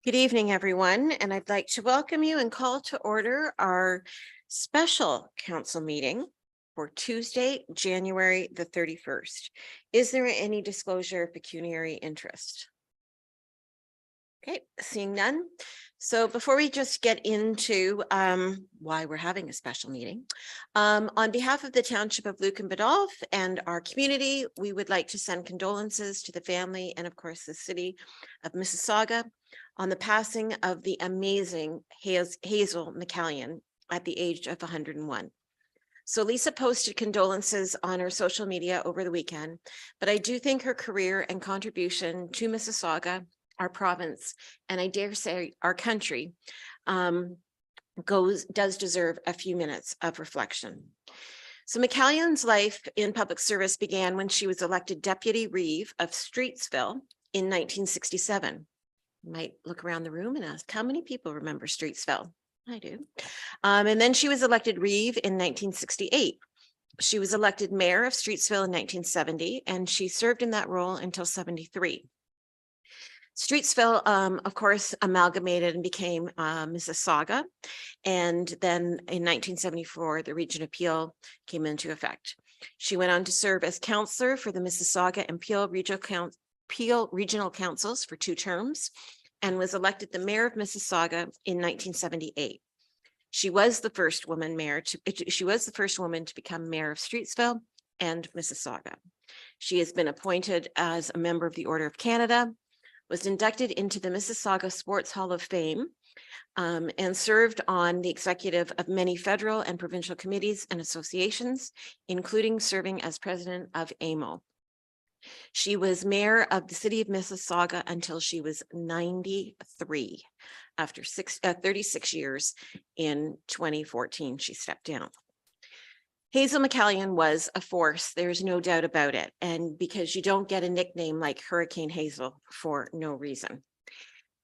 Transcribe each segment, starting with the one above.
Good evening, everyone, and I'd like to welcome you and call to order our special council meeting for Tuesday, January the 31st. Is there any disclosure of pecuniary interest? Okay, seeing none. So before we just get into why we're having a special meeting, on behalf of the Township of Lucan Biddulph and our community, we would like to send condolences to the family and of course the city of Mississauga on the passing of the amazing Hazel McCallion at the age of 101. So Lisa posted condolences on her social media over the weekend, but I do think her career and contribution to Mississauga, our province, and I dare say our country, does deserve a few minutes of reflection. So McCallion's life in public service began when she was elected Deputy Reeve of Streetsville in 1967. You might look around the room and ask, how many people remember Streetsville? I do. And then she was elected Reeve in 1968. She was elected mayor of Streetsville in 1970, and she served in that role until 73. Streetsville, of course, amalgamated and became Mississauga. And then in 1974, the Region of Peel came into effect. She went on to serve as councillor for the Mississauga and Peel Regional Councils for 2 terms and was elected the mayor of Mississauga in 1978. She was the first woman to become mayor of Streetsville and Mississauga. She has been appointed as a member of the Order of Canada, was inducted into the Mississauga Sports Hall of Fame, and served on the executive of many federal and provincial committees and associations, including serving as president of AMO. She was mayor of the city of Mississauga until she was 93. After 36 years in 2014, she stepped down. Hazel McCallion was a force, there's no doubt about it. And because you don't get a nickname like Hurricane Hazel for no reason.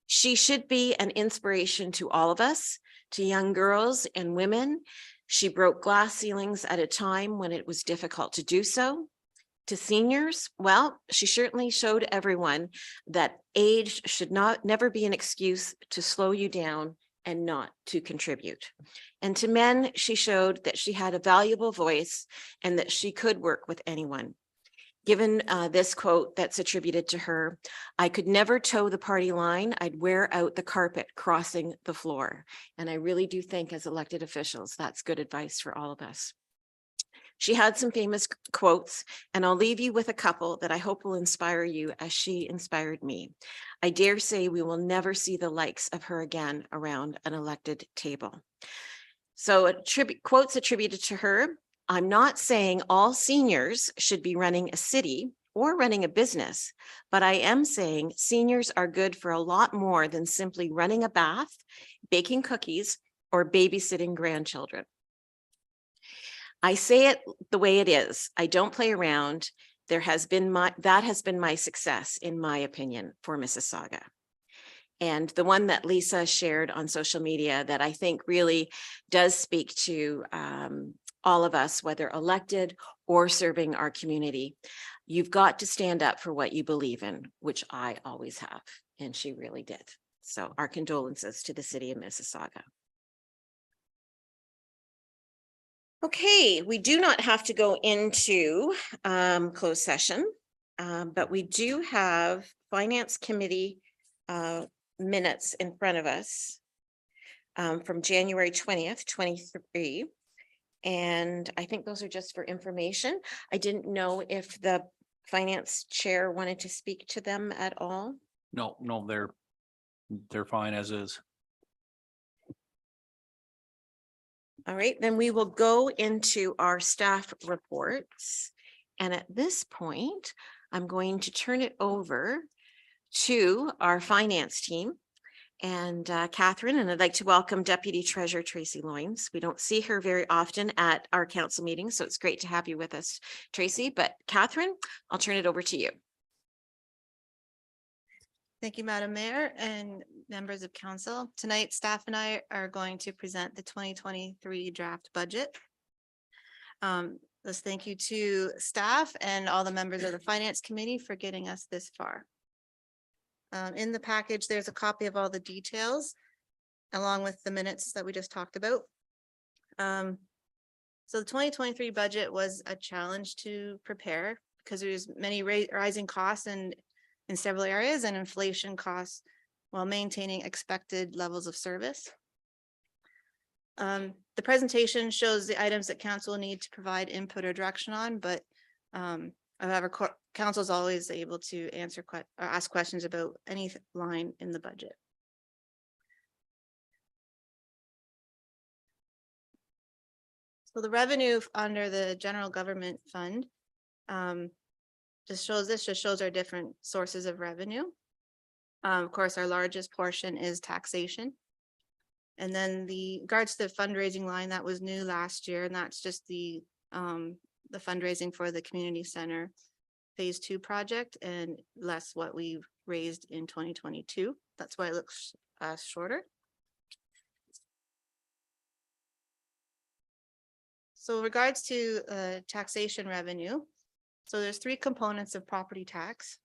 She should be an inspiration to all of us, to young girls and women. She broke glass ceilings at a time when it was difficult to do so. To seniors, well, she certainly showed everyone that age should never be an excuse to slow you down and not to contribute. And to men, she showed that she had a valuable voice and that she could work with anyone. Given this quote that's attributed to her, I could never toe the party line. I'd wear out the carpet crossing the floor. And I really do think as elected officials, that's good advice for all of us. She had some famous quotes, and I'll leave you with a couple that I hope will inspire you as she inspired me. I dare say we will never see the likes of her again around an elected table. So quotes attributed to her, I'm not saying all seniors should be running a city or running a business, but I am saying seniors are good for a lot more than simply running a bath, baking cookies, or babysitting grandchildren. I say it the way it is. I don't play around. That has been my success, in my opinion, for Mississauga. And the one that Lisa shared on social media that I think really does speak to all of us, whether elected or serving our community. You've got to stand up for what you believe in, which I always have. And she really did. So our condolences to the city of Mississauga. Okay, we do not have to go into closed session, but we do have Finance Committee minutes in front of us from January 20th, 23. And I think those are just for information. I didn't know if the finance chair wanted to speak to them at all. No, they're fine as is. All right, then we will go into our staff reports. And at this point, I'm going to turn it over to our finance team and Catherine, and I'd like to welcome Deputy Treasurer Tracy Loynes. We don't see her very often at our council meetings, so it's great to have you with us, Tracy. But Catherine, I'll turn it over to you. Thank you, Madam Mayor and members of council. Tonight, staff and I are going to present the 2023 draft budget. Let's thank you to staff and all the members of the Finance Committee for getting us this far. In the package, there's a copy of all the details along with the minutes that we just talked about. So the 2023 budget was a challenge to prepare because there's many rising costs in several areas and inflation costs while maintaining expected levels of service. The presentation shows the items that council will need to provide input or direction on, but however, council is always able to answer or ask questions about any line in the budget. So the revenue under the general government fund just shows our different sources of revenue. Of course, our largest portion is taxation. And then the regards to the fundraising line that was new last year, and that's just the fundraising for the community center phase 2 project and less what we raised in 2022. That's why it looks shorter. So regards to taxation revenue, so there's 3 components of property tax.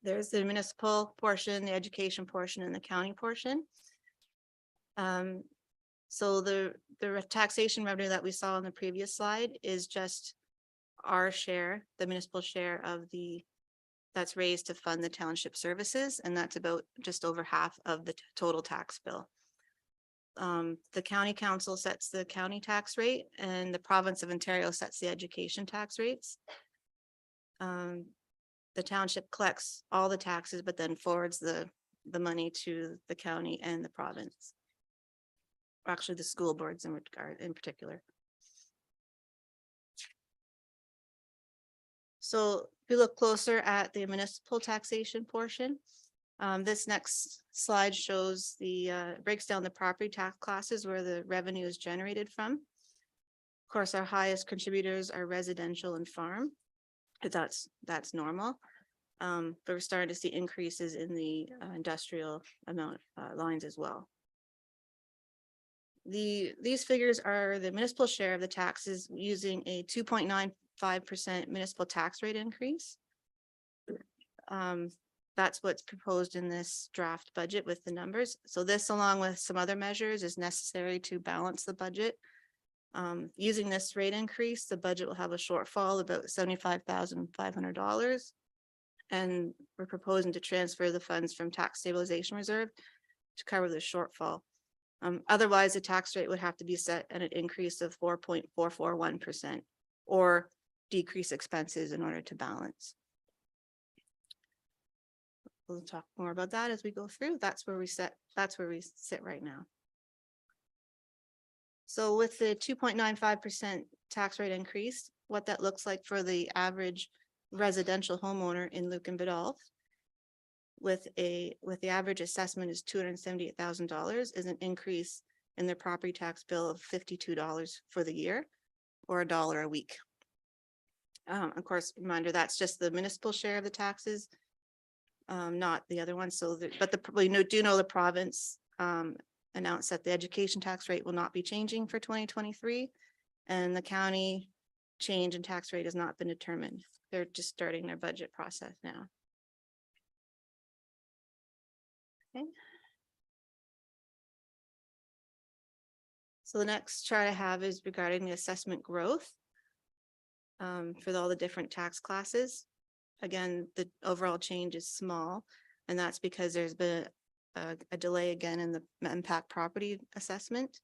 There's the municipal portion, the education portion, and the county portion. So the taxation revenue that we saw on the previous slide is just our share, the municipal share of that's raised to fund the township services, and that's about just over half of the total tax bill. The county council sets the county tax rate and the province of Ontario sets the education tax rates. The township collects all the taxes, but then forwards the money to the county and the province. Actually, the school boards in particular. So if you look closer at the municipal taxation portion, this next slide shows breaks down the property tax classes where the revenue is generated from. Of course, our highest contributors are residential and farm, but that's normal. But we're starting to see increases in the industrial amount lines as well. These figures are the municipal share of the taxes using a 2.95% municipal tax rate increase. That's what's proposed in this draft budget with the numbers. So this, along with some other measures, is necessary to balance the budget. Using this rate increase, the budget will have a shortfall about $75,500. And we're proposing to transfer the funds from tax stabilization reserve to cover the shortfall. Otherwise, the tax rate would have to be set at an increase of 4.441% or decrease expenses in order to balance. We'll talk more about that as we go through. That's where we sit right now. So with the 2.95% tax rate increase, what that looks like for the average residential homeowner in Lucan Biddulph with the average assessment is $278,000 is an increase in their property tax bill of $52 for the year or $1 a week. Of course, reminder, that's just the municipal share of the taxes, not the other ones. So, we do know the province announced that the education tax rate will not be changing for 2023, and the county change in tax rate has not been determined. They're just starting their budget process now. Okay. So the next chart I have is regarding the assessment growth for all the different tax classes. Again, the overall change is small, and that's because there's been a delay again in the impact property assessment.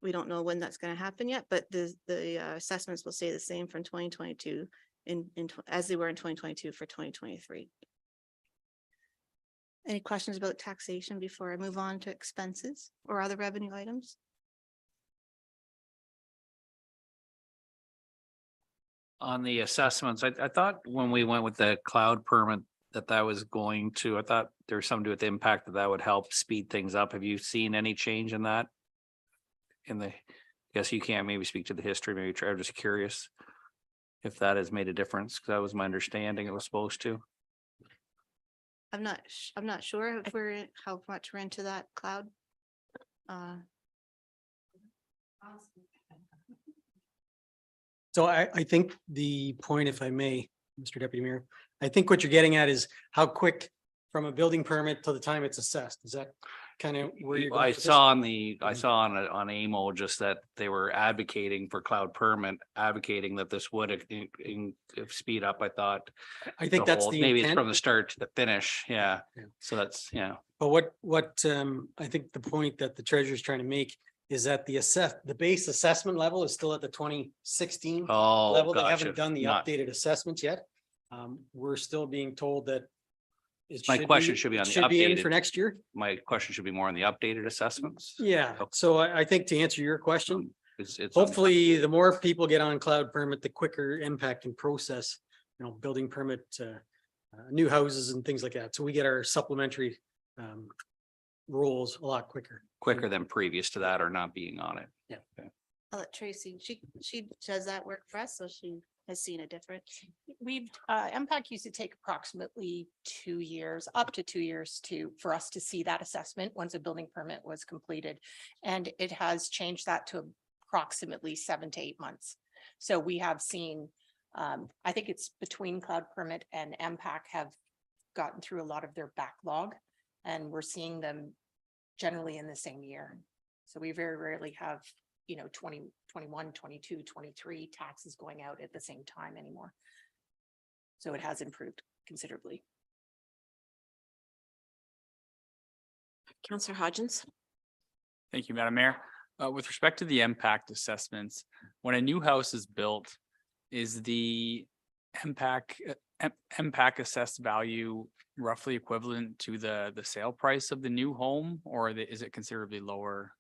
We don't know when that's going to happen yet, but the assessments will stay the same from 2022 as they were in 2022 for 2023. Any questions about taxation before I move on to expenses or other revenue items? On the assessments, I thought when we went with the cloud permit that was going to, I thought there was something to do with the impact that would help speed things up. Have you seen any change in that? I guess you can't maybe speak to the history, maybe try. I'm just curious if that has made a difference, because that was my understanding it was supposed to. I'm not sure if how much we're into that cloud. So I think the point, if I may, Mr. Deputy Mayor. I think what you're getting at is how quick from a building permit till the time it's assessed. Is that kind of where you're going? I with this? saw on AMO just that they were advocating for cloud permit, advocating that this would speed up, I thought. I think that's the maybe it's intent. from the start to the finish. Yeah. Yeah. So that's, yeah. But what I think the point that the treasurer is trying to make is that the base assessment level is still at the 2016 Oh, level. They gotcha. haven't done the Not- updated assessments yet. We're still being told that it My question should be on the should be in updated. for next year. My question should be more on the updated assessments. Yeah, Okay. so I think to answer your question, It's on- hopefully the more people get on cloud permit, the quicker impact and process, building permit, new houses and things like that. So we get our supplementary rolls a lot quicker. quicker than previous to that or not being on it. I'll let Tracy, she does that work for us, so she has seen a difference. We've, MPAC used to take approximately 2 years, up to 2 years for us to see that assessment once a building permit was completed. And it has changed that to approximately 7 to 8 months. So we have seen, I think it's between Cloud Permit and MPAC have gotten through a lot of their backlog, and we're seeing them generally in the same year. So we very rarely have 20, 21, 22, 23 taxes going out at the same time anymore. So it has improved considerably. Councillor Hodgins. Thank you, Madam Mayor. With respect to the impact assessments, when a new house is built, is the impact assessed value roughly equivalent to the sale price of the new home, or is it considerably lower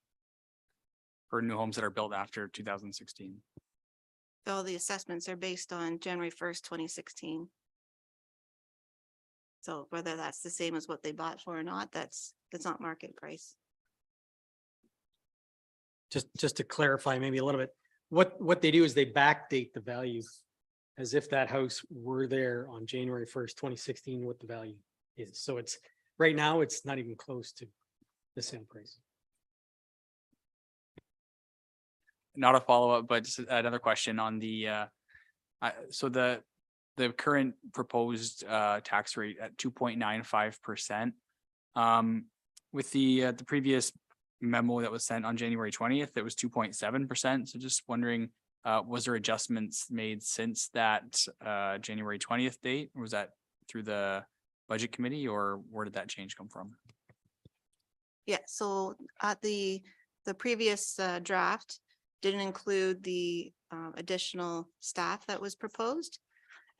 for new homes that are built after 2016? All the assessments are based on January 1st, 2016. So whether that's the same as what they bought for or not, that's not market price. Just to clarify maybe a little bit, what they do is they backdate the value as if that house were there on January 1st, 2016, what the value is. So it's right now, it's not even close to the sale price. Not a follow-up, but just another question on the, so the current proposed tax rate at 2.95%. With the previous memo that was sent on January 20th, it was 2.7%. So just wondering, was there adjustments made since that January 20th date? Or was that through the budget committee, or where did that change come from? Yeah, so at the previous draft didn't include the additional staff that was proposed.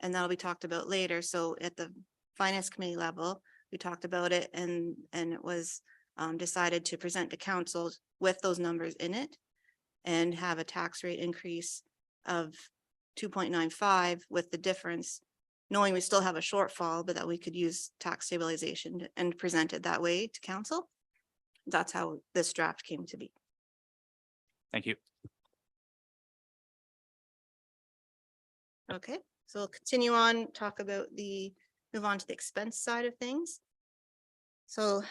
And that'll be talked about later. So at the finance committee level, we talked about it and it was decided to present to council with those numbers in it and have a tax rate increase of 2.95 with the difference, knowing we still have a shortfall, but that we could use tax stabilization and present it that way to council. That's how this draft came to be. Thank you. Okay, so we'll continue on, move on to the expense side of things. So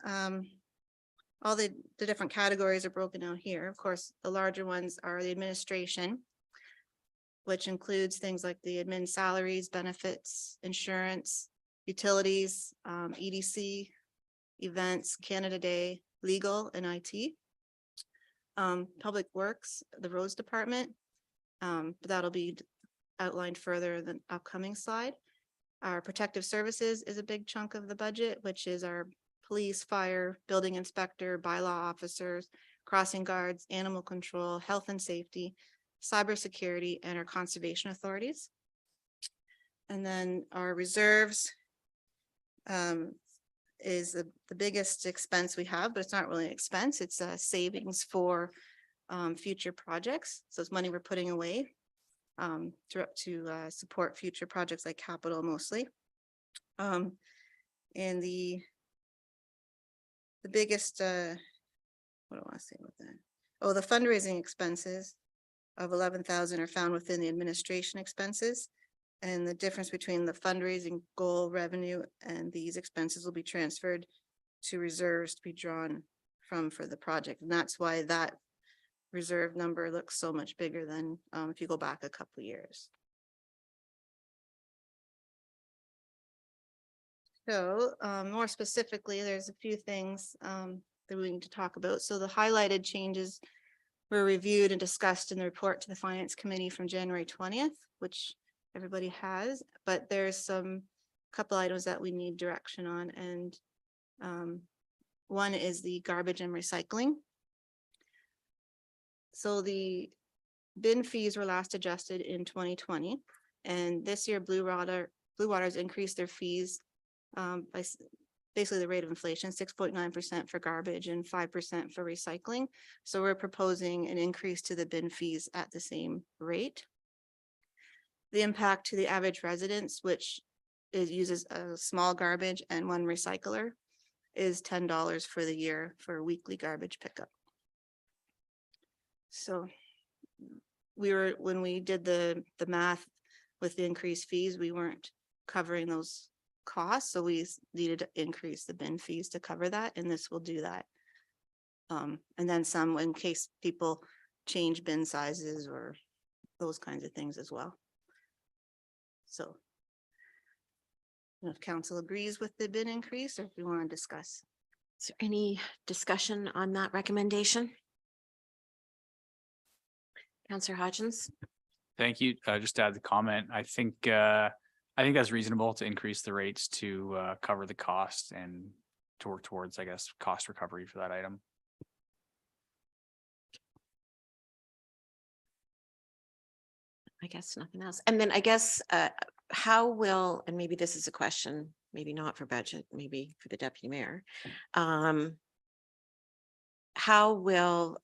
all the different categories are broken out here. Of course, the larger ones are the administration, which includes things like the admin salaries, benefits, insurance, utilities, EDC, events, Canada Day, legal, and IT. Public Works, the roads department, but that'll be outlined further in the upcoming slide. Our protective services is a big chunk of the budget, which is our police, fire, building inspector, bylaw officers, crossing guards, animal control, health and safety, cybersecurity, and our conservation authorities. And then our reserves is the biggest expense we have, but it's not really an expense. It's a savings for future projects. So it's money we're putting away to support future projects like capital mostly. And the biggest, what do I want to say about that? Oh, the fundraising expenses of 11,000 are found within the administration expenses. And the difference between the fundraising goal revenue and these expenses will be transferred to reserves to be drawn from for the project. And that's why that reserve number looks so much bigger than if you go back a couple of years. So, more specifically, there's a few things, that we need to talk about. So the highlighted changes were reviewed and discussed in the report to the Finance Committee from January 20th, which everybody has, but there's some couple items that we need direction on, and one is the garbage and recycling. So the bin fees were last adjusted in 2020, and this year Blue Water's increased their fees by basically the rate of inflation, 6.9% for garbage and 5% for recycling. So we're proposing an increase to the bin fees at the same rate. The impact to the average residence, which uses a small garbage and one recycler, is $10 for the year for weekly garbage pickup. So when we did the math with the increased fees, we weren't covering those costs, so we needed to increase the bin fees to cover that, and this will do that. And then some in case people change bin sizes or those kinds of things as well. So if council agrees with the bin increase, or if we want to discuss. Is there any discussion on that recommendation? Councillor Hodgins? Thank you. Just to add the comment, I think that's reasonable to increase the rates to cover the cost and to work towards, I guess, cost recovery for that item. I guess nothing else. And then I guess how will, and maybe this is a question, maybe not for budget, maybe for the deputy mayor. How will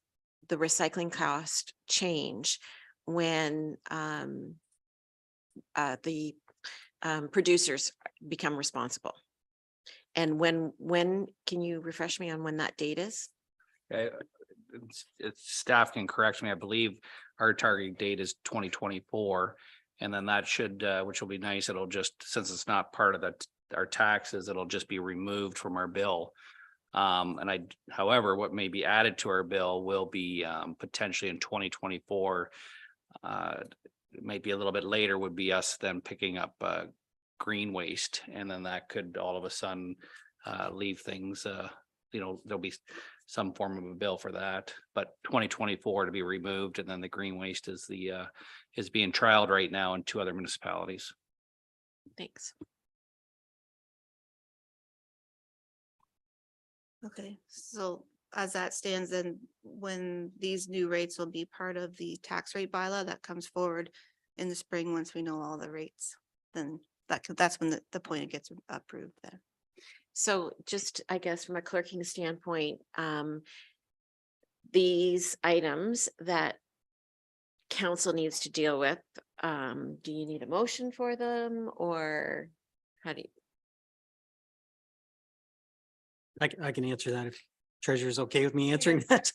the recycling cost change when the producers become responsible? And when can you refresh me on when that date is? Staff can correct me. I believe our target date is 2024. And then that should, which will be nice. It'll just, since it's not part of our taxes, it'll just be removed from our bill. However, what may be added to our bill will be potentially in 2024. It might be a little bit later, would be us then picking up green waste, and then that could all of a sudden leave things. There'll be some form of a bill for that, but 2024 to be removed, and then the green waste is being trialed right now in 2 other municipalities. Thanks. Okay, so as that stands, then when these new rates will be part of the tax rate bylaw that comes forward in the spring, once we know all the rates, then that's when the point it gets approved then. So just, I guess, from a clerking standpoint, these items that council needs to deal with, do you need a motion for them, or how do you? I can answer that if treasurer's okay with me answering that.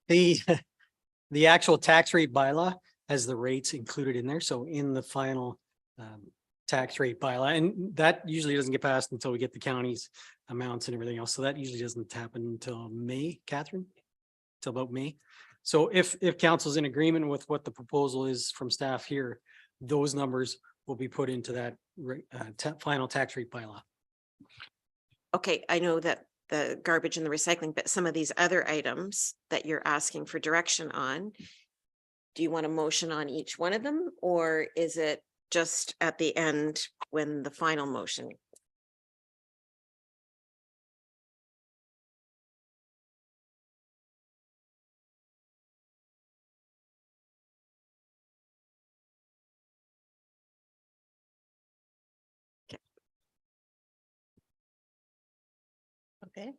The actual tax rate bylaw has the rates included in there. So in the final tax rate bylaw, and that usually doesn't get passed until we get the county's amounts and everything else. So that usually doesn't happen until May, Catherine, till about May. So if council's in agreement with what the proposal is from staff here, those numbers will be put into that final tax rate bylaw. Okay, I know that the garbage and the recycling, but some of these other items that you're asking for direction on, do you want a motion on each one of them, or is it just at the end when the final motion? Okay.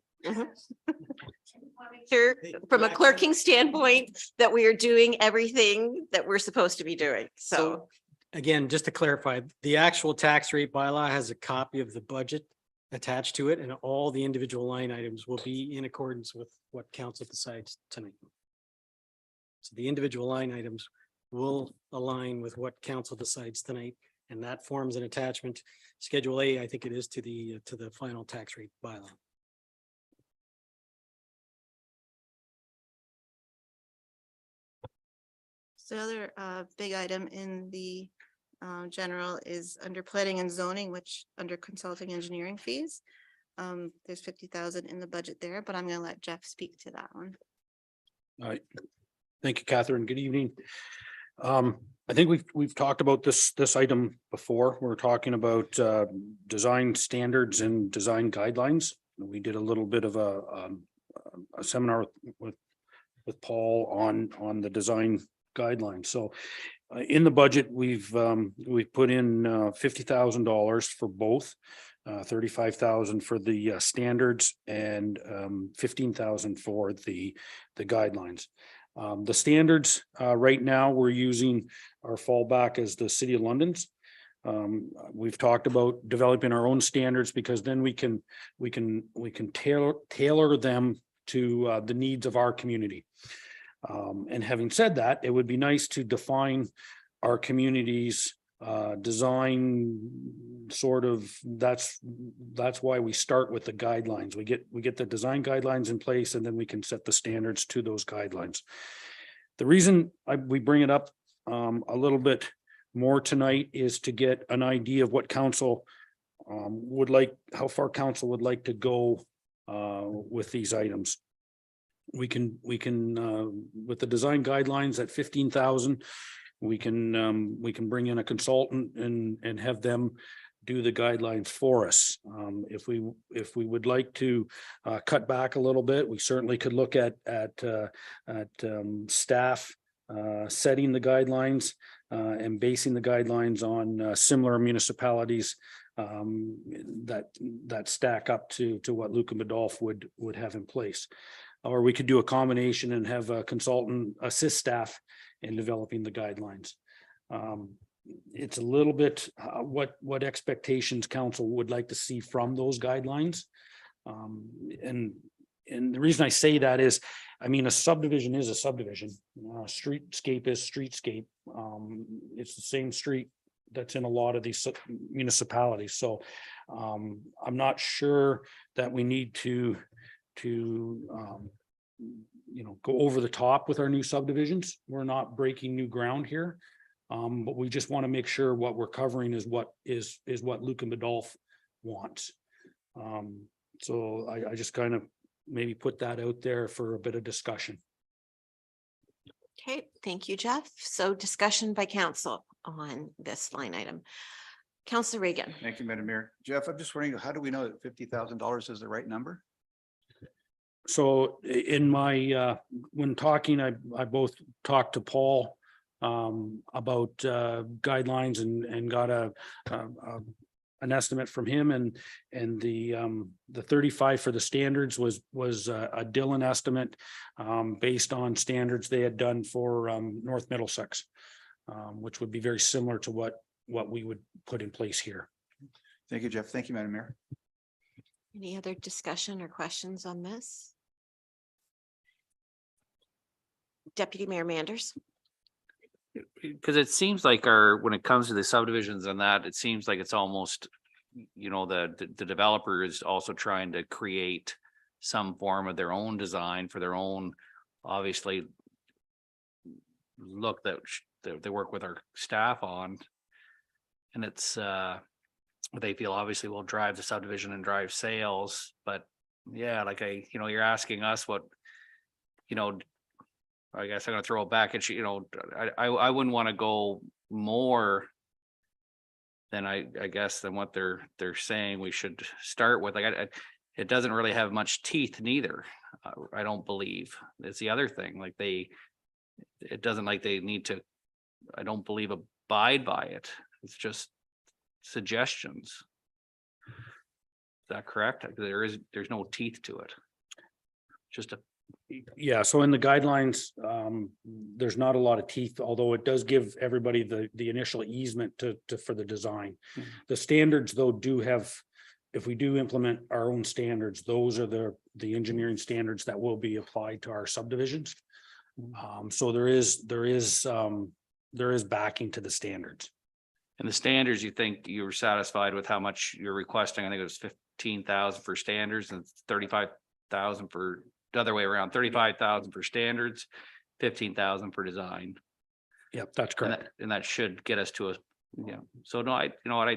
Sure, from a clerking standpoint, that we are doing everything that we're supposed to be doing. So Again, just to clarify, the actual tax rate bylaw has a copy of the budget attached to it, and all the individual line items will be in accordance with what council decides tonight. So the individual line items will align with what council decides tonight, and that forms an attachment. Schedule A, I think it is, to the final tax rate bylaw. So the other big item in the General is under planning and zoning, which under consulting engineering fees. There's 50,000 in the budget there, but I'm gonna let Jeff speak to that one. All right. Thank you, Catherine. Good evening. I think we've talked about this item before. We're talking about design standards and design guidelines. We did a little bit of a seminar with Paul on the design guidelines. So in the budget, we've put in $50,000 for both. 35,000 for the standards and 15,000 for the guidelines. The standards right now, we're using our fallback as the City of London's. We've talked about developing our own standards because then we can tailor them to the needs of our community. And having said that, it would be nice to define our community's design sort of. That's why we start with the guidelines. We get the design guidelines in place, and then we can set the standards to those guidelines. The reason we bring it up a little bit more tonight is to get an idea of what council would like, how far council would like to go with these items. We can with the design guidelines at 15,000. We can bring in a consultant and have them do the guidelines for us. If we would like to cut back a little bit, we certainly could look at staff setting the guidelines and basing the guidelines on similar municipalities that stack up to what Lucan Biddulph would have in place. Or we could do a combination and have a consultant assist staff in developing the guidelines. It's a little bit what expectations council would like to see from those guidelines. And the reason I say that is, I mean, a subdivision is a subdivision. Streetscape is streetscape. It's the same street that's in a lot of these municipalities. So I'm not sure that we need to go over the top with our new subdivisions. We're not breaking new ground here. But we just want to make sure what we're covering is what Lucan Biddulph wants. So I just kind of maybe put that out there for a bit of discussion. Okay, thank you, Jeff. So discussion by council on this line item. Councillor Reagan. Thank you, Madam Mayor. Jeff, I'm just wondering, how do we know that $50,000 is the right number? So in my when talking, I both talked to Paul about guidelines and got an estimate from him, and the 35 for the standards was a Dillon estimate based on standards they had done for North Middlesex, which would be very similar to what we would put in place here. Thank you, Jeff. Thank you, Madam Mayor. Any other discussion or questions on this? Deputy Mayor Manders. Because it seems like when it comes to the subdivisions and that, it seems like it's almost, the developer is also trying to create some form of their own design for their own, obviously, look that they work with our staff on. And it's, they feel obviously will drive the subdivision and drive sales, but yeah, like you're asking us what, I guess I'm gonna throw it back at you, I wouldn't want to go more than I guess than what they're saying we should start with. Like it doesn't really have much teeth neither. I don't believe. It's the other thing. Like it doesn't like they need to, I don't believe, abide by it. It's just suggestions. Is that correct? There's no teeth to it. Just a Yeah, so in the guidelines, there's not a lot of teeth, although it does give everybody the initial easement for the design. Mhm. The standards, though, do have, if we do implement our own standards, those are the engineering standards that will be applied to our subdivisions. So there is backing to the standards. And the standards, you think you were satisfied with how much you're requesting? I think it was 15,000 for standards and 35,000 for the other way around, 35,000 for standards, 15,000 for design. Yep, that's correct. And that should get us to Yeah, so no, you know what,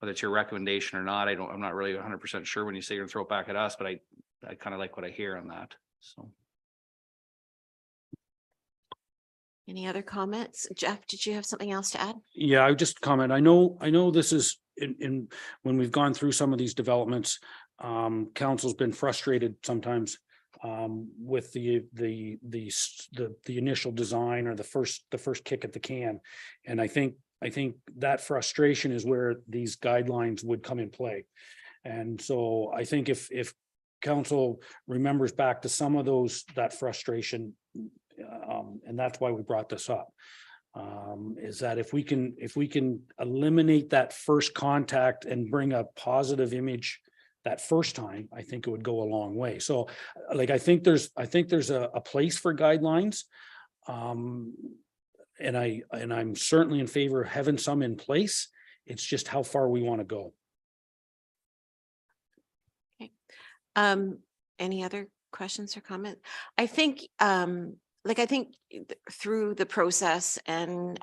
whether it's your recommendation or not, I'm not really 100% sure when you say you're gonna throw it back at us, but I kind of like what I hear on that, so. Any other comments? Jeff, did you have something else to add? Yeah, I would just comment. I know this is when we've gone through some of these developments, council's been frustrated sometimes with the initial design or the first kick at the can. And I think that frustration is where these guidelines would come in play. And so I think if council remembers back to some of that frustration, and that's why we brought this up, is that if we can eliminate that first contact and bring a positive image that first time, I think it would go a long way. So like, I think there's a place for guidelines. And I'm certainly in favor of having some in place. It's just how far we want to go. Any other questions or comment? I think, through the process and,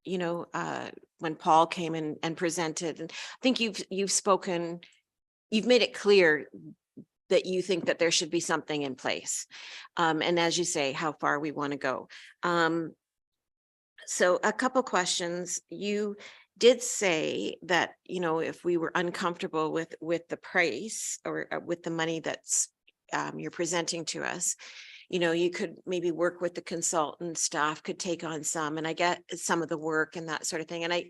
when Paul came in and presented, and I think you've made it clear that you think that there should be something in place. And as you say, how far we want to go. So a couple questions. You did say that, if we were uncomfortable with the price or with the money that's you're presenting to us, you could maybe work with the consultant, staff could take on some, and I get some of the work and that sort of thing. And I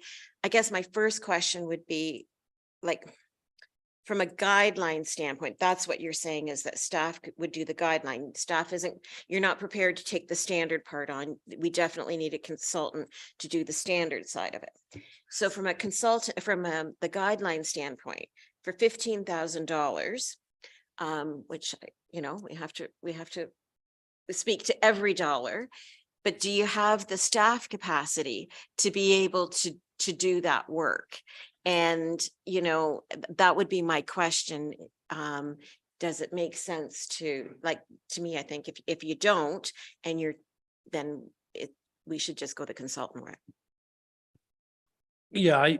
guess my first question would be, like, from a guideline standpoint, that's what you're saying, is that staff would do the guideline. Staff you're not prepared to take the standard part on. We definitely need a consultant to do the standard side of it. So from a consultant, from the guideline standpoint, for $15,000, which, we have to speak to every dollar, but do you have the staff capacity to be able to do that work? And, that would be my question. Does it make sense to me, I think if you don't, and we should just go the consultant route. Yeah,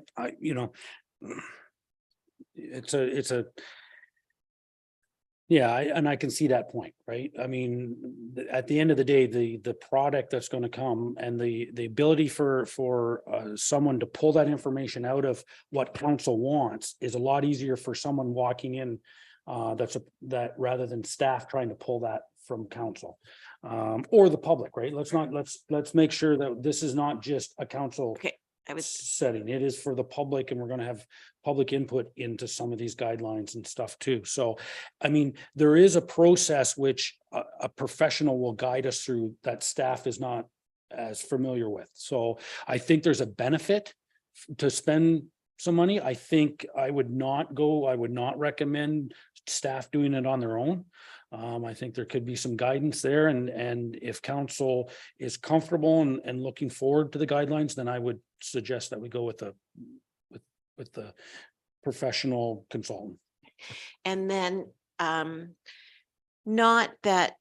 and I can see that point, right? I mean, at the end of the day, the product that's going to come and the ability for someone to pull that information out of what council wants is a lot easier for someone walking in, that rather than staff trying to pull that from council, or the public, right? Let's make sure that this is not just a council setting. It is for the public, and we're going to have public input into some of these guidelines and stuff too. So, I mean, there is a process which a professional will guide us through that staff is not as familiar with. So I think there's a benefit to spend some money. I think I would not recommend staff doing it on their own. I think there could be some guidance there, and if council is comfortable and looking forward to the guidelines, then I would suggest that we go with the professional consultant. And then, not that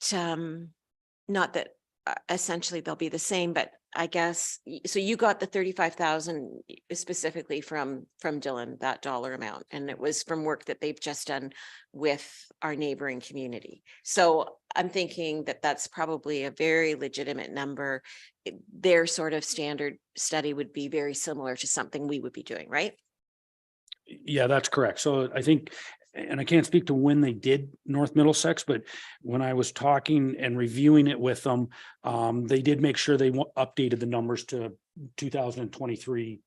essentially they'll be the same, but I guess, so you got the 35,000 specifically from Dylan, that dollar amount, and it was from work that they've just done with our neighboring community. So I'm thinking that that's probably a very legitimate number. Their sort of standard study would be very similar to something we would be doing, right? Yeah, that's correct. So I think, and I can't speak to when they did North Middlesex, but when I was talking and reviewing it with them, they did make sure they updated the numbers to 2023.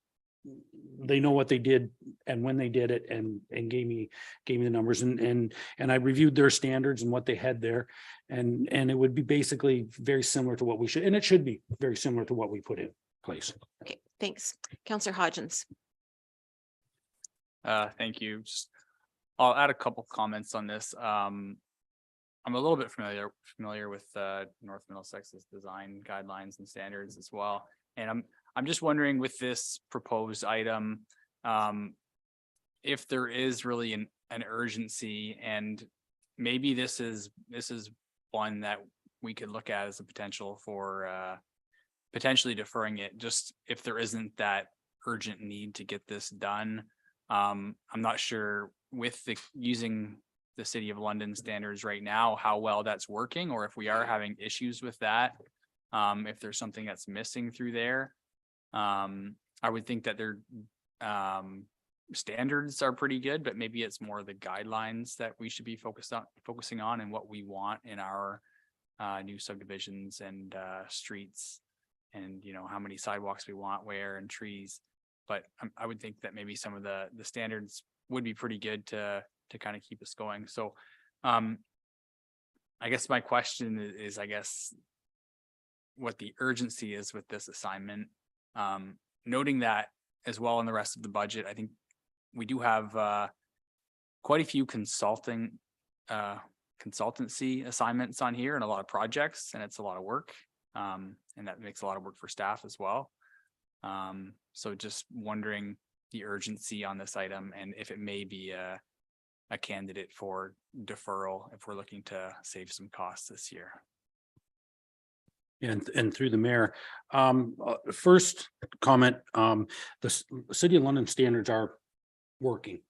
They know what they did and when they did it, and gave me the numbers, and I reviewed their standards and what they had there, and it would be basically very similar to what we should, and it should be very similar to what we put in place. Okay, thanks. Councillor Hodgins. Thank you. I'll add a couple comments on this. I'm a little bit familiar with North Middlesex's design guidelines and standards as well. And I'm just wondering, with this proposed item, if there is really an urgency, and maybe this is one that we could look at as a potential for potentially deferring it, just if there isn't that urgent need to get this done. I'm not sure with the using the City of London standards right now, how well that's working, or if we are having issues with that. If there's something that's missing through there. I would think that their standards are pretty good, but maybe it's more the guidelines that we should be focusing on and what we want in our new subdivisions and streets, and how many sidewalks we want where and trees. But I would think that maybe some of the standards would be pretty good to kind of keep us going. So I guess my question is I guess what the urgency is with this assignment. Noting that as well in the rest of the budget, I think we do have quite a few consultancy assignments on here and a lot of projects, and it's a lot of work. And that makes a lot of work for staff as well. So just wondering the urgency on this item and if it may be a candidate for deferral if we're looking to save some costs this year. And through the mayor, first comment, the City of London standards are working.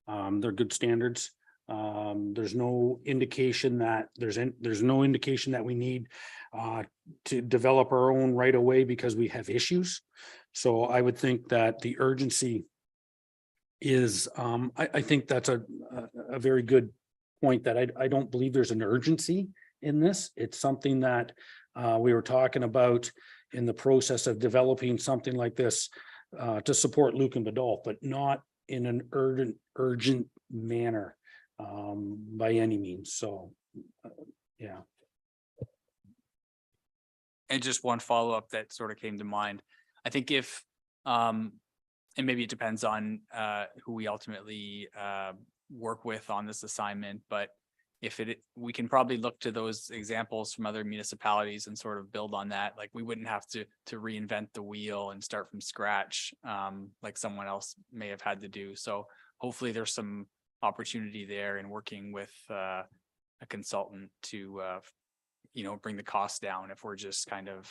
They're good standards. There's no indication that there's no indication that we need to develop our own right away because we have issues. So I would think that the urgency is, I think that's a very good point, that I don't believe there's an urgency in this. It's something that we were talking about in the process of developing something like this to support Lucan Biddulph, but not in an urgent manner by any means. So, yeah. And just one follow-up that sort of came to mind. I think if, and maybe it depends on who we ultimately work with on this assignment, but if we can probably look to those examples from other municipalities and sort of build on that. Like we wouldn't have to reinvent the wheel and start from scratch like someone else may have had to do. So hopefully there's some opportunity there in working with a consultant to bring the cost down if we're just kind of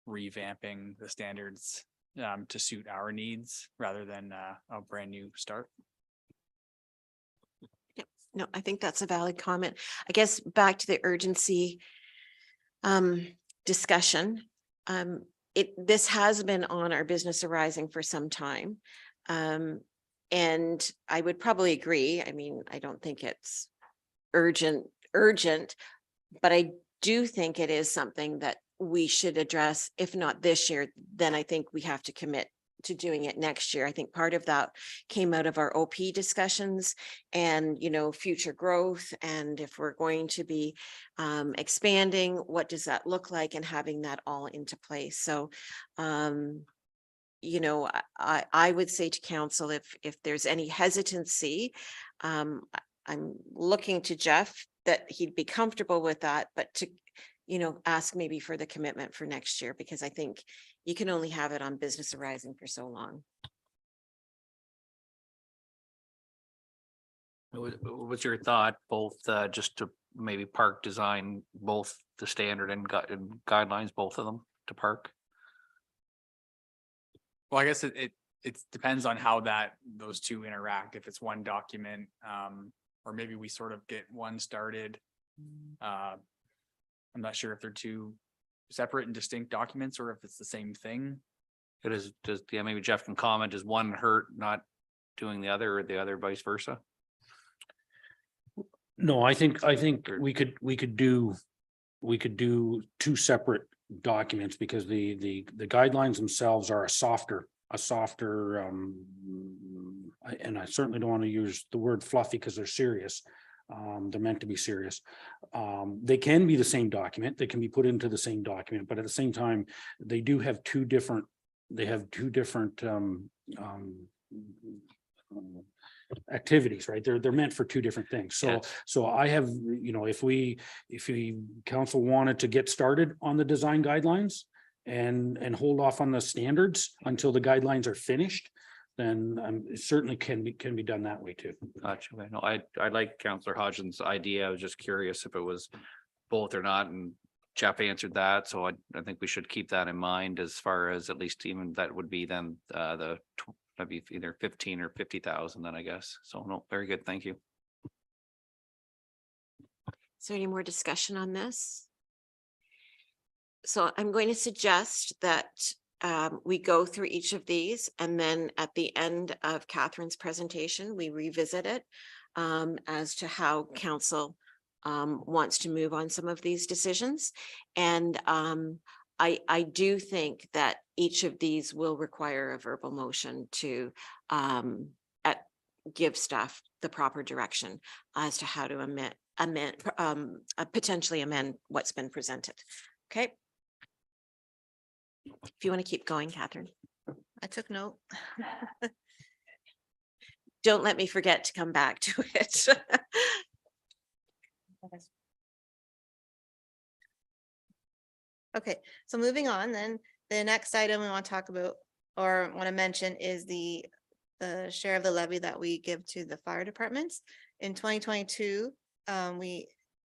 revamping the standards to suit our needs rather than a brand new start. No, I think that's a valid comment. I guess back to the urgency discussion. This has been on our business arising for some time. And I would probably agree. I mean, I don't think it's urgent, but I do think it is something that we should address. If not this year, then I think we have to commit to doing it next year. I think part of that came out of our OP discussions and, future growth. And if we're going to be expanding, what does that look like, and having that all into place. So, I would say to council, if there's any hesitancy, I'm looking to Jeff that he'd be comfortable with that, but to, ask maybe for the commitment for next year, because I think you can only have it on business arising for so long. What's your thought, both just to maybe park design, both the standard and guidelines, both of them to park? Well, I guess it depends on how those two interact. If it's one document, or maybe we sort of get one started. I'm not sure if they're two separate and distinct documents or if it's the same thing. It is just, maybe Jeff can comment, does one hurt not doing the other, or the other vice versa? No, I think we could do two separate documents, because the guidelines themselves are a softer, and I certainly don't want to use the word fluffy because they're serious. They're meant to be serious. They can be the same document. They can be put into the same document, but at the same time, they do have two different. They have two different activities, right? They're meant for two different things. So Yes. so I have, if we council wanted to get started on the design guidelines and hold off on the standards until the guidelines are finished, then it certainly can be done that way too. Gotcha. Okay. No, I like Councillor Hodgson's idea. I was just curious if it was both or not, and Jeff answered that, so I think we should keep that in mind as far as at least even that would be then that'd be either 15 or 50,000 then, I guess. So no, very good. Thank you. Is there any more discussion on this? So I'm going to suggest that we go through each of these, and then at the end of Catherine's presentation, we revisit it as to how council wants to move on some of these decisions. And I do think that each of these will require a verbal motion to give staff the proper direction as to how to potentially amend what's been presented. Okay. If you want to keep going, Catherine, I took note. don't let me forget to come back to it. Okay, so moving on, then the next item we want to talk about or want to mention is the share of the levy that we give to the fire departments. In 2022, we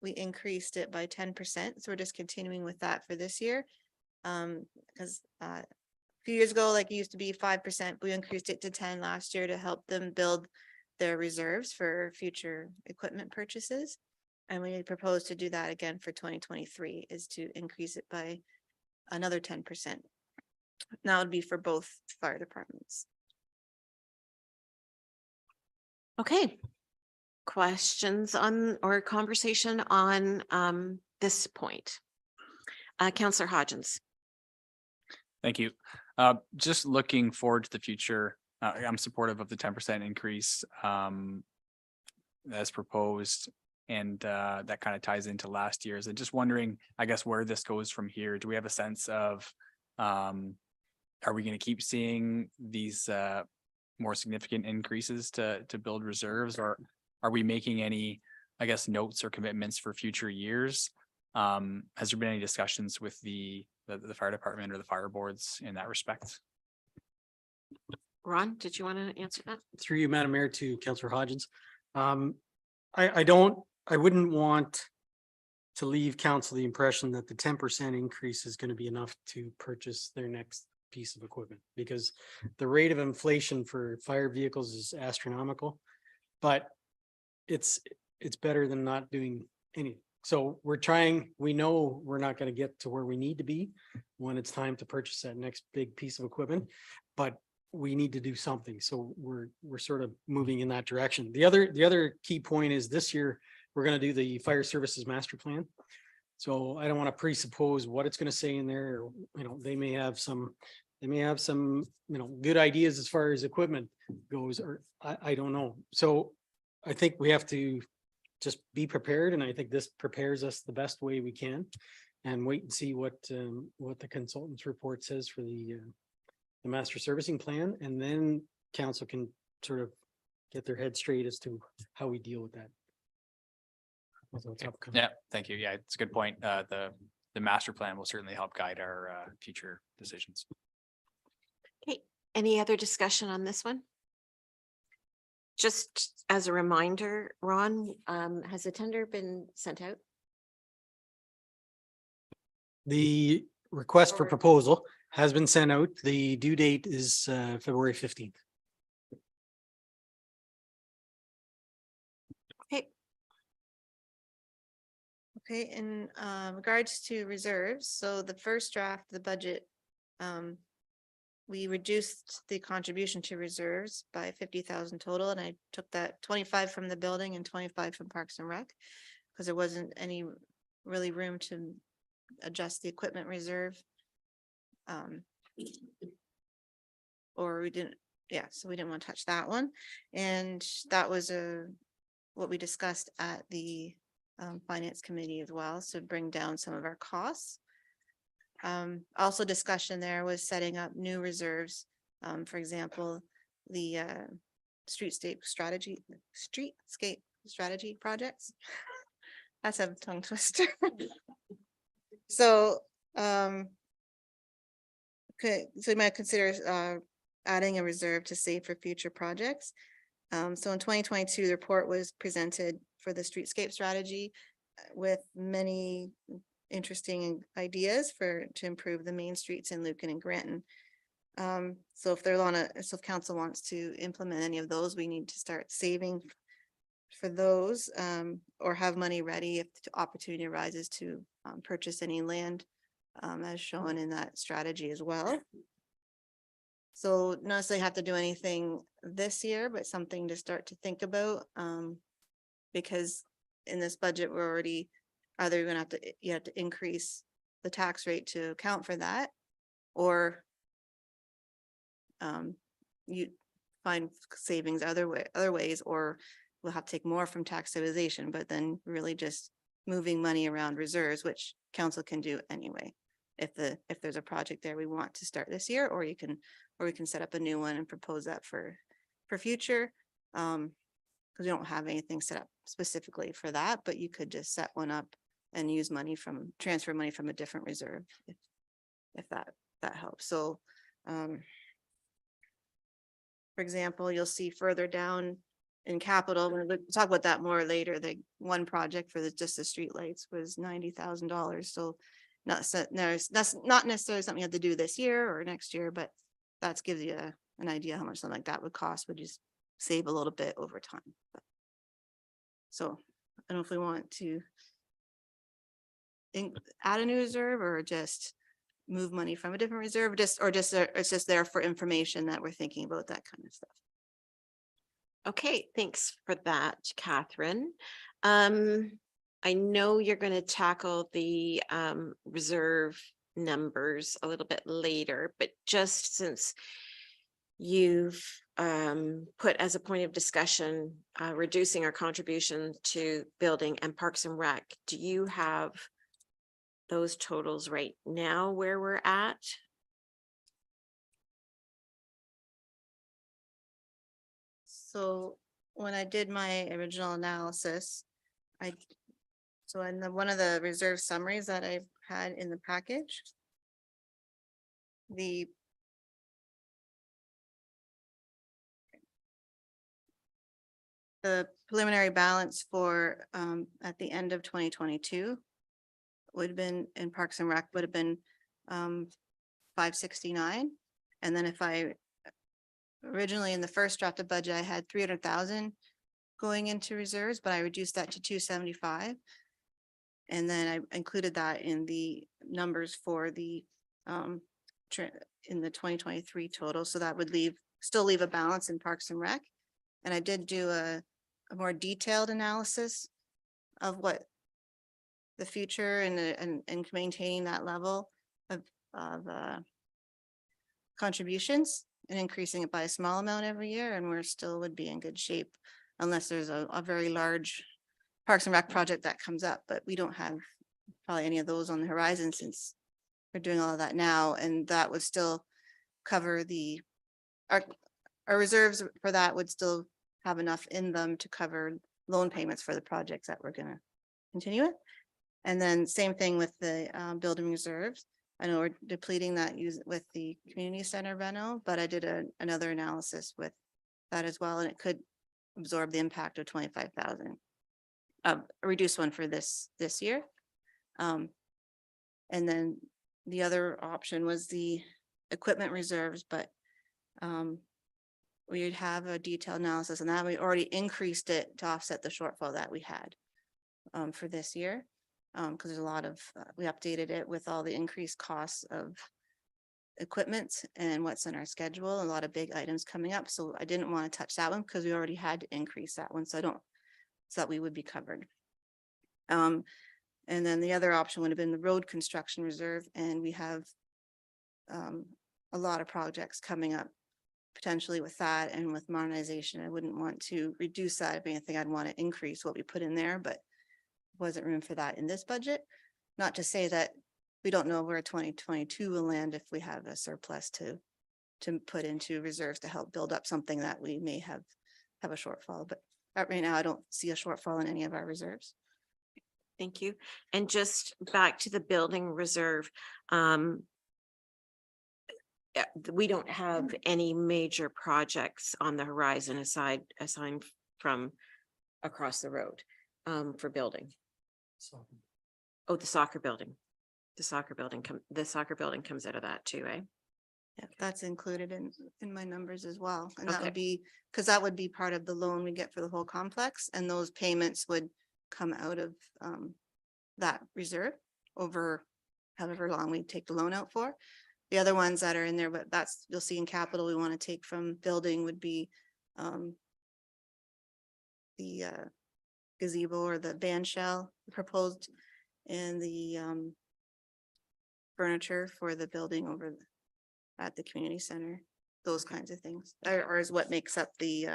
increased it by 10%. So we're just continuing with that for this year. Because a few years ago, like it used to be 5%, we increased it to 10 last year to help them build their reserves for future equipment purchases. And we propose to do that again for 2023, is to increase it by another 10%. Now it'd be for both fire departments. Okay. Questions on or conversation on this point? Councillor Hodgins. Thank you. Just looking forward to the future, I'm supportive of the 10% increase as proposed. And that kind of ties into last year's. And just wondering, I guess, where this goes from here. Do we have a sense of, are we going to keep seeing these more significant increases to build reserves, or are we making any, I guess, notes or commitments for future years? Has there been any discussions with the fire department or the fire boards in that respect? Ron, did you want to answer that? Through you, Madam Mayor, to Councillor Hodgins. I wouldn't want to leave council the impression that the 10% increase is going to be enough to purchase their next piece of equipment, because the rate of inflation for fire vehicles is astronomical, but it's better than not doing anything. So we know we're not going to get to where we need to be when it's time to purchase that next big piece of equipment, but we need to do something. So we're sort of moving in that direction. The other key point is this year, we're going to do the fire services master plan. So I don't want to presuppose what it's going to say in there. They may have some, good ideas as far as equipment goes, or I don't know. So I think we have to just be prepared. And I think this prepares us the best way we can, and wait and see what the consultant's report says for the master servicing plan. And then council can sort of get their head straight as to how we deal with that. Yeah, thank you. Yeah, it's a good point. The master plan will certainly help guide our future decisions. Okay, any other discussion on this one? Just as a reminder, Ron, has a tender been sent out? The request for proposal has been sent out. The due date is February 15th. Okay. Okay, in regards to reserves, so the first draft of the budget, we reduced the contribution to reserves by 50,000 total, and I took that 25 from the building and 25 from Parks and Rec, because there wasn't any really room to adjust the equipment reserve. Or we didn't, so we didn't want to touch that one. And that was what we discussed at the finance committee as well, so bring down some of our costs. Also discussion there was setting up new reserves. For example, the streetscape strategy projects. That's a tongue twister. So so you might consider adding a reserve to save for future projects. So in 2022, the report was presented for the streetscape strategy with many interesting ideas to improve the main streets in Lucan and Granton. So if if council wants to implement any of those, we need to start saving for those, or have money ready if the opportunity arises to purchase any land, as shown in that strategy as well. So not necessarily have to do anything this year, but something to start to think about, because in this budget, we're already, either you're gonna have to, you have to increase the tax rate to account for that, or you find savings other ways, or we'll have to take more from tax stabilization, but then really just moving money around reserves, which council can do anyway. If there's a project there we want to start this year, or we can set up a new one and propose that for future. Because we don't have anything set up specifically for that, but you could just set one up and use transfer money from a different reserve, if that helps. So, for example, you'll see further down in capital, we'll talk about that more later. The one project for just the streetlights was $90,000. So that's not necessarily something you have to do this year or next year, but that gives you an idea how much something like that would cost. Would just save a little bit over time. So I don't know if we want to add a new reserve or just move money from a different reserve, it's just there for information that we're thinking about, that kind of stuff. Okay, thanks for that, Catherine. I know you're going to tackle the reserve numbers a little bit later, but just since you've put as a point of discussion, reducing our contribution to building and Parks and Rec, do you have those totals right now where we're at? So when I did my original analysis, so in one of the reserve summaries that I had in the package, the preliminary balance for at the end of 2022 would have been in Parks and Rec would have been 569. And then if I originally in the first draft of budget, I had 300,000 going into reserves, but I reduced that to 275. And then I included that in the numbers for the in the 2023 total. So that would still leave a balance in Parks and Rec. And I did do a more detailed analysis of what the future and maintaining that level of contributions and increasing it by a small amount every year. And we're still would be in good shape unless there's a very large Parks and Rec project that comes up, but we don't have probably any of those on the horizon since we're doing all of that now. And that would still cover our reserves for that would still have enough in them to cover loan payments for the projects that we're going to continue with. And then same thing with the building reserves. I know we're depleting that with the community center reno, but I did another analysis with that as well, and it could absorb the impact of 25,000. A reduced one for this year. And then the other option was the equipment reserves, but we would have a detailed analysis and that we already increased it to offset the shortfall that we had for this year. Because there's a lot of, we updated it with all the increased costs of equipment and what's in our schedule, a lot of big items coming up. So I didn't want to touch that one because we already had to increase that one. So that we would be covered. And then the other option would have been the road construction reserve. And we have a lot of projects coming up potentially with that and with modernization. I wouldn't want to reduce that. If anything, I'd want to increase what we put in there, but wasn't room for that in this budget. Not to say that we don't know where 2022 will land if we have a surplus to put into reserves to help build up something that we may have a shortfall. But right now, I don't see a shortfall in any of our reserves. Thank you. And just back to the building reserve. We don't have any major projects on the horizon aside from across the road for building. Oh, the soccer building. The soccer building comes out of that too, eh? Yeah, that's included in my numbers as well. And that Okay. would be, because that would be part of the loan we get for the whole complex, and those payments would come out of that reserve over however long we take the loan out for. The other ones that are in there, but that's, you'll see in capital, we want to take from building would be the gazebo or the band shell proposed, and the furniture for the building over at the community center. Those kinds of things are is what makes up the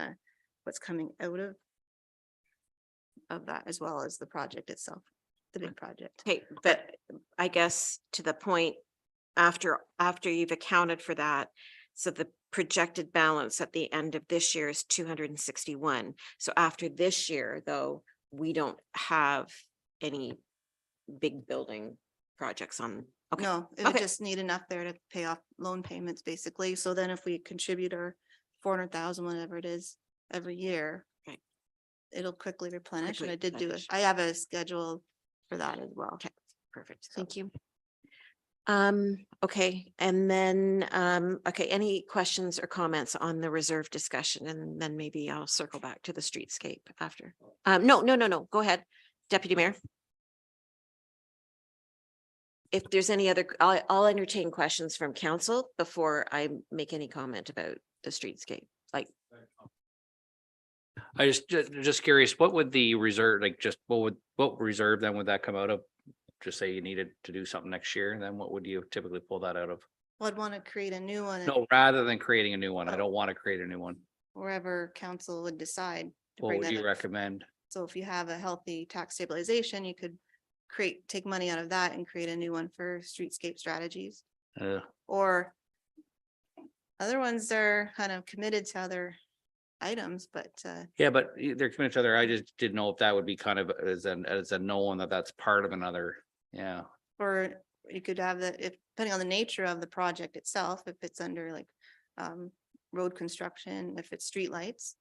what's coming out of that, as well as the project itself, the big project. Okay, but I guess to the point, after you've accounted for that, so the projected balance at the end of this year is 261. So after this year, though, we don't have any big building projects on. Okay, No, it would Okay. just need enough there to pay off loan payments, basically. So then if we contribute our 400,000, whatever it is, every year, Right. it'll quickly replenish. And Quickly I did do it. replenish. I have a schedule for that as well. Okay, perfect. So- Thank you. Okay, and then, okay, any questions or comments on the reserve discussion? And then maybe I'll circle back to the streetscape after. No, go ahead, Deputy Mayor. If there's any other, I'll entertain questions from council before I make any comment about the streetscape, like. I just curious, what would the reserve, like, just what reserve then would that come out of? Just say you needed to do something next year, then what would you typically pull that out of? Well, I'd want to create a new one No, rather than creating a new one, I don't want to create a new one. wherever council would decide to What bring would that you in. recommend? So if you have a healthy tax stabilization, you could take money out of that and create a new one for streetscape strategies. Or other ones are kind of committed to other items, but Yeah, but they're committed to other, I just didn't know if that would be kind of as a known that that's part of another, yeah. or you could have if depending on the nature of the project itself, if it's under like road construction, if it's streetlights.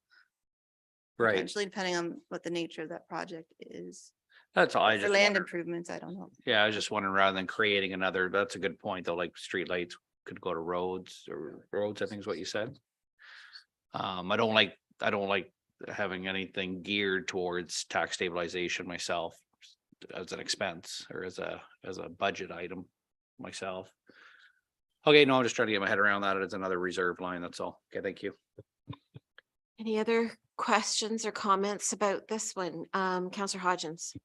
Right, Potentially, depending on what the nature of that project is. that's all I For just land wondered. improvements, I don't know. Yeah, I was just wondering, rather than creating another, that's a good point, though, like streetlights could go to roads, I think is what you said. I don't like having anything geared towards tax stabilization myself as an expense or as a budget item myself. Okay, no, I'm just trying to get my head around that as another reserve line, that's all. Okay, thank you. Any other questions or comments about this one? Councillor Hodgins.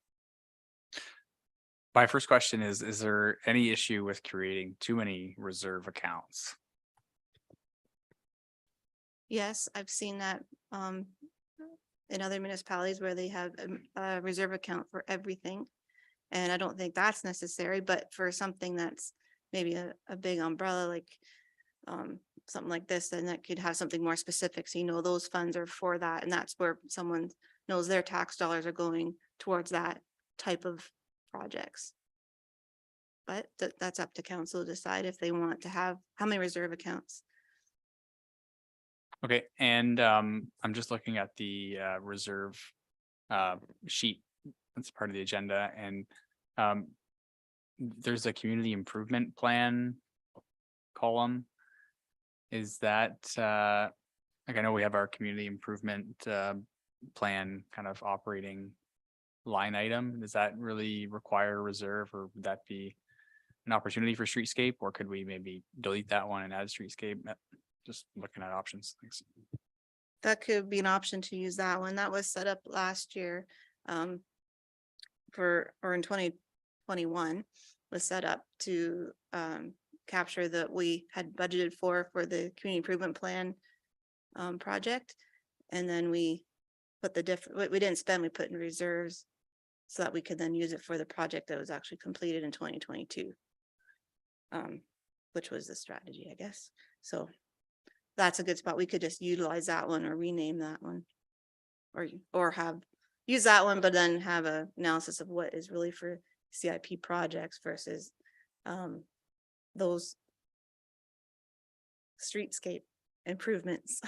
My first question is there any issue with creating too many reserve accounts? Yes, I've seen that in other municipalities where they have a reserve account for everything. And I don't think that's necessary, but for something that's maybe a big umbrella, like something like this, then that could have something more specific. So, you know, those funds are for that, and that's where someone knows their tax dollars are going towards that type of projects. But that's up to council to decide if they want to have how many reserve accounts. Okay, and I'm just looking at the reserve sheet. That's part of the agenda, and there's a community improvement plan column. Is that like, I know we have our community improvement plan kind of operating line item. Does that really require a reserve, or would that be an opportunity for streetscape, or could we maybe delete that one and add streetscape? Just looking at options. Thanks. That could be an option to use that one. That was set up last year in 2021 was set up to capture that we had budgeted for the community improvement plan project. And then we put what we didn't spend, we put in reserves so that we could then use it for the project that was actually completed in 2022. Which was the strategy, I guess. So that's a good spot. We could just utilize that one or rename that one. Or use that one, but then have a analysis of what is really for CIP projects versus those streetscape improvements.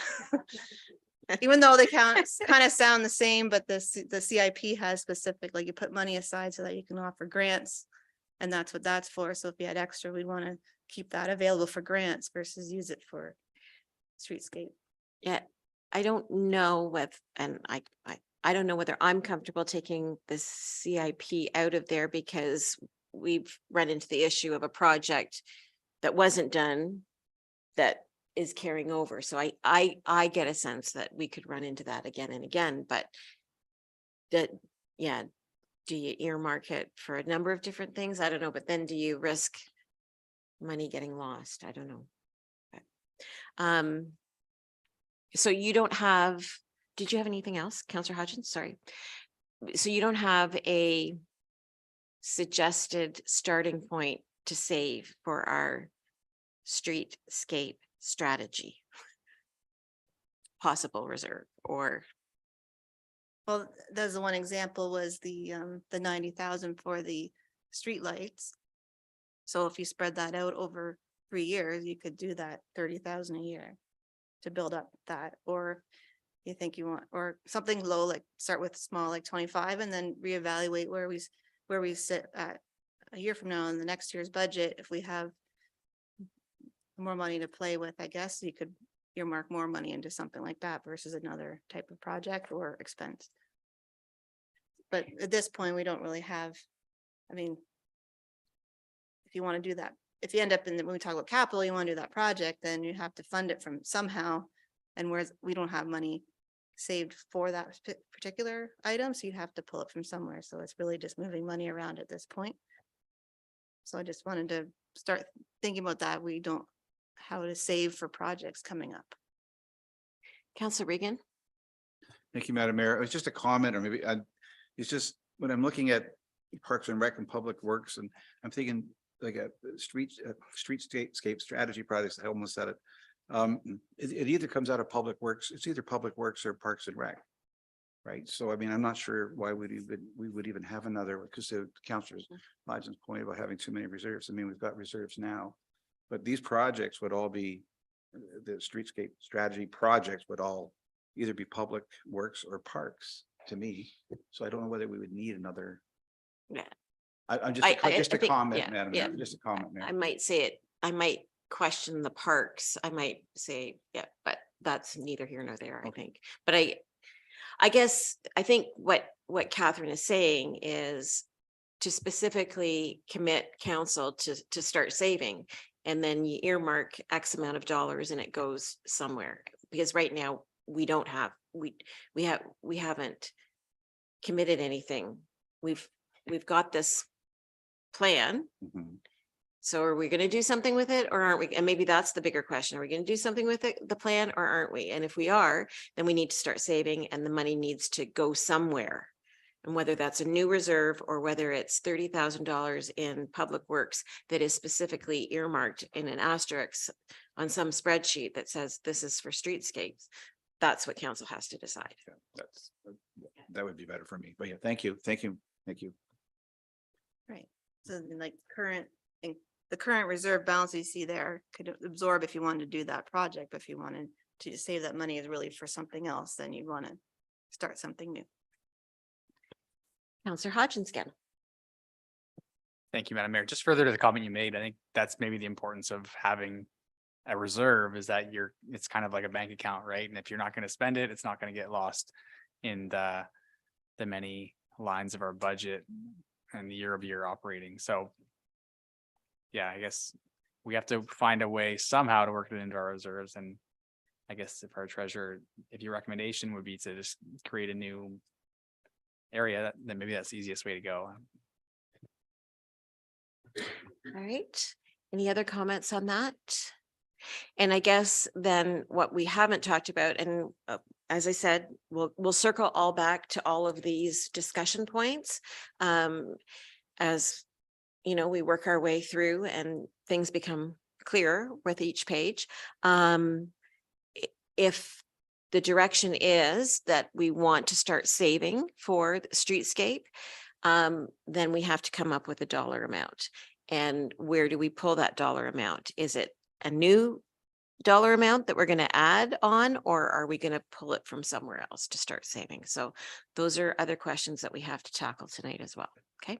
Even though they kind of sound the same, but the CIP has specific, like you put money aside so that you can offer grants. And that's what that's for. So if you had extra, we'd want to keep that available for grants versus use it for streetscape. Yeah, I don't know and I don't know whether I'm comfortable taking the CIP out of there because we've run into the issue of a project that wasn't done that is carrying over. So I get a sense that we could run into that again and again, but that, yeah, do you earmark it for a number of different things? I don't know, but then do you risk money getting lost? I don't know. But, so you don't have, did you have anything else, Councillor Hodgins? Sorry. So you don't have a suggested starting point to save for our streetscape strategy? Possible reserve or, Well, there's the one example was the 90,000 for the streetlights. So if you spread that out over 3 years, you could do that 30,000 a year to build up that, or you think you want, or something low, like start with small, like 25, and then reevaluate where we sit at a year from now in the next year's budget. If we have more money to play with, I guess you could earmark more money into something like that versus another type of project or expense. But at this point, we don't really have, I mean, if you want to do that, if you end up when we talk about capital, you want to do that project, then you have to fund it from somehow. And whereas we don't have money saved for that particular item, so you have to pull it from somewhere. So it's really just moving money around at this point. So I just wanted to start thinking about that. We don't, how to save for projects coming up. Councillor Regan? Thank you, Madam Mayor. It was just a comment, or maybe it's just when I'm looking at Parks and Rec and Public Works, and I'm thinking like a streetscape strategy projects. I almost said it. It either comes out of Public Works. It's either Public Works or Parks and Rec, right? So I mean, I'm not sure why we would even have another, because the Councillor Hodgins' point about having too many reserves. I mean, we've got reserves now, but these projects would all be the streetscape strategy projects would all either be Public Works or Parks to me. So I don't know whether we would need another. Yeah. I'm just just a think- comment, yeah, Madam yeah. Mayor, just a comment, Mayor. I might say it, I might question the parks. I might say, yeah, but that's neither here nor there, I think. But I guess, I think what Catherine is saying is to specifically commit council to start saving. And then you earmark X amount of dollars and it goes somewhere. Because right now we don't have, we haven't committed anything. We've got this plan. Mhm. So are we going to do something with it or aren't we? And maybe that's the bigger question. Are we going to do something with it, the plan, or aren't we? And if we are, then we need to start saving and the money needs to go somewhere. And whether that's a new reserve or whether it's $30,000 in Public Works that is specifically earmarked in an asterisk on some spreadsheet that says this is for streetscapes, that's what council has to decide. Yeah, that would be better for me. But yeah, thank you. Right. So then, like the current reserve balance you see there could absorb if you wanted to do that project. But if you wanted to save that money is really for something else, then you'd want to start something new. Councillor Hodgins again. Thank you, Madam Mayor. Just further to the comment you made, I think that's maybe the importance of having a reserve is that it's kind of like a bank account, right? And if you're not going to spend it, it's not going to get lost in the many lines of our budget and the year-over-year operating. So yeah, I guess we have to find a way somehow to work it into our reserves. And I guess if our treasurer, if your recommendation would be to just create a new area, then maybe that's the easiest way to go. All right. Any other comments on that? And I guess then what we haven't talked about, and as I said, we'll circle all back to all of these discussion points as you know, we work our way through and things become clearer with each page. If the direction is that we want to start saving for the streetscape, then we have to come up with a dollar amount. And where do we pull that dollar amount? Is it a new dollar amount that we're going to add on, or are we going to pull it from somewhere else to start saving? So those are other questions that we have to tackle tonight as well. Okay.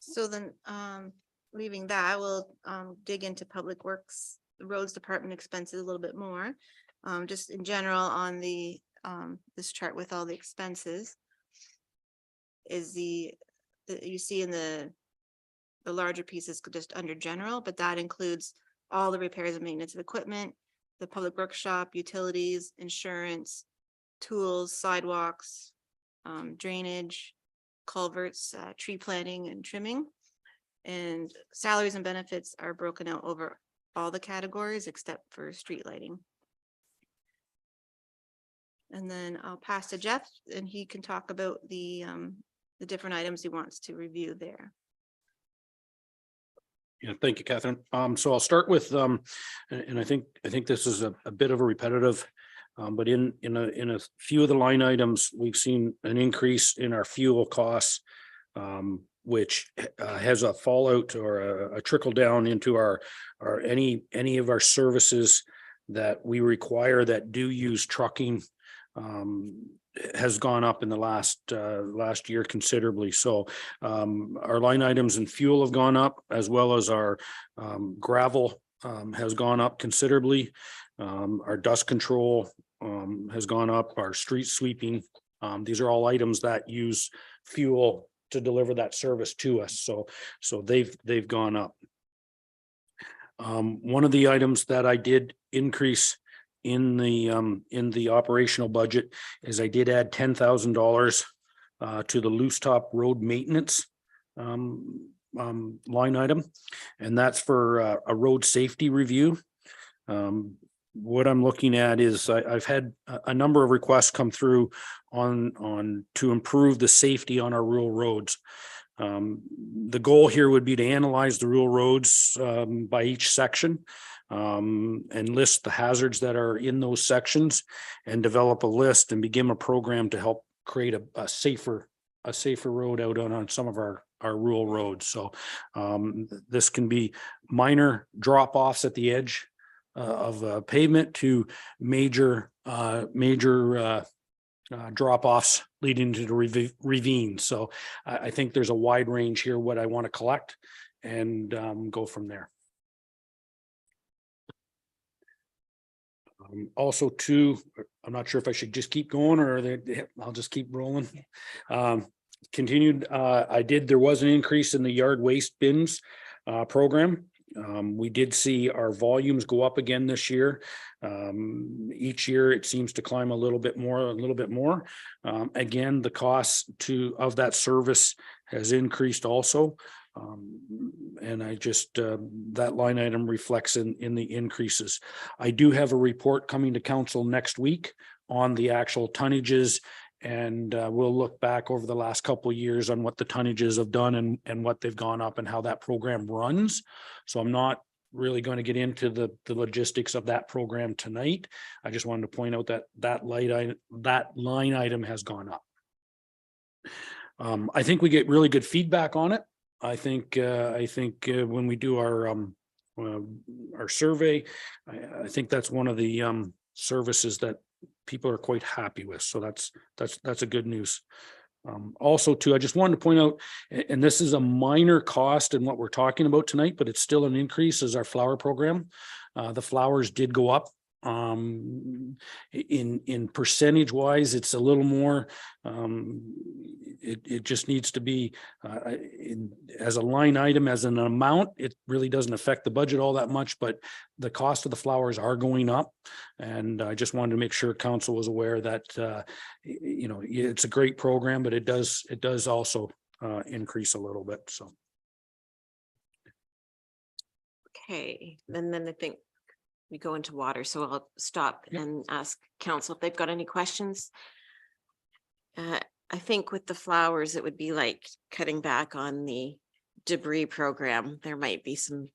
So then, leaving that, we'll, dig into Public Works, the Roads Department expenses a little bit more. Just in general on the, this chart with all the expenses. Is you see in the larger pieces just under general, but that includes all the repairs and maintenance of equipment, the public workshop, utilities, insurance, tools, sidewalks, drainage, culverts, tree planting and trimming. And salaries and benefits are broken out over all the categories except for street lighting. And then I'll pass to Jeff and he can talk about the different items he wants to review there. Yeah, thank you, Catherine. So I'll start with, and I think this is a bit of a repetitive, but in a few of the line items, we've seen an increase in our fuel costs, which has a fallout or a trickle down into our any of our services that we require that do use trucking, has gone up in the last year considerably. So our line items in fuel have gone up, as well as our gravel has gone up considerably. Our dust control has gone up, our street sweeping. These are all items that use fuel to deliver that service to us. So they've gone up. One of the items that I did increase in the operational budget is I did add $10,000 to the loose top road maintenance line item, and that's for a road safety review. What I'm looking at is I've had a number of requests come through on to improve the safety on our rural roads. The goal here would be to analyze the rural roads by each section, and list the hazards that are in those sections and develop a list and begin a program to help create a safer road out on some of our rural roads. So this can be minor drop offs at the edge of pavement to major drop offs leading to the ravine. So I think there's a wide range here what I want to collect and go from there. Also too, I'm not sure if I should just keep going or I'll just keep rolling. Continued, there was an increase in the yard waste bins program. We did see our volumes go up again this year. Each year it seems to climb a little bit more. Again, the cost of that service has increased also. And I just, that line item reflects in the increases. I do have a report coming to council next week on the actual tonnages, and we'll look back over the last couple of years on what the tonnages have done and what they've gone up and how that program runs. So I'm not really going to get into the logistics of that program tonight. I just wanted to point out that line item has gone up. I think we get really good feedback on it. I think when we do our survey, I think that's one of the services that people are quite happy with. So that's a good news. Also too, I just wanted to point out, and this is a minor cost in what we're talking about tonight, but it's still an increase, is our flower program. The flowers did go up. In percentage wise, it's a little more, it just needs to be as a line item, as an amount. It really doesn't affect the budget all that much, but the cost of the flowers are going up, and I just wanted to make sure council was aware that it's a great program, but it does also increase a little bit. So Okay, and then I think we go into water, so I'll stop and ask council if they've got any questions. I think with the flowers, it would be like cutting back on the debris program. There might be some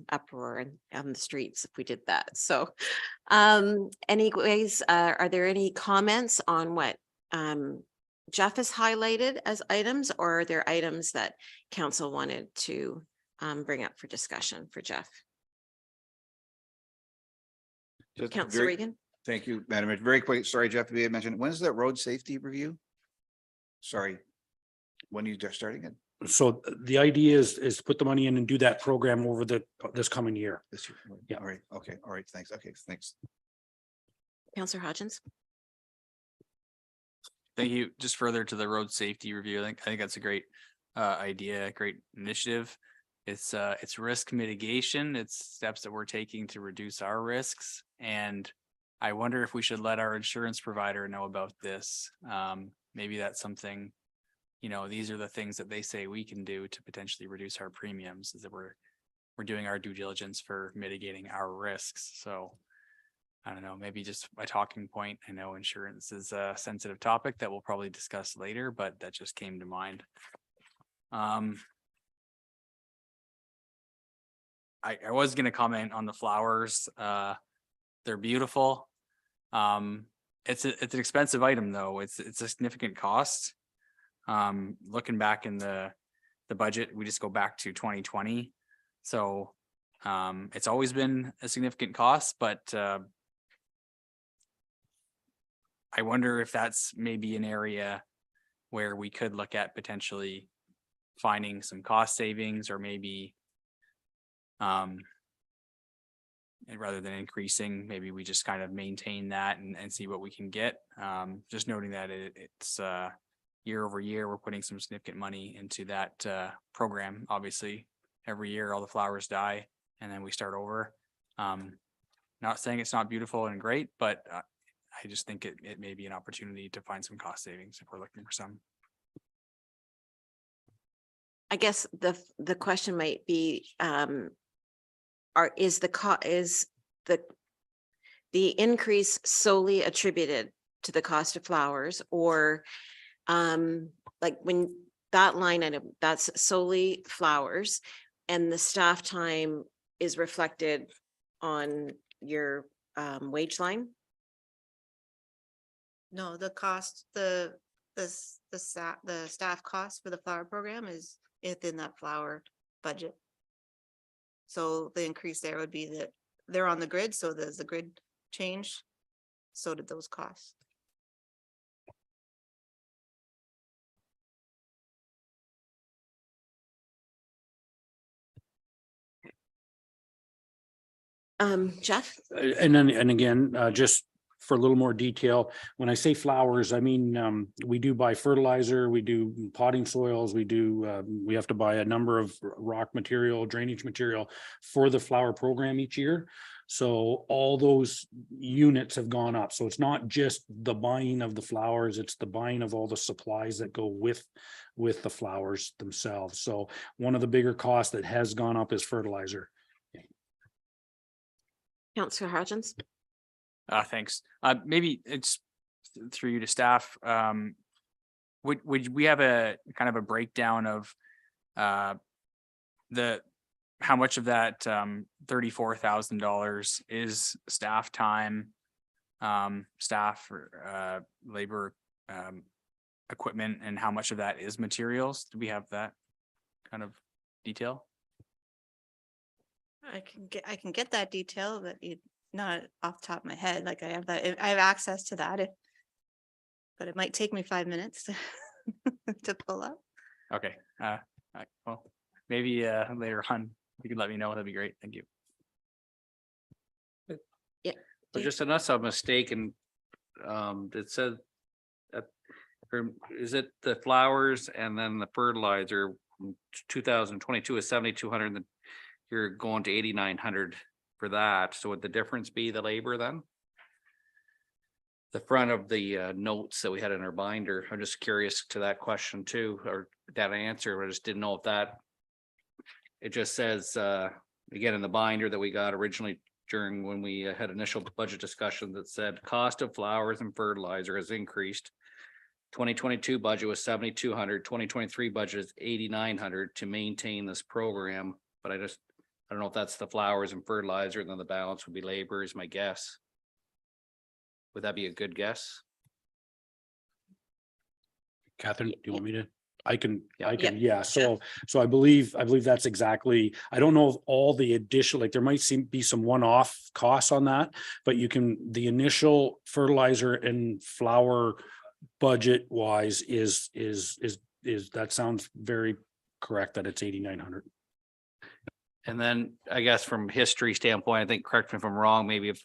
uproar on the streets if we did that. So anyways, are there any comments on what Jeff has highlighted as items, or are there items that council wanted to bring up for discussion for Jeff? Just Councillor very- Regan? Thank you, Madam Mayor. Very quick, sorry, Jeff, we had mentioned, when's that road safety review? Sorry, when you just starting it? So the idea is to put the money in and do that program over this coming year. This year? Yeah. All right, okay, all right, thanks, okay, thanks. Councillor Hodgins? Thank you. Just further to the road safety review, I think that's a great idea, a great initiative. It's risk mitigation. It's steps that we're taking to reduce our risks. And I wonder if we should let our insurance provider know about this. Maybe that's something, these are the things that they say we can do to potentially reduce our premiums, is that we're doing our due diligence for mitigating our risks. So I don't know, maybe just a talking point. I know insurance is a sensitive topic that we'll probably discuss later, but that just came to mind. I was gonna comment on the flowers. They're beautiful. It's an expensive item though. It's a significant cost. Looking back in the budget, we just go back to 2020. So it's always been a significant cost, but I wonder if that's maybe an area where we could look at potentially finding some cost savings, or maybe and rather than increasing, maybe we just kind of maintain that and see what we can get. Just noting that it's year over year, we're putting some significant money into that program. Obviously, every year all the flowers die and then we start over. Not saying it's not beautiful and great, but I just think it may be an opportunity to find some cost savings if we're looking for some. I guess the question might be, is the increase solely attributed to the cost of flowers, or like when that line item, that's solely flowers, and the staff time is reflected on your wage line? No, the cost, the staff cost for the flower program is within that flower budget. So the increase there would be that they're on the grid, so there's the grid change. So did those costs. Jeff? And again, just for a little more detail, when I say flowers, I mean, we do buy fertilizer, we do potting soils, we have to buy a number of rock material, drainage material for the flower program each year. So all those units have gone up. So it's not just the buying of the flowers, it's the buying of all the supplies that go with the flowers themselves. So one of the bigger costs that has gone up is fertilizer. Councillor Hodgins? Thanks. Maybe it's through you to staff. Would we have a kind of a breakdown of how much of that $34,000 is staff time, staff or labor, equipment, and how much of that is materials? Do we have that kind of detail? I can get that detail, but not off the top of my head. Like I have access to that, but it might take me 5 minutes to pull up. Okay. Well, maybe later on you could let me know. That'd be great. Thank you. But just unless I'm mistaken, it said that, is it the flowers and then the fertilizer 2022 is 7,200, and you're going to 8,900 for that. So would the difference be the labor then? The front of the notes that we had in our binder. I'm just curious to that question too, or that answer. I just didn't know if that, it just says again in the binder that we got originally during when we had initial budget discussion, that said cost of flowers and fertilizer has increased. 2022 budget was 7,200, 2023 budget is 8,900 to maintain this program. But I don't know if that's the flowers and fertilizer, and then the balance would be labor is my guess. Would that be a good guess? Catherine, do you want me to? I can, Yeah. yeah, so I believe that's exactly, I don't know if all the additional, like there might be some one-off costs on that, but you can, the initial fertilizer and flower budget wise is that sounds very correct that it's 8,900. And then I guess from history standpoint, I think, correct me if I'm wrong, maybe if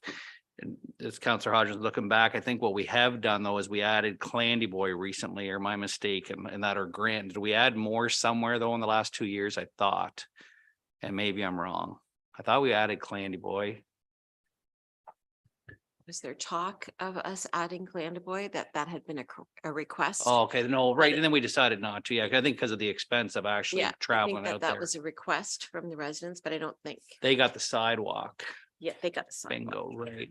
as Councillor Hodges looking back, I think what we have done though is we added Clandy Boy recently, or my mistake, and that or grant. Did we add more somewhere though in the last 2 years? I thought, and maybe I'm wrong. I thought we added Clandy Boy. Was there talk of us adding Glandaboy that had been a request? Oh, okay, no, right, and then we decided not to. Yeah, I think because of the expense of actually Yeah, I think traveling out that there. was a request from the residents, but I don't think, They got the sidewalk. yeah, they got the sidewalk. Bingo, right.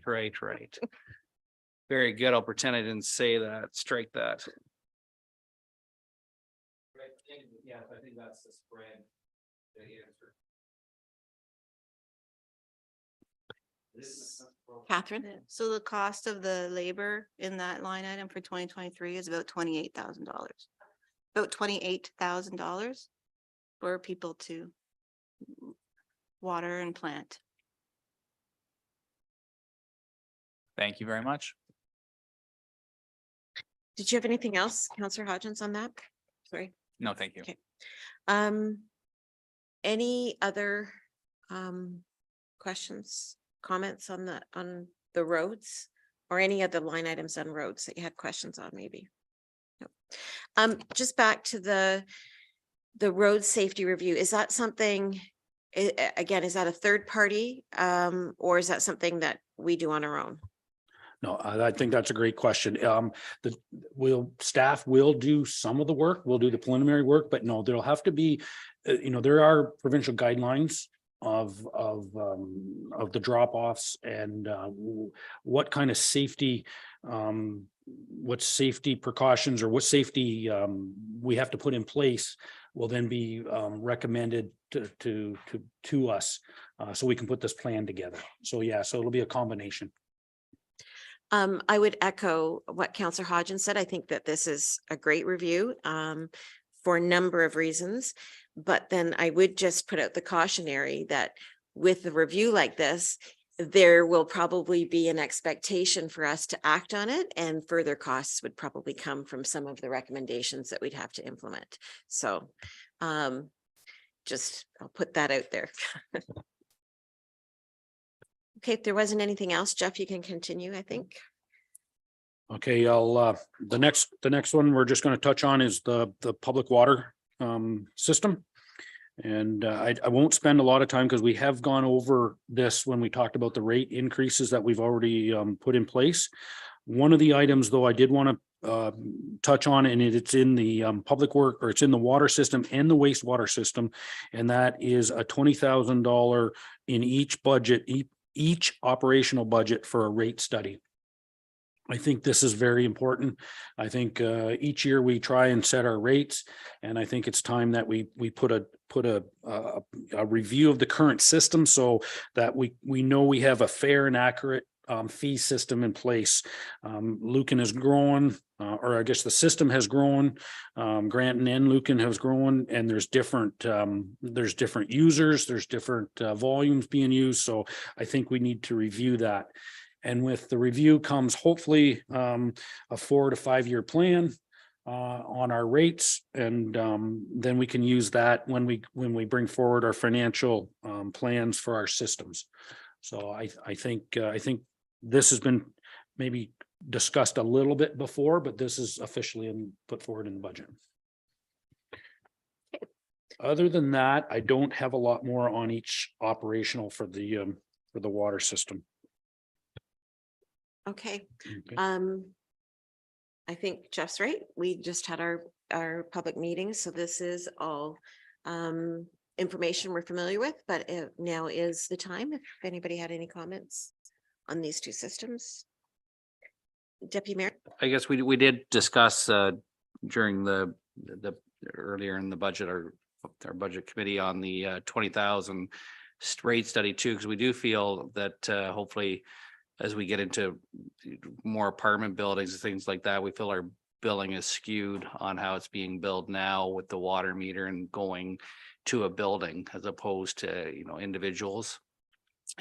Very good. I'll pretend I didn't say that. Strike that. Yeah, I think that's the spread. The answer. Catherine? So the cost of the labor in that line item for 2023 is about $28,000. About $28,000 for people to water and plant. Thank you very much. Did you have anything else, Councillor Hodgins, on that? Sorry. No, thank you. Okay. Any other questions, comments on the roads, or any other line items on roads that you had questions on maybe? No. Just back to the road safety review. Is that something, again, is that a third party or is that something that we do on our own? No, I think that's a great question. Staff will do some of the work, we'll do the preliminary work, but no, there'll have to be, there are provincial guidelines of the drop-offs and what kind of safety, what safety precautions or what safety we have to put in place will then be recommended to us so we can put this plan together. So yeah, so it'll be a combination. I would echo what Councillor Hodgins said. I think that this is a great review for a number of reasons. But then I would just put out the cautionary that with a review like this, there will probably be an expectation for us to act on it, and further costs would probably come from some of the recommendations that we'd have to implement. So just I'll put that out there. Okay, if there wasn't anything else, Jeff, you can continue, I think. Okay, I'll the next one we're just going to touch on is the public water system. And I won't spend a lot of time because we have gone over this when we talked about the rate increases that we've already put in place. One of the items, though, I did want to touch on, and it's in the public work, or it's in the water system and the wastewater system, and that is a $20,000 in each budget, each operational budget for a rate study. I think this is very important. I think each year we try and set our rates, and I think it's time that we put a review of the current system so that we know we have a fair and accurate fee system in place. Lucan has grown, or I guess the system has grown. Granton and Lucan has grown, and there's different users, there's different volumes being used. So I think we need to review that. And with the review comes hopefully a 4 to 5 year plan on our rates, and then we can use that when we bring forward our financial plans for our systems. So I think this has been maybe discussed a little bit before, but this is officially put forward in the budget. Other than that, I don't have a lot more on each operational for the water system. Okay. Okay. I think Jeff's right. We just had our public meeting, so this is all information we're familiar with, but now is the time if anybody had any comments on these two systems. Deputy Mayor. I guess we did discuss during the earlier in the budget, our budget committee on the 20,000 rate study too, because we do feel that hopefully as we get into more apartment buildings and things like that, we feel our billing is skewed on how it's being billed now with the water meter and going to a building as opposed to, individuals.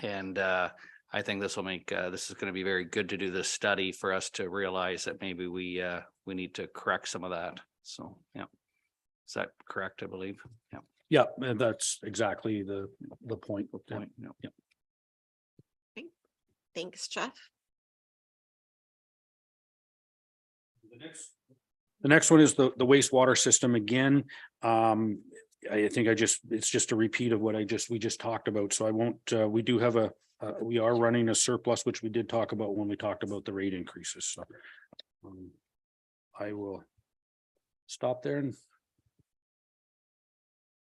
And I think this will make, this is going to be very good to do this study for us to realize that maybe we need to correct some of that. So, yeah. Is that correct, I believe? Yeah. Yeah, and that's exactly the point. Point, yeah. Thanks, Jeff. The next one is the wastewater system again. I think it's just a repeat of what we just talked about. So I won't, we do have we are running a surplus, which we did talk about when we talked about the rate increases. So I will stop there and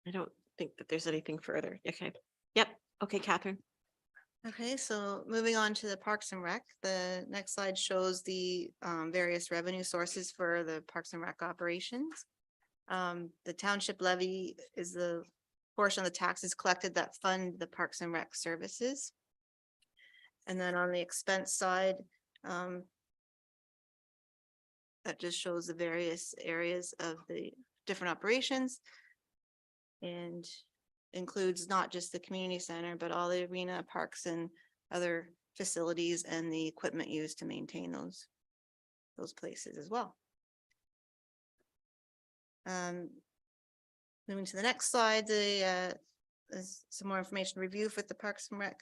I don't think that there's anything further. Okay. Yep. Okay, Catherine. Okay, so moving on to the Parks and Rec, the next slide shows the various revenue sources for the Parks and Rec operations. The township levy is the portion of the taxes collected that fund the Parks and Rec services. And then on the expense side, that just shows the various areas of the different operations. And includes not just the community center, but all the arena, parks and other facilities and the equipment used to maintain those places as well. Moving to the next slide, there's some more information review for the Parks and Rec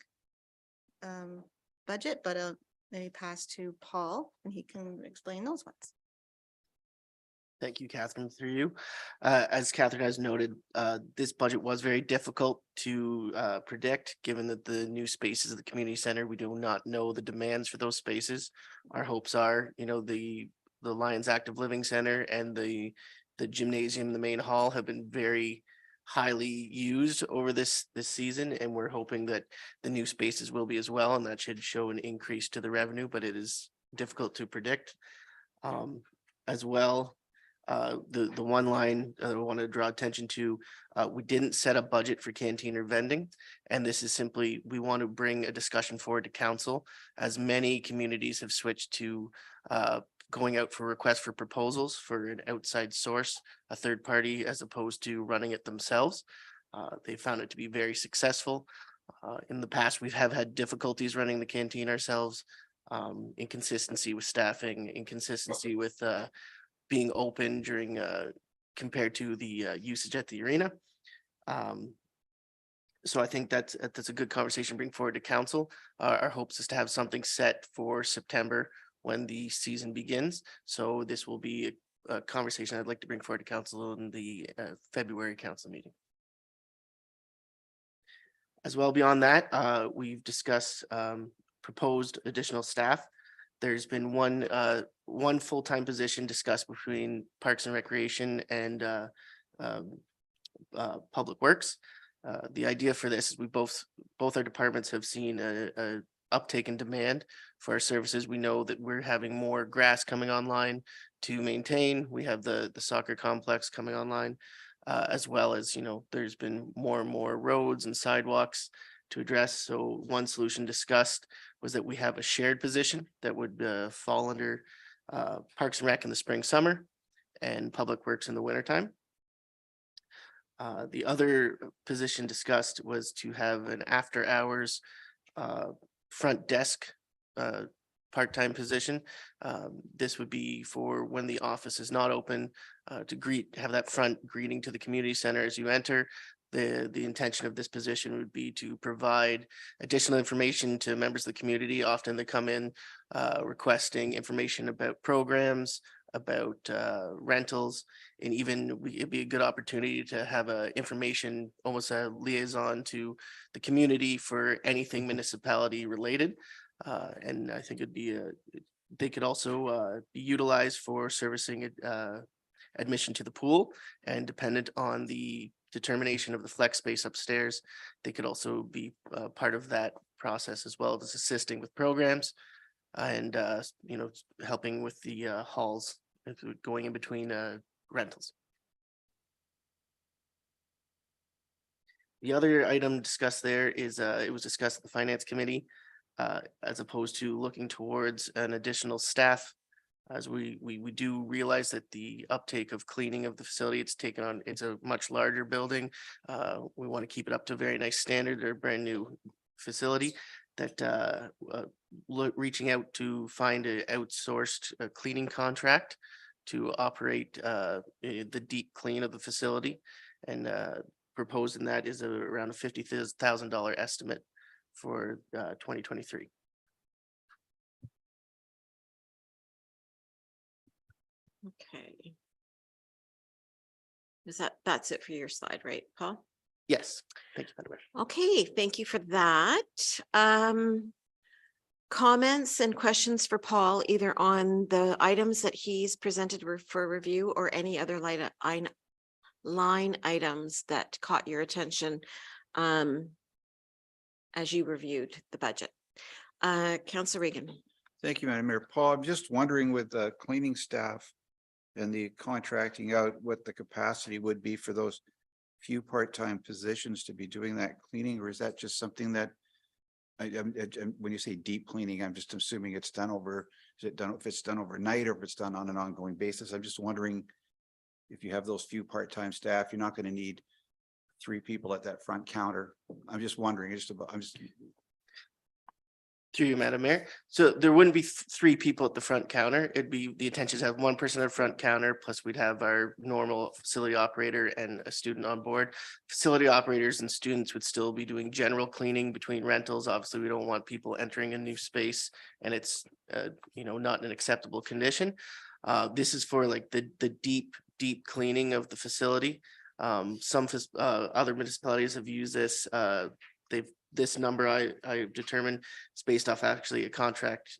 budget, but I'll maybe pass to Paul and he can explain those ones. Thank you, Catherine, through you. As Catherine has noted, this budget was very difficult to predict, given that the new spaces of the community center, we do not know the demands for those spaces. Our hopes are, the Lions Active Living Center and the gymnasium, the main hall, have been very highly used over this season, and we're hoping that the new spaces will be as well, and that should show an increase to the revenue, but it is difficult to predict. As well, the one line I want to draw attention to, we didn't set a budget for canteen or vending. And this is simply, we want to bring a discussion forward to council, as many communities have switched to going out for requests for proposals for an outside source, a third party, as opposed to running it themselves. They found it to be very successful. In the past, we have had difficulties running the canteen ourselves, inconsistency with staffing, inconsistency with being open during compared to the usage at the arena. So I think that's a good conversation to bring forward to council. Our hopes is to have something set for September when the season begins. So this will be a conversation I'd like to bring forward to council in the February council meeting. As well, beyond that, we've discussed proposed additional staff. There's been one full-time position discussed between Parks and Recreation and Public Works. The idea for this is we both our departments have seen a uptake in demand for our services. We know that we're having more grass coming online to maintain. We have the soccer complex coming online, as well as, there's been more and more roads and sidewalks to address. So one solution discussed was that we have a shared position that would fall under Parks and Rec in the spring, summer, and Public Works in the wintertime. The other position discussed was to have an after hours front desk part-time position. This would be for when the office is not open, to have that front greeting to the community center as you enter. The intention of this position would be to provide additional information to members of the community. Often they come in requesting information about programs, about rentals, and even it'd be a good opportunity to have information, almost a liaison to the community for anything municipality related. And I think they could also be utilized for servicing admission to the pool, and dependent on the determination of the flex space upstairs, they could also be part of that process, as well as assisting with programs and helping with the halls going in between rentals. The other item discussed there is it was discussed at the finance committee, as opposed to looking towards an additional staff as we do realize that the uptake of cleaning of the facility, it's a much larger building. We want to keep it up to a very nice standard. They're a brand new facility that reaching out to find a outsourced cleaning contract to operate the deep clean of the facility, and proposing that is around a $50,000 estimate for 2023. Okay. That's it for your slide, right, Paul? Yes, thank you, Madam Mayor. Okay, thank you for that. Comments and questions for Paul, either on the items that he's presented for review or any other line items that caught your attention as you reviewed the budget. Councillor Regan. Thank you, Madam Mayor. Paul, I'm just wondering with the cleaning staff and the contracting out, what the capacity would be for those few part-time positions to be doing that cleaning, or is that just something that when you say deep cleaning, I'm just assuming it's done over, is it done, if it's done overnight or if it's done on an ongoing basis? I'm just wondering if you have those few part-time staff, you're not going to need 3 people at that front counter. I'm just wondering, Through you, Madam Mayor. So there wouldn't be 3 people at the front counter. It'd be the intention to have 1 person at the front counter, plus we'd have our normal facility operator and a student on board. Facility operators and students would still be doing general cleaning between rentals. Obviously, we don't want people entering a new space and it's not in an acceptable condition. This is for like the deep cleaning of the facility. Some other municipalities have used this. This number I determined is based off actually a contract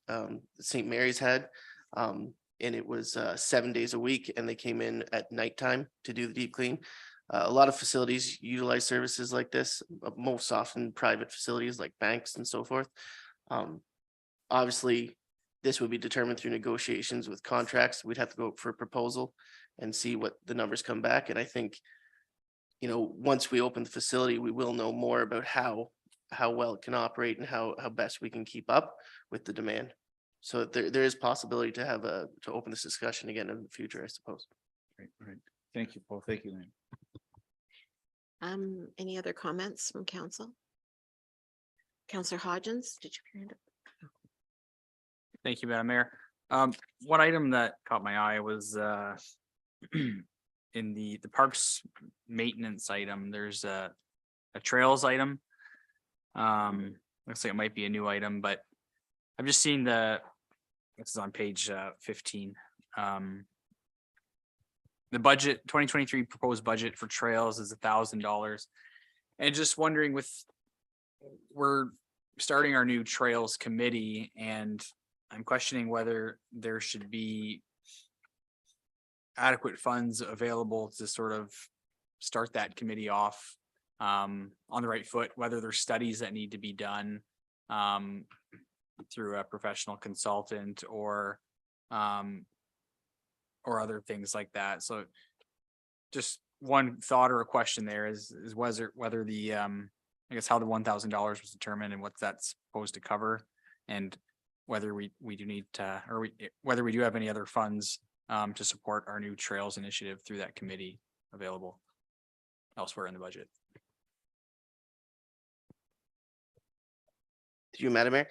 St. Mary's had. And it was 7 days a week, and they came in at nighttime to do the deep clean. A lot of facilities utilize services like this, most often private facilities like banks and so forth. Obviously, this would be determined through negotiations with contracts. We'd have to go for a proposal and see what the numbers come back. And I think, once we open the facility, we will know more about how well it can operate and how best we can keep up with the demand. So there is possibility to open this discussion again in the future, I suppose. right. Thank you, Paul. Thank you, Lynn. Any other comments from council? Councillor Hodgins, did you hear it? Thank you, Madam Mayor. One item that caught my eye was in the parks maintenance item, there's a trails item. Looks like it might be a new item, but I've just seen this is on page 15. The budget 2023 proposed budget for trails is $1,000. And just wondering, we're starting our new trails committee, and I'm questioning whether there should be adequate funds available to sort of start that committee off on the right foot, whether there's studies that need to be done through a professional consultant or other things like that. So just one thought or a question there is whether the I guess how the $1,000 was determined and what that's supposed to cover, and whether we do need to, or whether we do have any other funds to support our new trails initiative through that committee available elsewhere in the budget. To you, Madam Mayor.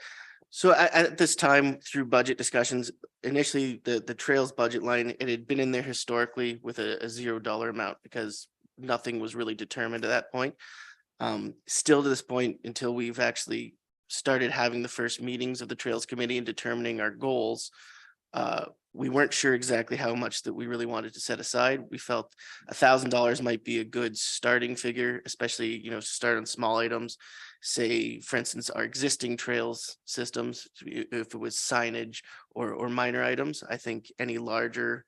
So at this time, through budget discussions, initially the trails budget line, it had been in there historically with a $0 amount because nothing was really determined at that point. Still to this point, until we've actually started having the first meetings of the Trails Committee and determining our goals, we weren't sure exactly how much that we really wanted to set aside. We felt $1,000 might be a good starting figure, especially, to start on small items. Say, for instance, our existing trails systems, if it was signage or minor items. I think any larger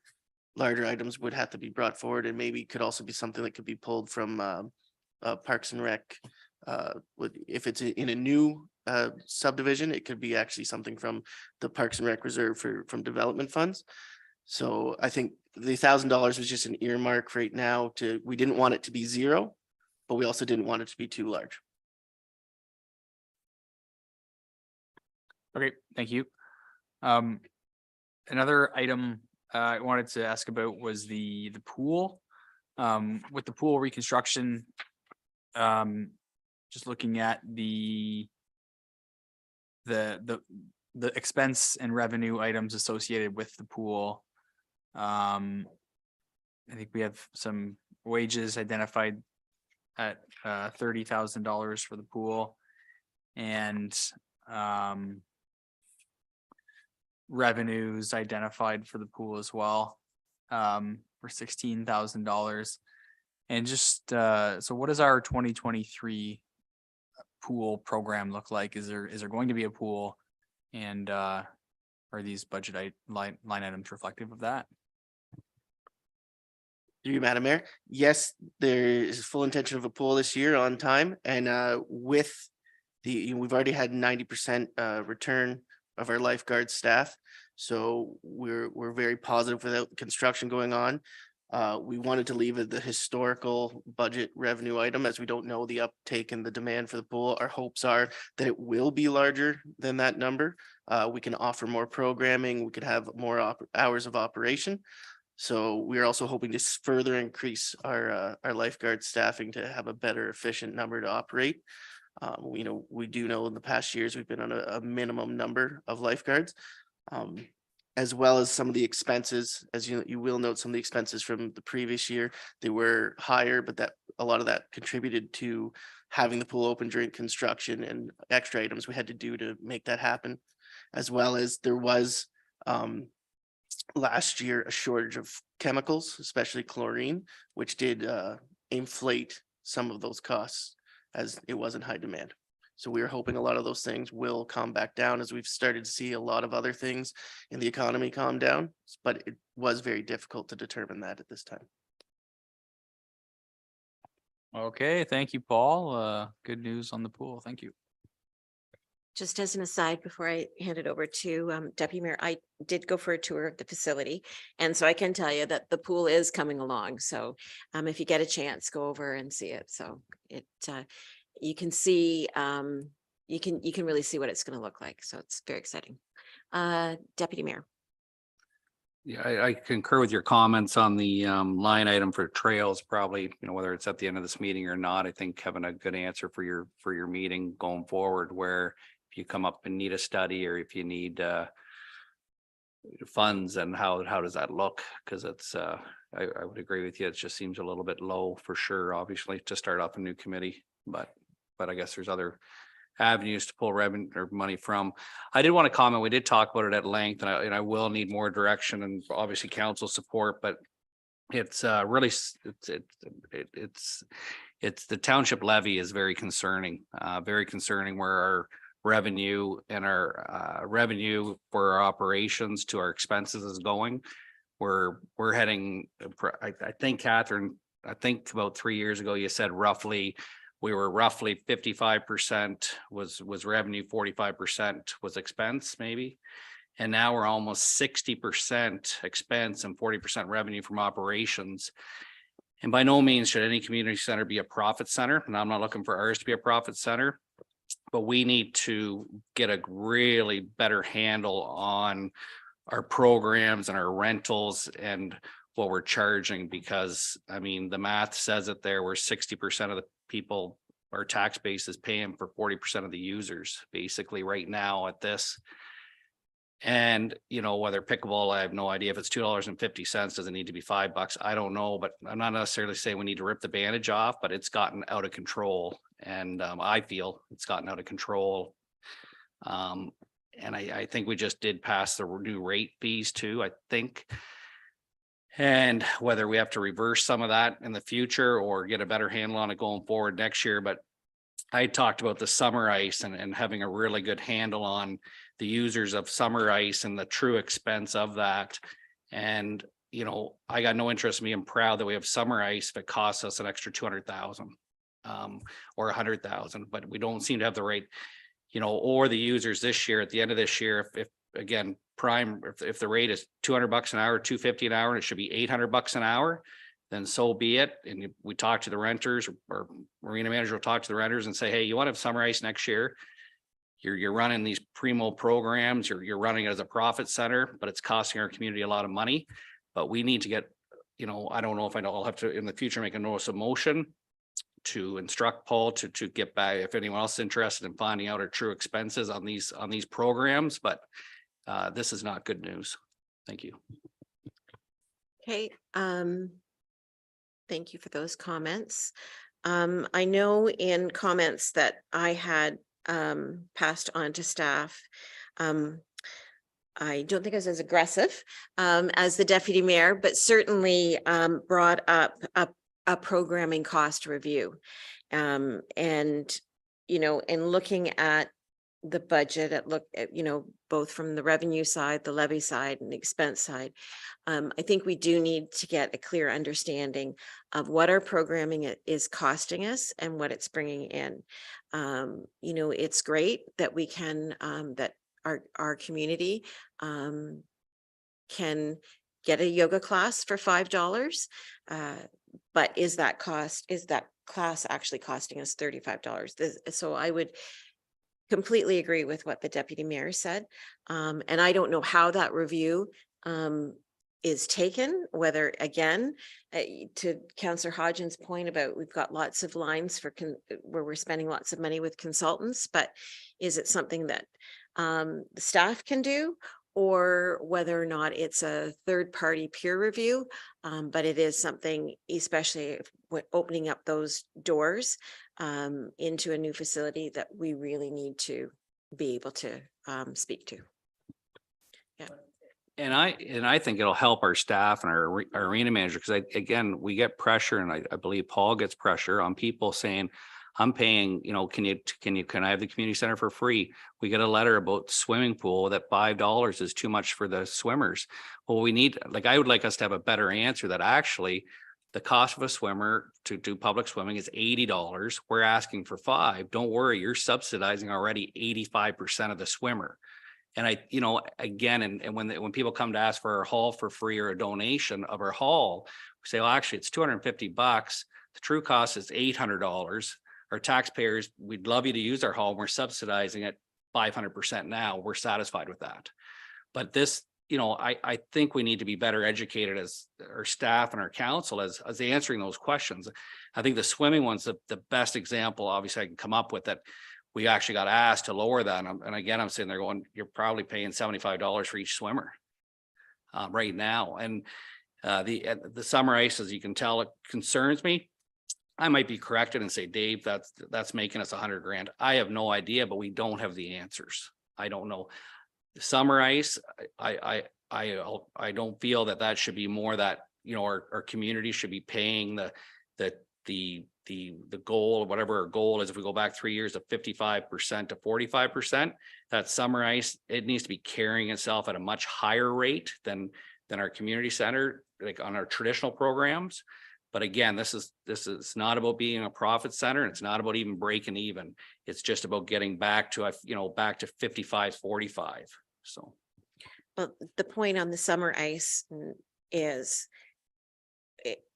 items would have to be brought forward, and maybe could also be something that could be pulled from Parks and Rec. If it's in a new subdivision, it could be actually something from the Parks and Rec reserve from development funds. So I think the $1,000 was just an earmark right now. We didn't want it to be zero, but we also didn't want it to be too large. Okay, thank you. Another item I wanted to ask about was the pool. With the pool reconstruction, just looking at the expense and revenue items associated with the pool. I think we have some wages identified at $30,000 for the pool, and revenues identified for the pool as well, for $16,000. And just so what does our 2023 pool program look like? Is there going to be a pool, and are these budget line items reflective of that? Through you, Madam Mayor. Yes, there is full intention of a pool this year on time, and with we've already had 90% return of our lifeguard staff, so we're very positive without the construction going on. We wanted to leave it the historical budget revenue item, as we don't know the uptake and the demand for the pool. Our hopes are that it will be larger than that number. We can offer more programming, we could have more hours of operation. So we're also hoping to further increase our lifeguard staffing to have a better efficient number to operate. We do know in the past years we've been on a minimum number of lifeguards, as well as some of the expenses. As you will note, some of the expenses from the previous year, they were higher, but that a lot of that contributed to having the pool open during construction and extra items we had to do to make that happen. As well as there was last year a shortage of chemicals, especially chlorine, which did inflate some of those costs as it was in high demand. So we are hoping a lot of those things will calm back down, as we've started to see a lot of other things in the economy calm down, but it was very difficult to determine that at this time. Okay, thank you, Paul. Good news on the pool. Thank you. Just as an aside, before I hand it over to Deputy Mayor, I did go for a tour of the facility. And so I can tell you that the pool is coming along. So if you get a chance, go over and see it. So you can see, you can really see what it's going to look like. So it's very exciting. Deputy Mayor. Yeah, I concur with your comments on the line item for trails, probably, whether it's at the end of this meeting or not. I think having a good answer for your meeting going forward, where if you come up and need a study, or if you need funds, and how does that look? Because it's I would agree with you. It just seems a little bit low for sure, obviously, to start off a new committee, but I guess there's other avenues to pull revenue or money from. I did want to comment, we did talk about it at length, and I will need more direction and obviously council support, but it's really, it's the township levy is very concerning where our revenue and our revenue for our operations to our expenses is going. We're heading, I think, Catherine, I think about 3 years ago, you said we were roughly 55% was revenue, 45% was expense, maybe. And now we're almost 60% expense and 40% revenue from operations. And by no means should any community center be a profit center. And I'm not looking for ours to be a profit center, but we need to get a really better handle on our programs and our rentals and what we're charging, because I mean, the math says it there, where 60% of the people, our tax base is paying for 40% of the users basically right now at this. And whether pickleball, I have no idea if it's $2.50, does it need to be $5? I don't know, but I'm not necessarily saying we need to rip the bandage off, but it's gotten out of control. And I feel it's gotten out of control. And I think we just did pass the new rate fees too, I think. And whether we have to reverse some of that in the future or get a better handle on it going forward next year. But I talked about the summer ice and having a really good handle on the users of summer ice and the true expense of that. And, I got no interest in being proud that we have summer ice if it costs us an extra 200,000 or 100,000, but we don't seem to have the right, or the users this year, at the end of this year, if again, prime, if the rate is $200 an hour, $250 an hour, and it should be $800 an hour, then so be it. And we talk to the renters, or marina manager will talk to the renters and say, hey, you want to have summer ice next year? you're running these primo programs, you're running it as a profit center, but it's costing our community a lot of money. But we need to get, you know, I don't know if I'll have to in the future make a notice of motion to instruct Paul to get back, if anyone else is interested in finding out our true expenses on these programs, but this is not good news. Thank you. Okay, thank you for those comments. I know in comments that I had passed on to staff, I don't think I was as aggressive as the deputy mayor, but certainly brought up a programming cost review. And, you know, in looking at the budget, you know, both from the revenue side, the levy side and the expense side, I think we do need to get a clear understanding of what our programming is costing us and what it's bringing in. You know, it's great that we can, that our community can get a yoga class for $5. But is that class actually costing us $35? So I would completely agree with what the deputy mayor said. And I don't know how that review is taken, whether again, to Councillor Hodgins' point about we've got lots of lines for where we're spending lots of money with consultants, but is it something that the staff can do, or whether or not it's a third-party peer review, but it is something, especially if we're opening up those doors into a new facility, that we really need to be able to speak to. Yeah. And I think it'll help our staff and our arena manager, because again, we get pressure, and I believe Paul gets pressure on people saying, I'm paying, you know, can I have the community center for free? We get a letter about the swimming pool that $5 is too much for the swimmers. Well, we need, like, I would like us to have a better answer that actually the cost of a swimmer to do public swimming is $80. We're asking for $5. Don't worry, you're subsidizing already 85% of the swimmer. And I, you know, again, and when people come to ask for our hall for free or a donation of our hall, we say, well, actually it's $250. The true cost is $800. Our taxpayers, we'd love you to use our hall. We're subsidizing it 500% now. We're satisfied with that. But this, you know, I think we need to be better educated as our staff and our council as answering those questions. I think the swimming one's the best example, obviously, I can come up with, that we actually got asked to lower that. And again, I'm sitting there going, you're probably paying $75 for each swimmer right now. And the summer ice, as you can tell, it concerns me. I might be corrected and say, Dave, that's making us $100,000. I have no idea, but we don't have the answers. I don't know. The summer ice, I don't feel that should be more, that, you know, our community should be paying the goal, whatever our goal is. If we go back 3 years of 55% to 45%, that summer ice, it needs to be carrying itself at a much higher rate than our community center, like on our traditional programs. But again, this is not about being a profit center. And it's not about even breaking even. It's just about getting back to, back to 55-45. So. Well, the point on the summer ice is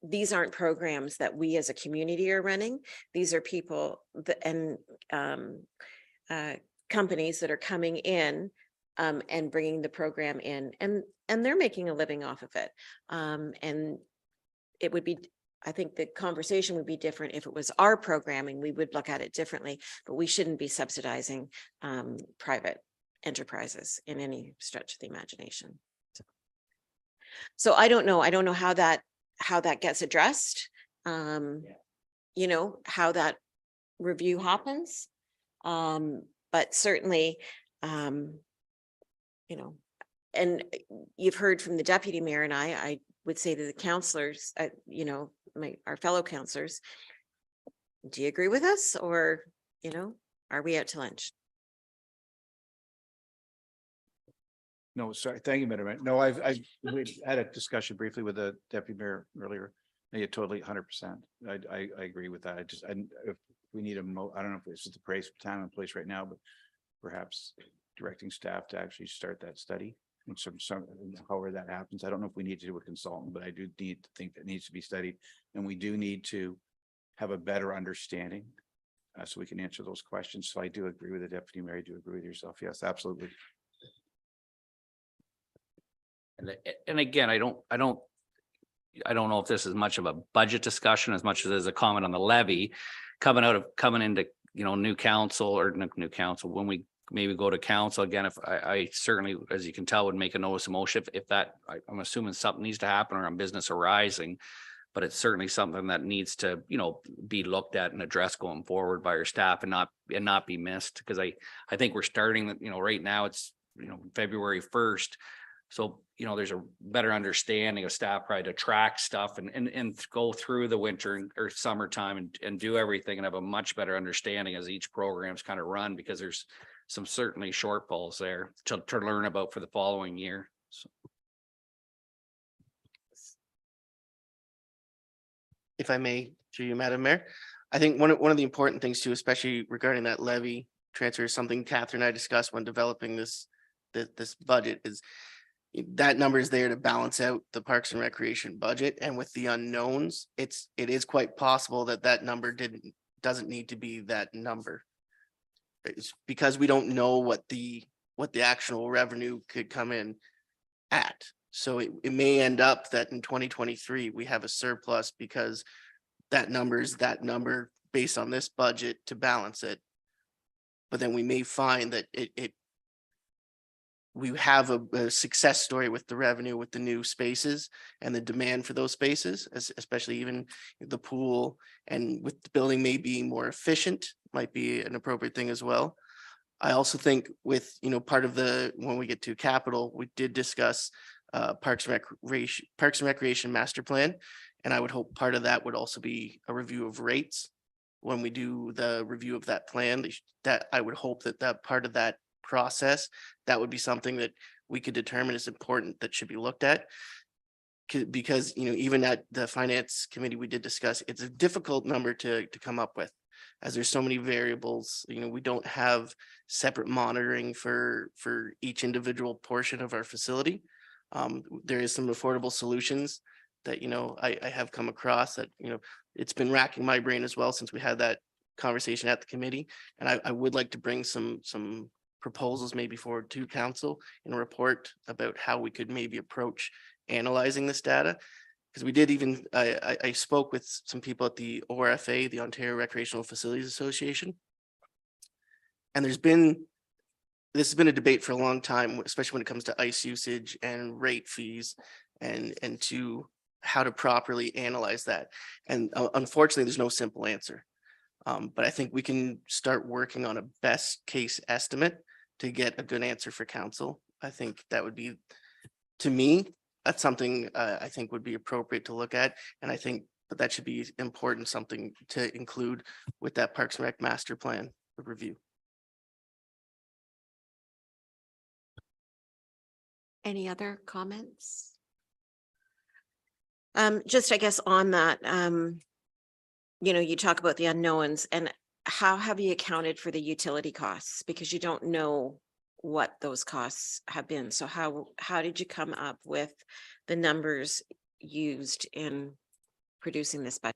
these aren't programs that we as a community are running. These are people and companies that are coming in and bringing the program in, and they're making a living off of it. And it would be, I think the conversation would be different if it was our programming. We would look at it differently, but we shouldn't be subsidizing private enterprises in any stretch of the imagination. So I don't know how that gets addressed. You know, how that review happens. But certainly, you know, and you've heard from the deputy mayor, and I would say to the councillors, you know, our fellow councillors, do you agree with us, or, you know, are we out to lunch? No, sorry. Thank you, Madam Mayor. No, we had a discussion briefly with the deputy mayor earlier. Yeah, totally 100%. I agree with that. If we need I don't know if this is the time and place right now, but perhaps directing staff to actually start that study and however that happens. I don't know if we need to do a consultant, but I do think that needs to be studied, and we do need to have a better understanding so we can answer those questions. So I do agree with the deputy mayor. I do agree with yourself. Yes, absolutely. And again, I don't know if this is much of a budget discussion as much as it is a comment on the levy coming into, new council or new council, when we maybe go to council again, if I certainly, as you can tell, would make a notice of motion if that, I'm assuming something needs to happen or on business arising. But it's certainly something that needs to, be looked at and addressed going forward by our staff and not be missed. Because I think we're starting, right now it's, February 1st. So, there's a better understanding of staff probably to track stuff and go through the winter or summertime and do everything and have a much better understanding as each program's kind of run, because there's some certainly shortfalls there to learn about for the following year. So. If I may, through you, Madam Mayor, I think one of the important things too, especially regarding that levy transfer, is something Catherine and I discussed when developing this budget, is that number is there to balance out the Parks and Recreation budget. And with the unknowns, it is quite possible that number doesn't need to be that number. It's because we don't know what the actual revenue could come in at. So it may end up that in 2023, we have a surplus because that number is that number based on this budget to balance it. But then we may find that we have a success story with the revenue, with the new spaces and the demand for those spaces, especially even the pool, and with the building may be more efficient, might be an appropriate thing as well. I also think with, part of when we get to capital, we did discuss Parks and Recreation master plan. And I would hope part of that would also be a review of rates. When we do the review of that plan, that I would hope that part of that process, that would be something that we could determine is important, that should be looked at. Because, even at the finance committee, we did discuss, it's a difficult number to come up with, as there's so many variables. We don't have separate monitoring for each individual portion of our facility. There is some affordable solutions that, I have come across that, it's been racking my brain as well since we had that conversation at the committee. And I would like to bring some proposals maybe forward to council in a report about how we could maybe approach analyzing this data. Because we did even, I spoke with some people at the ORFA, the Ontario Recreational Facilities Association. And this has been a debate for a long time, especially when it comes to ice usage and rate fees and to how to properly analyze that. And unfortunately, there's no simple answer. But I think we can start working on a best case estimate to get a good answer for council. I think that would be, to me, that's something I think would be appropriate to look at. And I think that should be important, something to include with that Parks and Rec master plan review. Any other comments? Just, I guess, on that, you talk about the unknowns, and how have you accounted for the utility costs? Because you don't know what those costs have been. So how did you come up with the numbers used in producing this budget?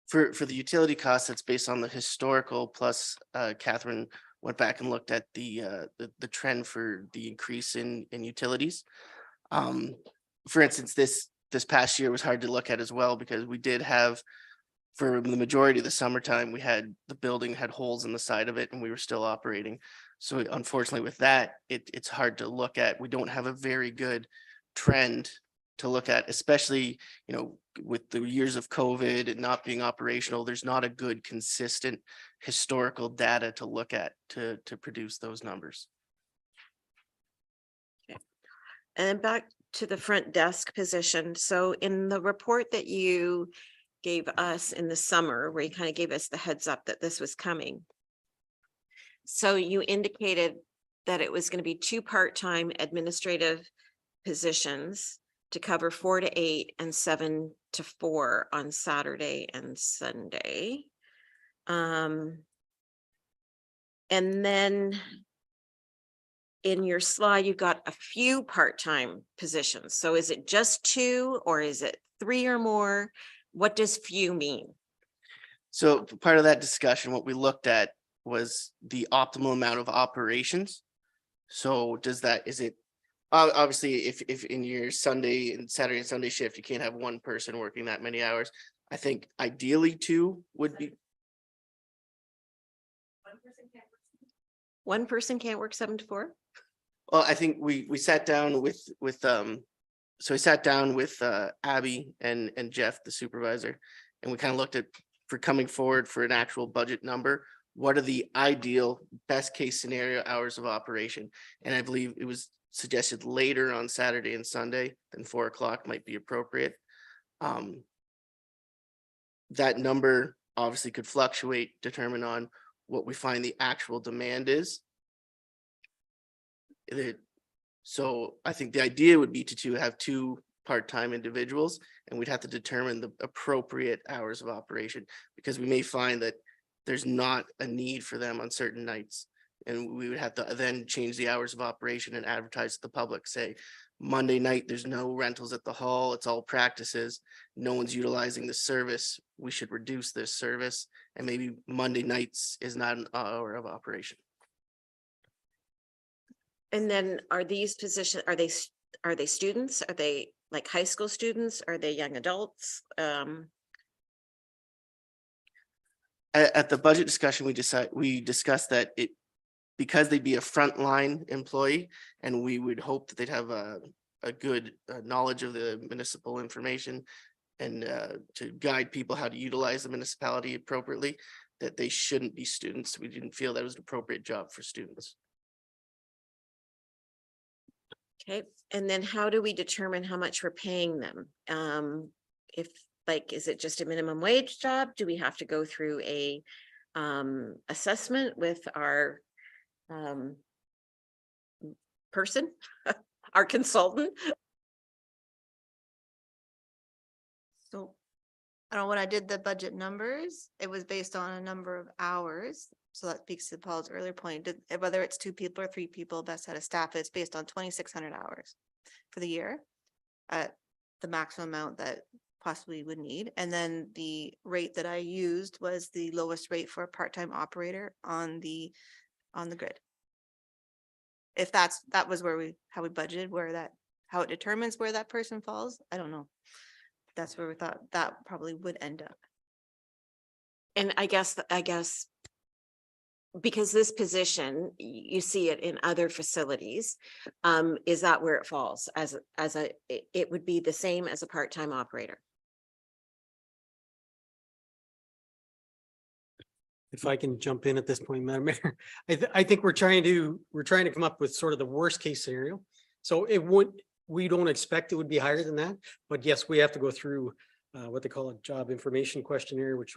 For the utility costs, it's based on the historical, plus Catherine went back and looked at the trend for the increase in utilities. For instance, this past year was hard to look at as well, because we did have, for the majority of the summertime, the building had holes in the side of it and we were still operating. So unfortunately with that, it's hard to look at. We don't have a very good trend to look at, especially, with the years of COVID and not being operational. There's not a good consistent historical data to look at to produce those numbers. Okay. And back to the front desk position. So in the report that you gave us in the summer, where you kind of gave us the heads up that this was coming, so you indicated that it was going to be 2 part-time administrative positions to cover 4 to 8 and 7 to 4 on Saturday and Sunday. And then in your slide, you've got a few part-time positions. So is it just 2 or is it 3 or more? What does few mean? So part of that discussion, what we looked at was the optimal amount of operations. So is it, obviously, if in your Sunday and Saturday and Sunday shift, you can't have one person working that many hours. I think ideally 2 would be, One person can't work 7 to 4? well, I think we sat down with, so I sat down with Abby and Jeff, the supervisor, and we kind of looked at, for coming forward for an actual budget number, what are the ideal best case scenario hours of operation? And I believe it was suggested later on Saturday and Sunday than 4 o'clock might be appropriate. That number obviously could fluctuate, determine on what we find the actual demand is. So I think the idea would be to have 2 part-time individuals, and we'd have to determine the appropriate hours of operation, because we may find that there's not a need for them on certain nights. And we would have to then change the hours of operation and advertise to the public, say, Monday night, there's no rentals at the hall, it's all practices. No one's utilizing the service. We should reduce this service, and maybe Monday nights is not an hour of operation. And then are these positions, are they students? Are they like high school students? Are they young adults? At the budget discussion, we discussed that because they'd be a frontline employee, and we would hope that they'd have a good knowledge of the municipal information and to guide people how to utilize the municipality appropriately, that they shouldn't be students. We didn't feel that was an appropriate job for students. Okay, and then how do we determine how much we're paying them? If like, is it just a minimum wage job? Do we have to go through a assessment with our person, our consultant? So I don't know, when I did the budget numbers, it was based on a number of hours. So that speaks to Paul's earlier point, whether it's 2 people or 3 people, best head of staff, it's based on 2,600 hours for the year at the maximum amount that possibly would need. And then the rate that I used was the lowest rate for a part-time operator on the grid. If that was how we budgeted, how it determines where that person falls, I don't know. That's where we thought that probably would end up. And I guess because this position, you see it in other facilities, is that where it falls it would be the same as a part-time operator? If I can jump in at this point, Madam Mayor, I think we're trying to come up with sort of the worst case scenario. So we don't expect it would be higher than that, but yes, we have to go through what they call a job information questionnaire, which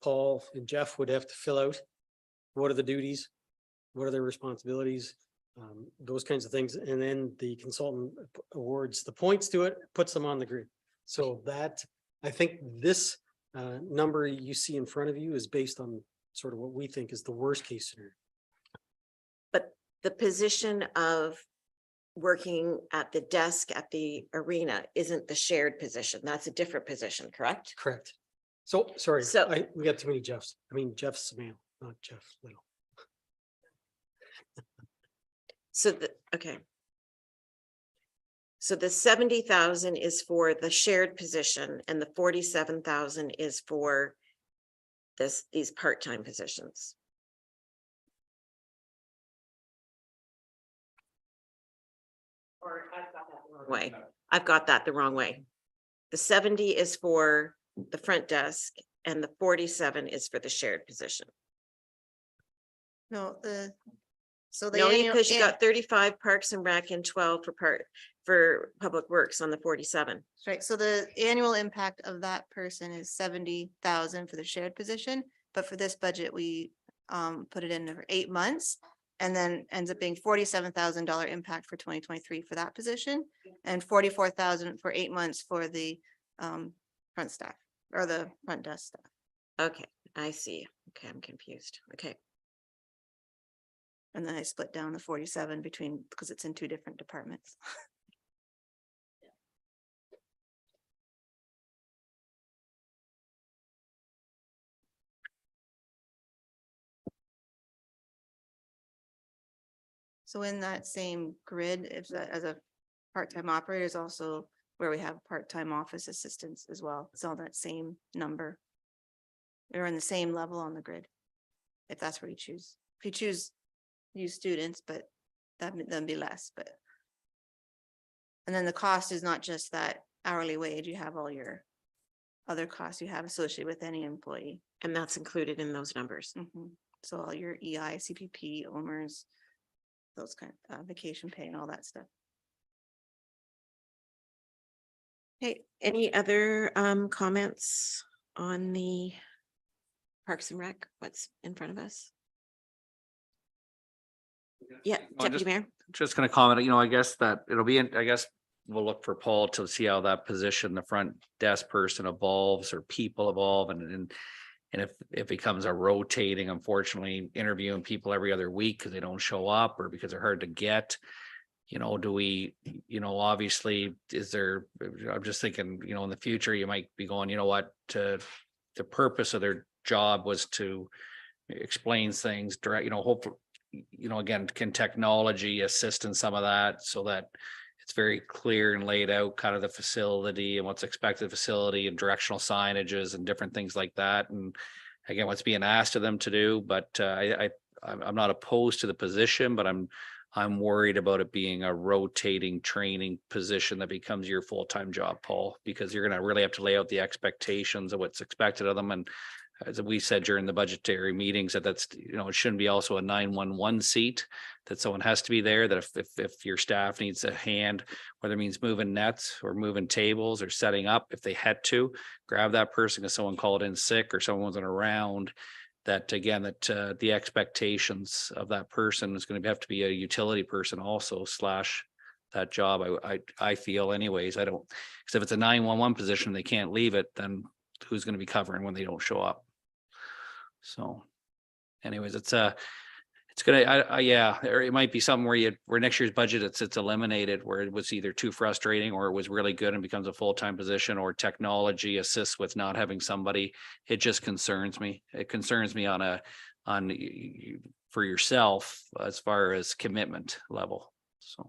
Paul and Jeff would have to fill out. What are the duties? What are their responsibilities? Those kinds of things. And then the consultant awards the points to it, puts them on the grid. So that, I think this number you see in front of you is based on sort of what we think is the worst case scenario. But the position of working at the desk at the arena isn't the shared position. That's a different position, correct? Correct. So, sorry, So- we got too many Jeffs. I mean, Jeff Smale, not Jeff Little. So okay. So the 70,000 is for the shared position and the 47,000 is for these part-time positions. Or I've got that the wrong way. I've got that the wrong way. The 70 is for the front desk and the 47 is for the shared position. No, so No, because you got 35 Parks and Rec and 12 for Public Works on the 47. right, so the annual impact of that person is 70,000 for the shared position, but for this budget, we put it in for 8 months. And then ends up being $47,000 impact for 2023 for that position and 44,000 for 8 months for the front staff or the front desk staff. Okay, I see. Okay, I'm confused. Okay. And then I split down the 47 between, because it's in 2 different departments. So in that same grid, if that as a part-time operator is also where we have part-time office assistants as well. It's all that same number. They're in the same level on the grid. If that's where you choose. If you choose new students, but that'd be less, but. And then the cost is not just that hourly wage, you have all your other costs you have associated with any employee. And that's included in those numbers. Mhm. So all your EI, CPP, OMERS, those kind of vacation pay and all that stuff. Hey, any other comments on the Parks and Rec? What's in front of us? Yeah, Well, Deputy Mayor. Just gonna comment, I guess that it'll be, I guess we'll look for Paul to see how that position, the front desk person evolves or people evolve and if it becomes a rotating, unfortunately, interviewing people every other week because they don't show up or because they're hard to get. Do we, obviously, is there, I'm just thinking, in the future, you might be going, what, the purpose of their job was to explain things direct, hopefully, again, can technology assist in some of that so that it's very clear and laid out kind of the facility and what's expected of the facility and directional signages and different things like that. And again, what's being asked of them to do, but I'm not opposed to the position, but I'm worried about it being a rotating training position that becomes your full-time job, Paul, because you're going to really have to lay out the expectations of what's expected of them. And as we said during the budgetary meetings, that's, it shouldn't be also a 911 seat, that someone has to be there, that if your staff needs a hand, whether it means moving nets or moving tables or setting up, if they had to grab that person because someone called in sick or someone wasn't around, that again, that the expectations of that person is going to have to be a utility person also / that job. I feel anyways, I don't, because if it's a 911 position, they can't leave it, then who's going to be covering when they don't show up? So anyways, it's gonna, yeah, or it might be something where next year's budget, it's eliminated, where it was either too frustrating or it was really good and becomes a full-time position, or technology assists with not having somebody. It just concerns me. It concerns me for yourself as far as commitment level, so.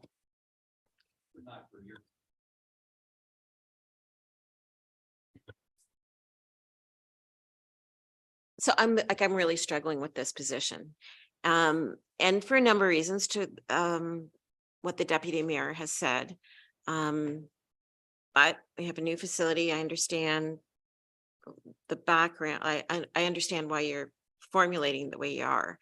So I'm really struggling with this position. And for a number of reasons to what the deputy mayor has said. But we have a new facility. I understand the background. I understand why you're formulating the way you are.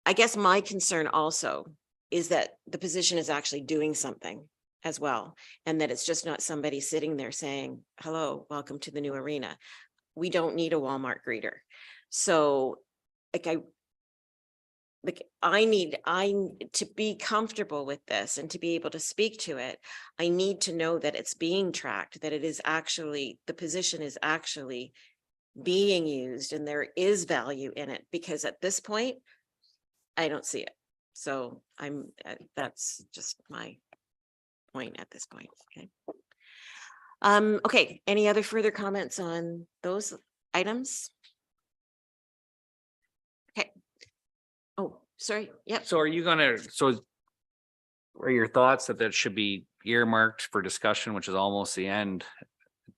I guess my concern also is that the position is actually doing something as well, and that it's just not somebody sitting there saying, hello, welcome to the new arena. We don't need a Walmart greeter. So I to be comfortable with this and to be able to speak to it, I need to know that it's being tracked, that it is actually, the position is actually being used and there is value in it, because at this point, I don't see it. So that's just my point at this point. Okay. Okay, any other further comments on those items? Okay. Oh, sorry. Yep. So are your thoughts that should be earmarked for discussion, which is almost the end,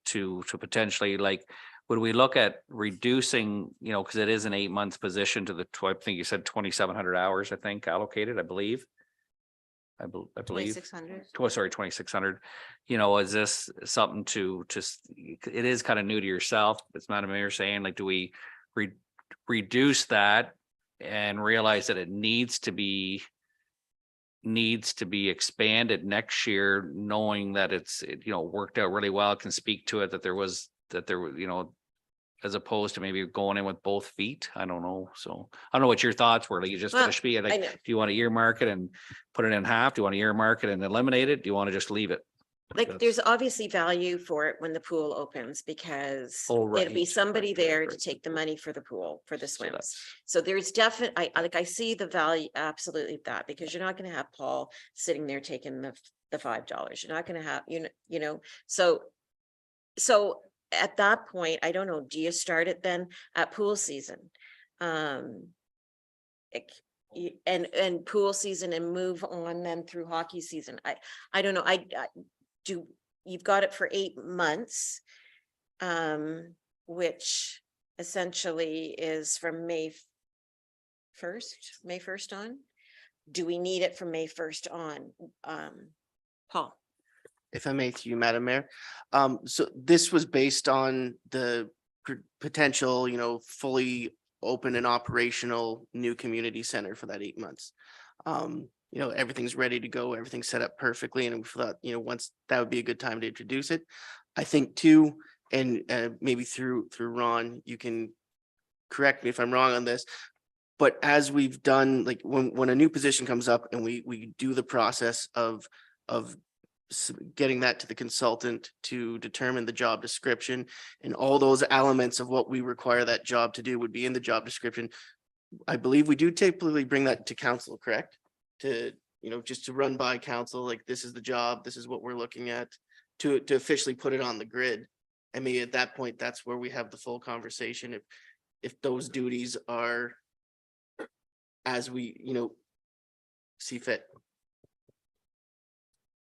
to potentially, like, would we look at reducing, because it is an 8 month position to I think you said 2,700 hours, I think allocated, I believe. I believe 2,600. 2,600. Is this something to just, it is kind of new to yourself, as Madam Mayor saying, like, do we reduce that and realize that it needs to be expanded next year, knowing that it's worked out really well, can speak to it, that there was, as opposed to maybe going in with both feet. I don't know. So I don't know what your thoughts were. Like, you just Well, finished being I like, know. do you want to earmark it and put it in half? Do you want to earmark it and eliminate it? Do you want to just leave it? Like, That's- there's obviously value for it when the pool opens, because Oh, it'll be right, somebody right, there right, to right. take the money for the pool, for the So swims. that's- So there's definitely, I see the value, absolutely, of that, because you're not gonna have Paul sitting there taking the $5. You're not gonna have, so at that point, I don't know, do you start it then at pool season? and pool season and move on then through hockey season. I don't know. You've got it for 8 months. Which essentially is from May 1st on. Do we need it from May 1st on? Paul? If I may, to you, Madam Mayor. So this was based on the potential, fully open and operational new community center for that 8 months. Everything's ready to go, everything's set up perfectly, and we thought, once that would be a good time to introduce it. I think too, and maybe through Ron, you can correct me if I'm wrong on this. But as we've done, like when a new position comes up and we do the process of getting that to the consultant to determine the job description and all those elements of what we require that job to do would be in the job description. I believe we do typically bring that to council, correct? To, just to run by council, like this is the job, this is what we're looking at, to officially put it on the grid. I mean, at that point, that's where we have the full conversation. If those duties are as we, see fit.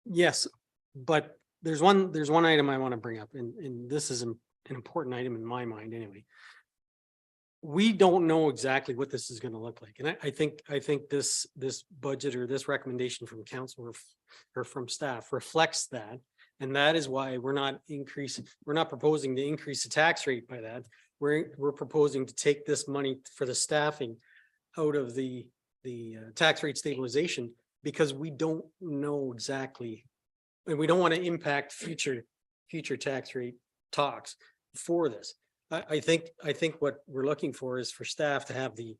Yes, but there's one item I want to bring up, and this is an important item in my mind anyway. We don't know exactly what this is going to look like. And I think this budget or this recommendation from council or from staff reflects that. And that is why we're not proposing to increase the tax rate by that. We're proposing to take this money for the staffing out of the tax rate stabilization, because we don't know exactly, and we don't want to impact future tax rate talks for this. I think what we're looking for is for staff to have the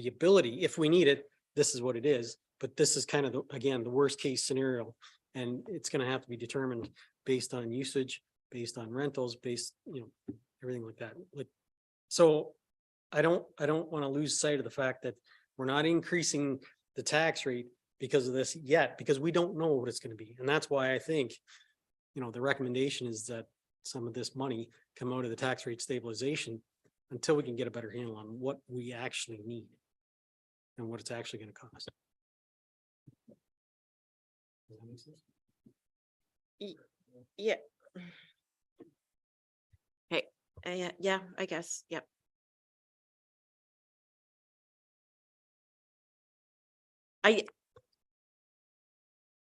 ability, if we need it, this is what it is, but this is kind of the worst case scenario. And it's going to have to be determined based on usage, based on rentals, everything like that. So I don't want to lose sight of the fact that we're not increasing the tax rate because of this yet, because we don't know what it's going to be. And that's why I think, the recommendation is that some of this money come out of the tax rate stabilization until we can get a better handle on what we actually need and what it's actually going to cost. Does that make sense? Yeah. Okay, yeah, I guess, yep.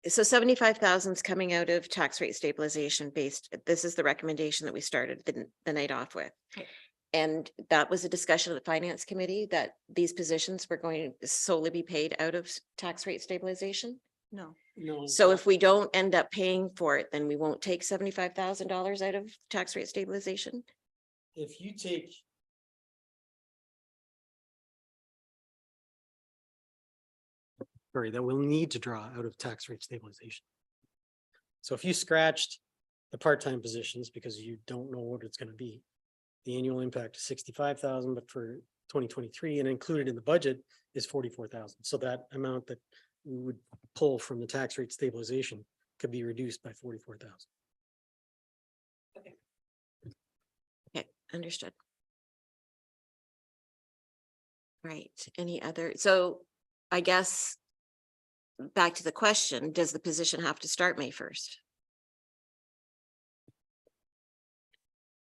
So 75,000 is coming out of tax rate stabilization this is the recommendation that we started the night off with. Okay. And that was a discussion of the finance committee that these positions were going to solely be paid out of tax rate stabilization. No. No. So if we don't end up paying for it, then we won't take $75,000 out of tax rate stabilization. If you take. Sorry, that we'll need to draw out of tax rate stabilization. So if you scratched the part-time positions because you don't know what it's going to be, the annual impact is 65,000, but for 2023 and included in the budget is 44,000. So that amount that we would pull from the tax rate stabilization could be reduced by 44,000. Okay, understood. Right, any other, so I guess back to the question, does the position have to start May 1st?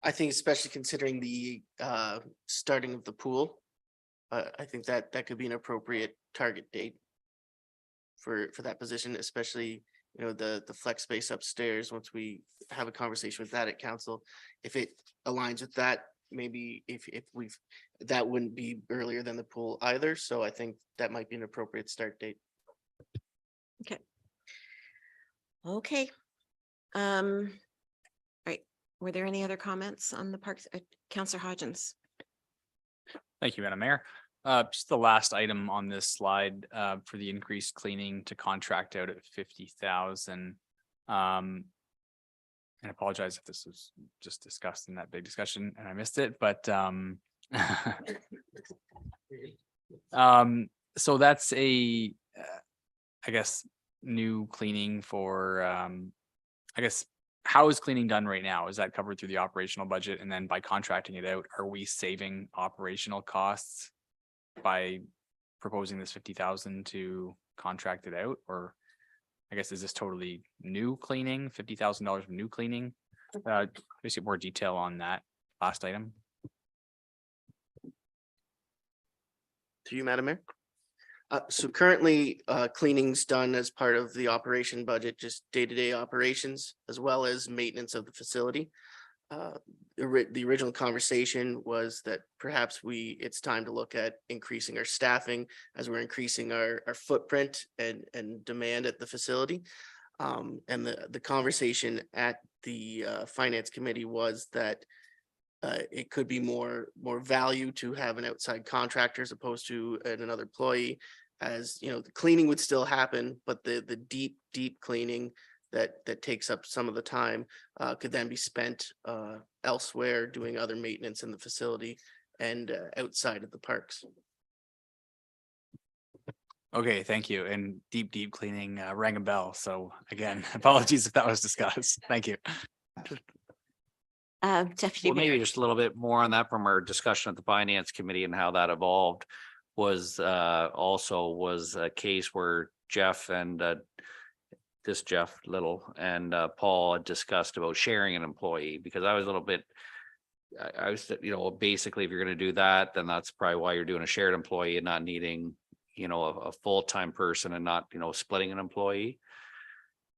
I think especially considering the starting of the pool, I think that could be an appropriate target date for that position, especially, the flex space upstairs. Once we have a conversation with that at council, if it aligns with that, maybe if that wouldn't be earlier than the pool either. So I think that might be an appropriate start date. Okay. Right, were there any other comments on the parks? Councillor Hodgins? Thank you, Madam Mayor. Just the last item on this slide, for the increased cleaning to contract out at 50,000. And I apologize if this was just discussed in that big discussion and I missed it, but so that's I guess, new cleaning for, I guess, how is cleaning done right now? Is that covered through the operational budget? And then by contracting it out, are we saving operational costs by proposing this 50,000 to contract it out, or I guess is this totally new cleaning, $50,000 of new cleaning? Just get more detail on that last item. Through you, Madam Mayor. So currently, cleaning's done as part of the operation budget, just day-to-day operations, as well as maintenance of the facility. The original conversation was that perhaps it's time to look at increasing our staffing as we're increasing our footprint and demand at the facility. And the conversation at the finance committee was that it could be more value to have an outside contractor as opposed to another employee. As you know, the cleaning would still happen, but the deep cleaning that takes up some of the time could then be spent elsewhere doing other maintenance in the facility and outside of the parks. Okay, thank you. And deep cleaning rang a bell. So again, apologies if that was discussed. Thank you. Deputy Well, maybe Mayor. just a little bit more on that from our discussion at the finance committee and how that evolved was also was a case where Jeff and Jeff Little and Paul had discussed about sharing an employee, because I was a little bit, I was, basically, if you're going to do that, then that's probably why you're doing a shared employee and not needing, a full-time person and not, splitting an employee.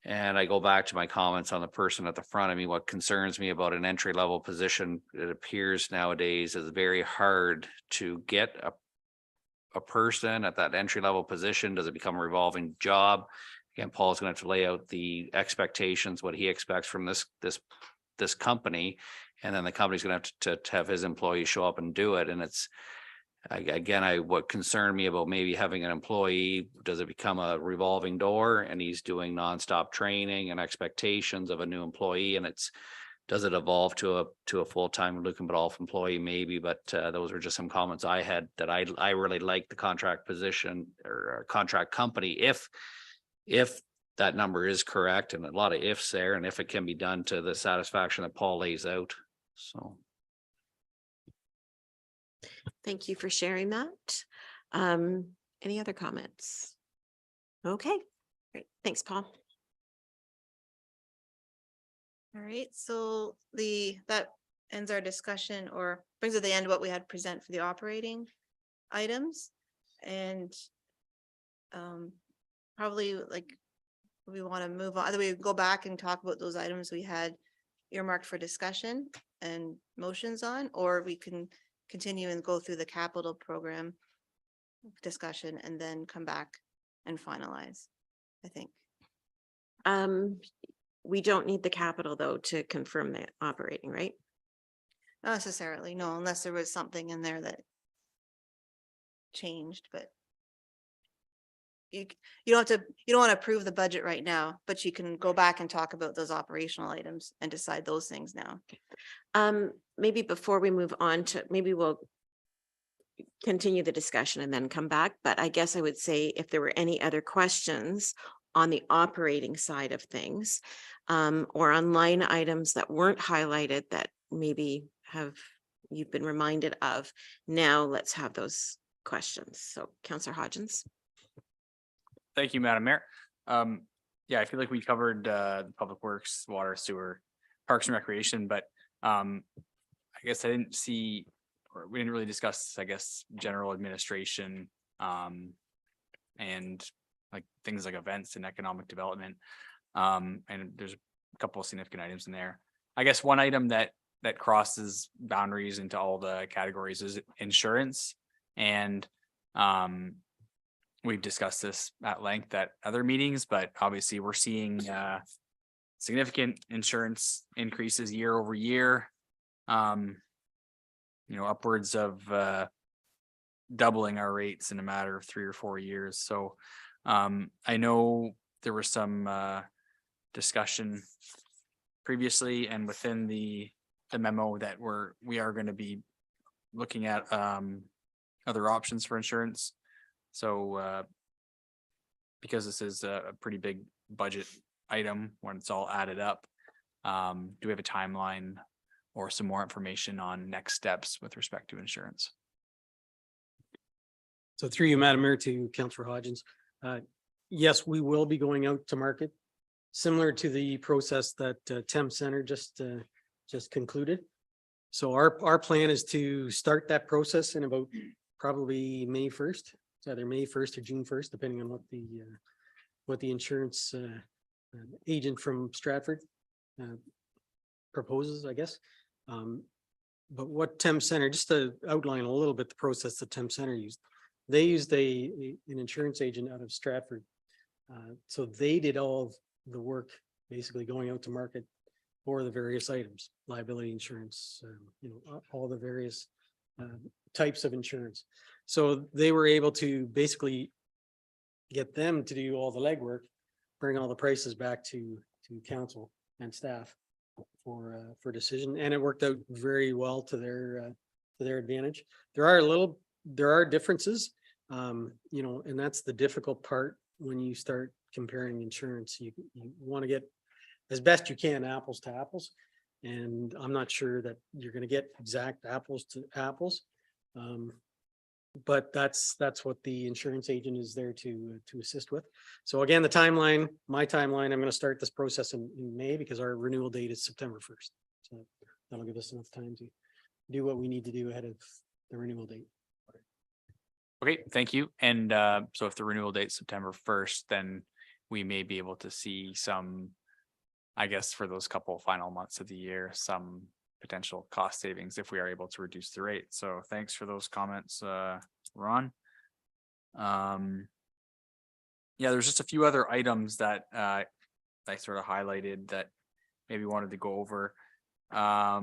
And I go back to my comments on the person at the front. I mean, what concerns me about an entry level position, it appears nowadays is very hard to get a person at that entry level position. Does it become a revolving job? Again, Paul's going to have to lay out the expectations, what he expects from this company, and then the company's going to have to have his employees show up and do it. And it's what concerned me about maybe having an employee, does it become a revolving door and he's doing nonstop training and expectations of a new employee, and does it evolve to a full-time Lucan Biddulph employee? Maybe, but those were just some comments I had that I really like the contract position or contract company if that number is correct, and a lot of ifs there, and if it can be done to the satisfaction that Paul lays out. So. Thank you for sharing that. Any other comments? Okay, great. Thanks, Paul. All right, so that ends our discussion, or brings to the end what we had present for the operating items. And probably we want to move on, either we go back and talk about those items we had earmarked for discussion and motions on, or we can continue and go through the capital program discussion and then come back and finalize, I think. We don't need the capital though to confirm the operating, right? Not necessarily, no, unless there was something in there that changed, but you don't want to approve the budget right now, but you can go back and talk about those operational items and decide those things now. Maybe before we move on to, maybe we'll continue the discussion and then come back, but I guess I would say if there were any other questions on the operating side of things, or on line items that weren't highlighted that maybe you've been reminded of, now let's have those questions. So Councillor Hodgins. Thank you, Madam Mayor. Yeah, I feel like we covered the public works, water, sewer, parks and recreation, but I guess I didn't see, or we didn't really discuss, I guess, general administration and like things like events and economic development. And there's a couple of significant items in there. I guess one item that crosses boundaries into all the categories is insurance. And we've discussed this at length at other meetings, but obviously we're seeing significant insurance increases year over year. Upwards of doubling our rates in a matter of 3 or 4 years. So I know there was some discussion previously and within the memo that we are going to be looking at other options for insurance. So because this is a pretty big budget item when it's all added up, do we have a timeline or some more information on next steps with respect to insurance? So through you, Madam Mayor, to Councillor Hodgins. Yes, we will be going out to market, similar to the process that Thames Center just concluded. So our plan is to start that process in about probably May 1st. It's either May 1st or June 1st, depending on what the insurance agent from Stratford proposes, I guess. But what Thames Center, just to outline a little bit the process that Thames Center used, they used an insurance agent out of Stratford. So they did all of the work, basically going out to market for the various items, liability insurance, all the various types of insurance. So they were able to basically get them to do all the legwork, bring all the prices back to council and staff for decision, and it worked out very well to their advantage. There are differences, and that's the difficult part when you start comparing insurance. You want to get as best you can apples to apples, and I'm not sure that you're going to get exact apples to apples. But that's what the insurance agent is there to assist with. So again, my timeline, I'm going to start this process in May because our renewal date is September 1st. So that'll give us enough time to do what we need to do ahead of the renewal date. Okay, thank you. And so if the renewal date is September 1st, then we may be able to see some, I guess, for those couple final months of the year, some potential cost savings if we are able to reduce the rate. So thanks for those comments, Ron. Yeah, there's just a few other items that I sort of highlighted that maybe wanted to go over. I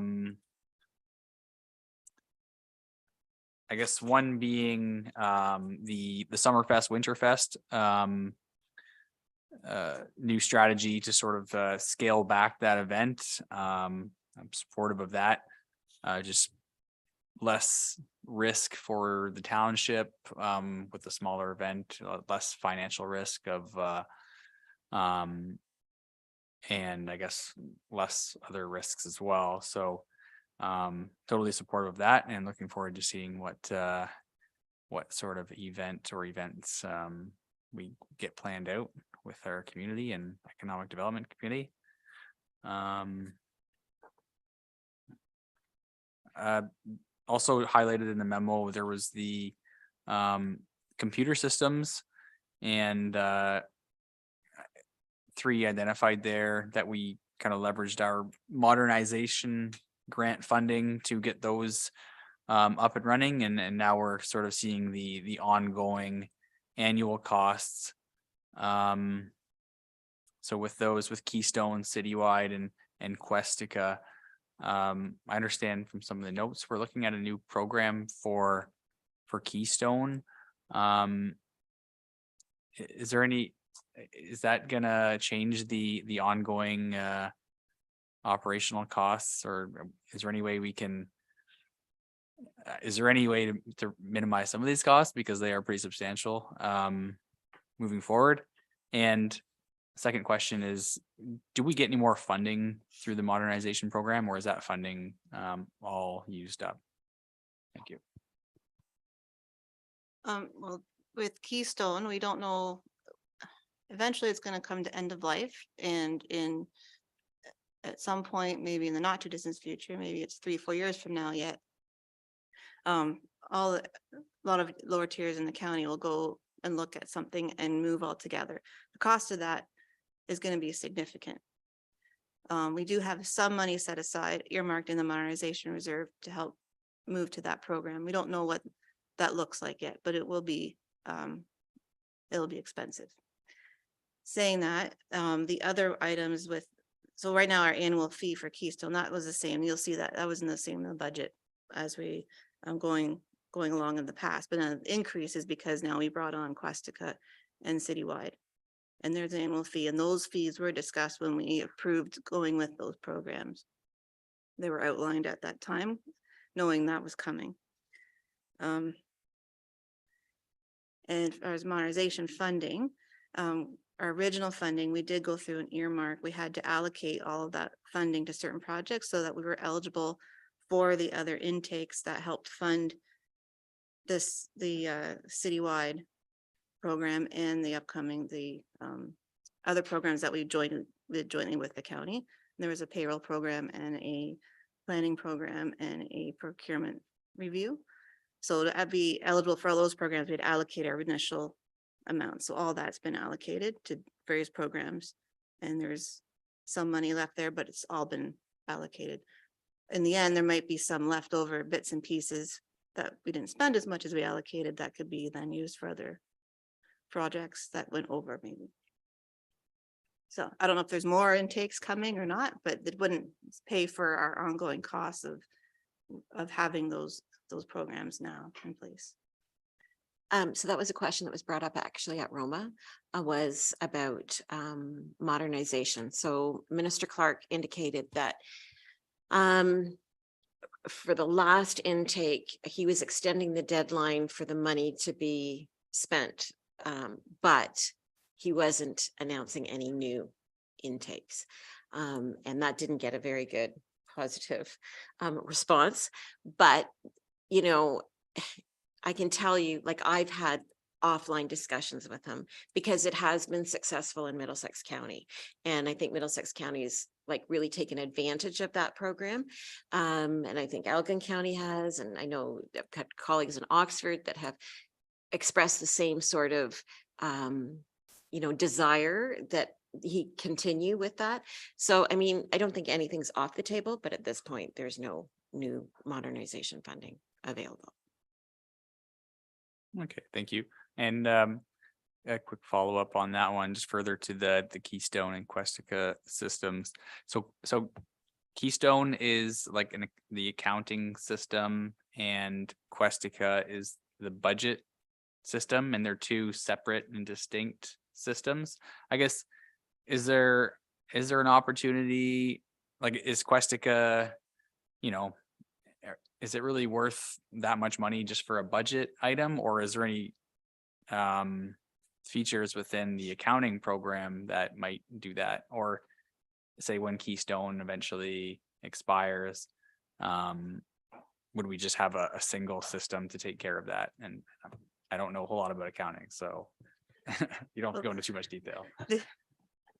guess one being the Summerfest, Winterfest new strategy to sort of scale back that event. I'm supportive of that. Just less risk for the township with the smaller event, less financial risk of and I guess less other risks as well. So totally supportive of that and looking forward to seeing what sort of event or events we get planned out with our community and economic development committee. Also highlighted in the memo, there was the computer systems and 3 identified there that we kind of leveraged our modernization grant funding to get those up and running, and now we're sort of seeing the ongoing annual costs. So with those, with Keystone, Citywide, and Questica, I understand from some of the notes we're looking at a new program for Keystone. Is that gonna change the ongoing operational costs, or is there any way we can to minimize some of these costs because they are pretty substantial moving forward? And second question is, do we get any more funding through the modernization program, or is that funding all used up? Thank you. Well, with Keystone, we don't know. Eventually it's going to come to end of life, and at some point, maybe in the not too distant future, maybe it's 3-4 years from now yet, a lot of lower tiers in the county will go and look at something and move altogether. The cost of that is going to be significant. We do have some money set aside, earmarked in the modernization reserve to help move to that program. We don't know what that looks like yet, but it will be, it'll be expensive. Saying that, the other items so right now our annual fee for Keystone, that was the same. You'll see that was in the same in the budget as we going along in the past, but the increase is because now we brought on Questica and Citywide, and there's an annual fee, and those fees were discussed when we approved going with those programs. They were outlined at that time, knowing that was coming. And as far as modernization funding, our original funding, we did go through an earmark. We had to allocate all of that funding to certain projects so that we were eligible for the other intakes that helped fund the citywide program and the upcoming, other programs that we joined jointly with the county. There was a payroll program and a planning program and a procurement review. So to be eligible for all those programs, we'd allocate our initial amount. So all that's been allocated to various programs. And there's some money left there, but it's all been allocated. In the end, there might be some leftover bits and pieces that we didn't spend as much as we allocated that could be then used for other projects that went over maybe. So I don't know if there's more intakes coming or not, but it wouldn't pay for our ongoing costs of having those programs now in place. So that was a question that was brought up actually at Roma, was about modernization. So Minister Clark indicated that for the last intake, he was extending the deadline for the money to be spent, but he wasn't announcing any new intakes. And that didn't get a very good positive response. But, you know, I can tell you, like, I've had offline discussions with him because it has been successful in Middlesex County. And I think Middlesex County is like really taken advantage of that program. And I think Elgin County has, and I know I've got colleagues in Oxford that have expressed the same sort of, you know, desire that he continue with that. So, I mean, I don't think anything's off the table, but at this point, there's no new modernization funding available. Okay, thank you. And a quick follow-up on that one, just further to the Keystone and Questica systems. So Keystone is like the accounting system and Questica is the budget system, and they're two separate and distinct systems. I guess, is there an opportunity, like, is Questica, you know, is it really worth that much money just for a budget item, or is there any features within the accounting program that might do that? Or say when Keystone eventually expires, would we just have a single system to take care of that? And I don't know a whole lot about accounting, so you don't have to go into too much detail.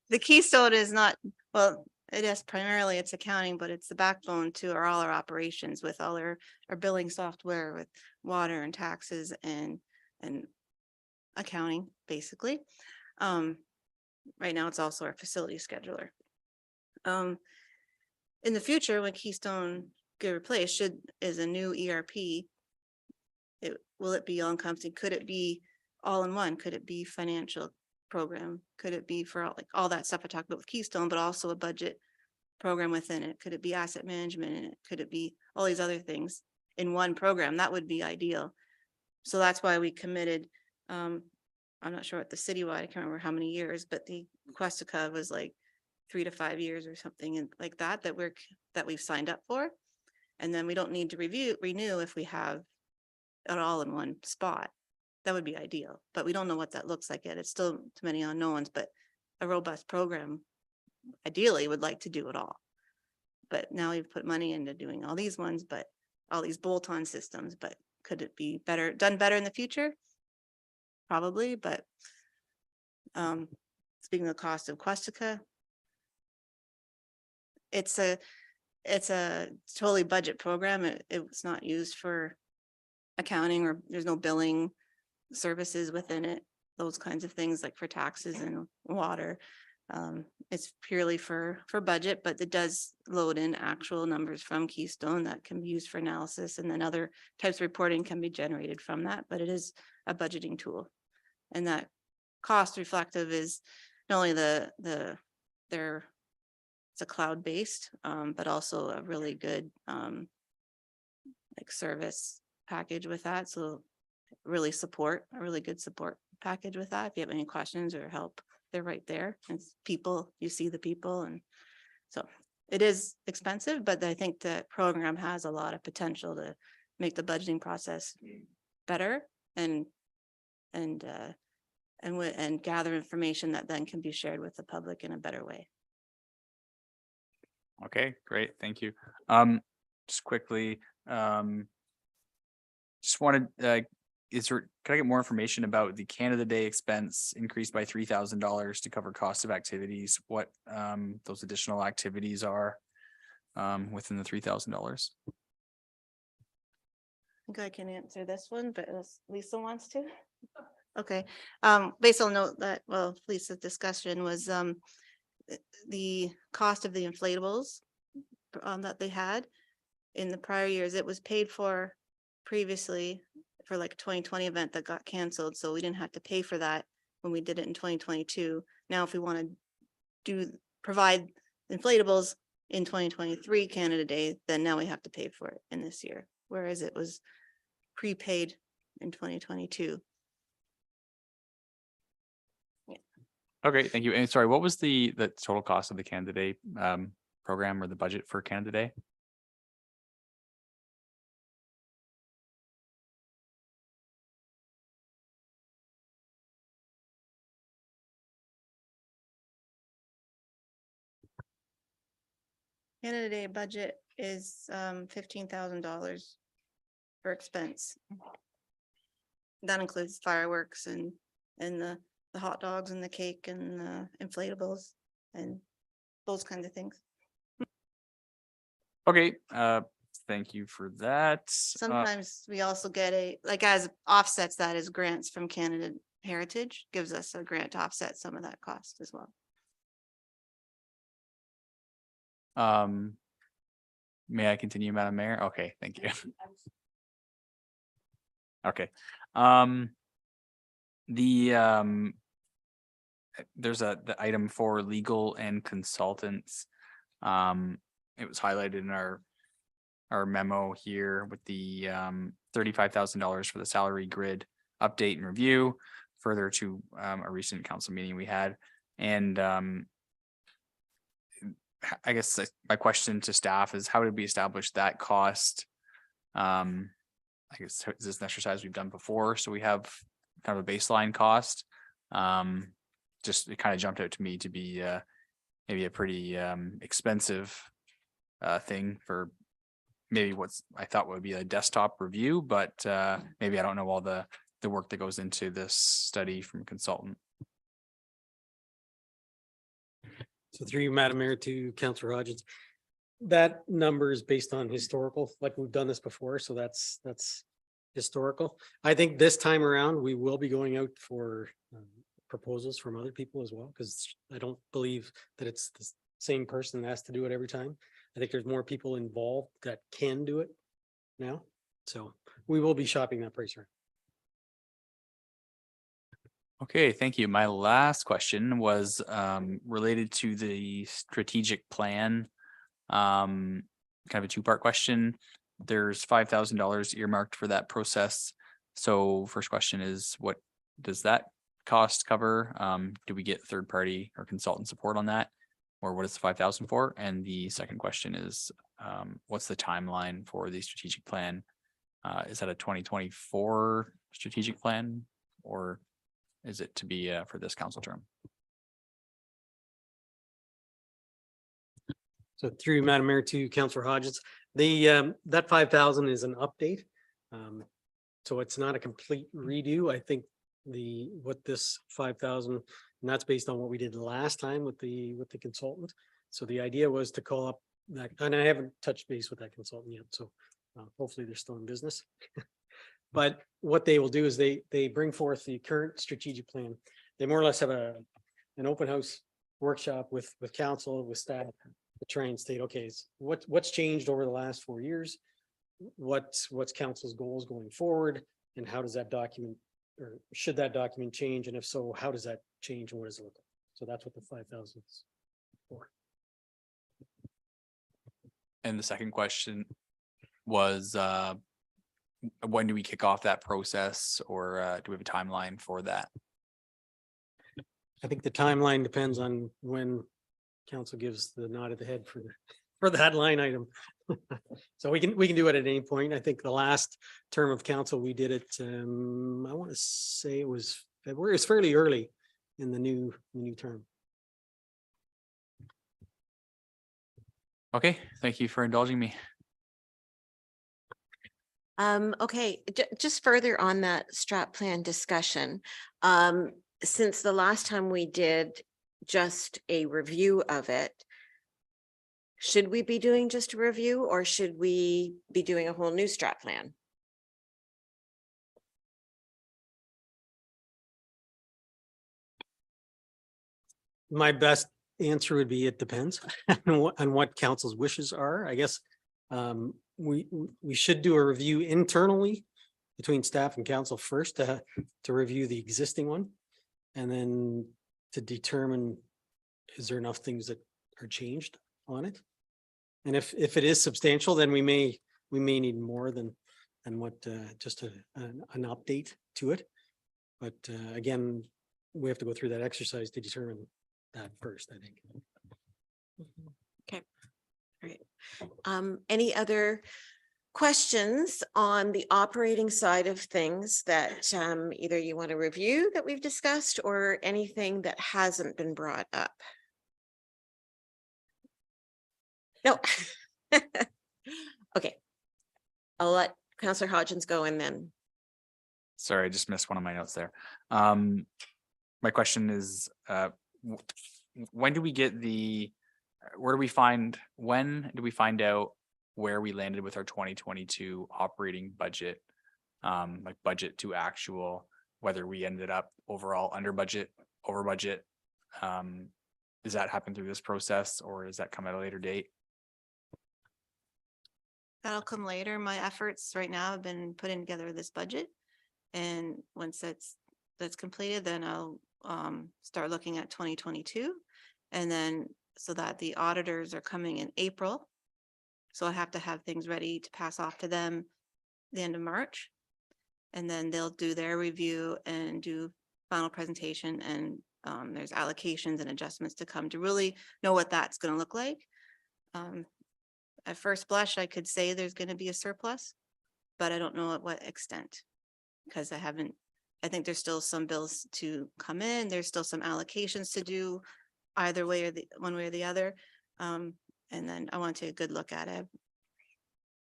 The Keystone is not, well, it is primarily it's accounting, but it's the backbone to all our operations with all our billing software with water and taxes and accounting, basically. Right now, it's also our facility scheduler. In the future, when Keystone get replaced, is a new ERP, will it be all encompassing? Could it be all in one? Could it be financial program? Could it be for all that stuff I talked about with Keystone, but also a budget program within it? Could it be asset management in it? Could it be all these other things in one program? That would be ideal. So that's why we committed, I'm not sure what the citywide, I can't remember how many years, but the Questica was like 3 to 5 years or something and like that we've signed up for. And then we don't need to renew if we have it all in one spot. That would be ideal, but we don't know what that looks like yet. It's still too many unknowns, but a robust program ideally would like to do it all. But now we've put money into doing all these ones, but all these bolt-on systems, but could it be done better in the future? Probably, but speaking of the cost of Questica, it's a totally budget program. It's not used for accounting, or there's no billing services within it, those kinds of things like for taxes and water. It's purely for budget, but it does load in actual numbers from Keystone that can be used for analysis, and then other types of reporting can be generated from that, but it is a budgeting tool. And that cost reflective is not only it's a cloud-based, but also a really good like service package with that. So a really good support package with that. If you have any questions or help, they're right there. It's people, you see the people. And so it is expensive, but I think the program has a lot of potential to make the budgeting process better and gather information that then can be shared with the public in a better way. Okay, great. Thank you. Just quickly, just wanted can I get more information about the Canada Day expense increased by $3,000 to cover cost of activities? What those additional activities are within the $3,000? I think I can answer this one, but unless Lisa wants to. Okay, based on note that, well, Lisa's discussion was the cost of the inflatables that they had in the prior years. It was paid for previously for like a 2020 event that got canceled, so we didn't have to pay for that when we did it in 2022. Now, if we want to provide inflatables in 2023 Canada Day, then now we have to pay for it in this year, whereas it was prepaid in 2022. Okay, thank you. And sorry, what was the total cost of the Canada Day program or the budget for Canada Day? Canada Day budget is $15,000 for expense. That includes fireworks and the hot dogs and the cake and the inflatables and those kinds of things. Okay, thank you for that. Sometimes we also get like as offsets that as grants from Canada Heritage, gives us a grant to offset some of that cost as well. May I continue, Madam Mayor? Okay, thank you. Okay. There's the item for legal and consultants. It was highlighted in our memo here with the $35,000 for the salary grid update and review, further to a recent council meeting we had. And I guess my question to staff is, how did we establish that cost? I guess is this an exercise we've done before? So we have kind of a baseline cost. Just it kind of jumped out to me to be maybe a pretty expensive thing for maybe what's I thought would be a desktop review, but maybe I don't know all the work that goes into this study from a consultant. So through you, Madam Mayor, to Councillor Hodgins, that number is based on historical, like we've done this before, so that's historical. I think this time around, we will be going out for proposals from other people as well, because I don't believe that it's the same person that has to do it every time. I think there's more people involved that can do it now, so we will be shopping that price around. Okay, thank you. My last question was related to the strategic plan. Kind of a two-part question. There's $5,000 earmarked for that process. So first question is, what does that cost cover? Do we get third party or consultant support on that? Or what is the 5,000 for? And the second question is, what's the timeline for the strategic plan? Is that a 2024 strategic plan, or is it to be for this council term? So through Madam Mayor to Councillor Hodgins, the that 5,000 is an update. So it's not a complete redo. I think what this 5,000, and that's based on what we did last time with the consultant. So the idea was to call up that, and I haven't touched base with that consultant yet. So hopefully they're still in business. But what they will do is they bring forth the current strategic plan. They more or less have an open house workshop with council, with staff, to try and state, okay, what's changed over the last 4 years? What's council's goals going forward? And how does that document, or should that document change? And if so, how does that change and what does it look like? So that's what the 5,000 is for. And the second question was, when do we kick off that process, or do we have a timeline for that? I think the timeline depends on when council gives the nod of the head for that line item. So we can do it at any point. I think the last term of council, we did it, I want to say it was February. It's fairly early in the new term. Okay, thank you for indulging me. Okay, just further on that strat plan discussion. Since the last time we did just a review of it, should we be doing just a review or should we be doing a whole new strat plan? My best answer would be it depends on what council's wishes are. I guess we should do a review internally between staff and council first to review the existing one. And then to determine, is there enough things that are changed on it? And if it is substantial, then we may need more than what just an update to it. But again, we have to go through that exercise to determine that first, I think. Okay, all right. Any other questions on the operating side of things that either you want to review that we've discussed or anything that hasn't been brought up? No. Okay. I'll let Councillor Hodgins go and then. Sorry, I just missed one of my notes there. My question is, when do we get when do we find out where we landed with our 2022 operating budget? Like budget to actual, whether we ended up overall under budget, over budget? Does that happen through this process or does that come at a later date? That'll come later. My efforts right now have been putting together this budget. And once that's completed, then I'll start looking at 2022. And then so that the auditors are coming in April. So I have to have things ready to pass off to them the end of March. And then they'll do their review and do final presentation, and there's allocations and adjustments to come to really know what that's going to look like. At first blush, I could say there's going to be a surplus, but I don't know at what extent, because I think there's still some bills to come in. There's still some allocations to do either way or one way or the other. And then I want to take a good look at it,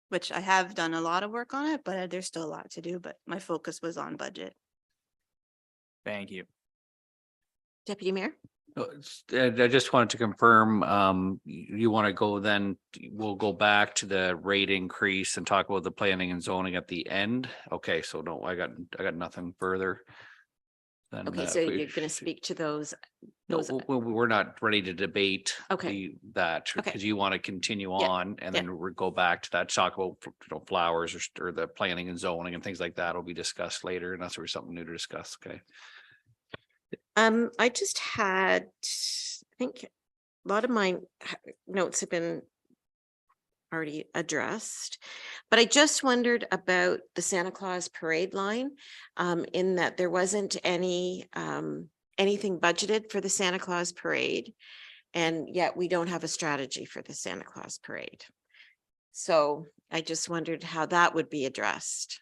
which I have done a lot of work on it, but there's still a lot to do, but my focus was on budget. Thank you. Deputy Mayor? I just wanted to confirm, you want to go then, we'll go back to the rate increase and talk about the planning and zoning at the end. Okay, so no, I got nothing further. Then, Okay, so you're going to speak to those. No, we're not ready to debate Okay. that Okay. because you want to continue on and then we'll go back to that, talk about, flowers or the planning and zoning and things like that will be discussed later unless there's something new to discuss. Okay. I just had, I think a lot of my notes have been already addressed, but I just wondered about the Santa Claus parade line, in that there wasn't anything budgeted for the Santa Claus parade, and yet we don't have a strategy for the Santa Claus parade. So I just wondered how that would be addressed.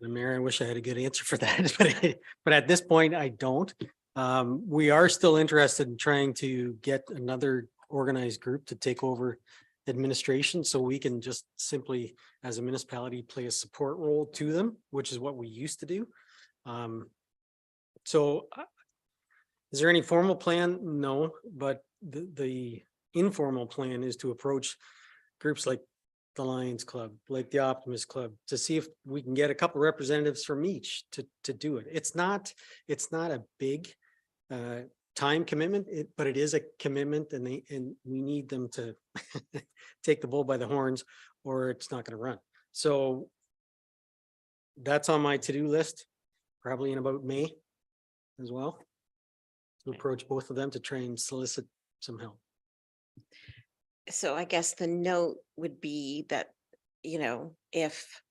Mayor, I wish I had a good answer for that, but at this point, I don't. We are still interested in trying to get another organized group to take over administration, so we can just simply, as a municipality, play a support role to them, which is what we used to do. So is there any formal plan? No, but the informal plan is to approach groups like the Lions Club, like the Optimist Club, to see if we can get a couple representatives from each to do it. It's not a big time commitment, but it is a commitment, and we need them to take the bull by the horns, or it's not going to run. So that's on my to-do list, probably in about May as well, to approach both of them to try and solicit some help. So I guess the note would be that, if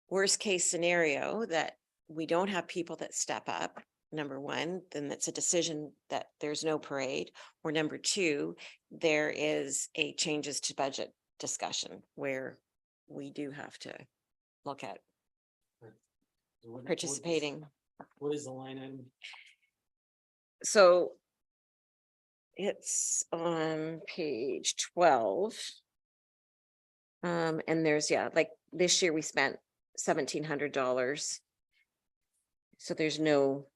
worst case scenario that we don't have people that step up, number one, then that's a decision that there's no parade, or number two, there is a changes to budget discussion where we do have to look at participating. What is the line item? So it's on page 12. And there's, yeah, like this year we spent $1,700. So there's no,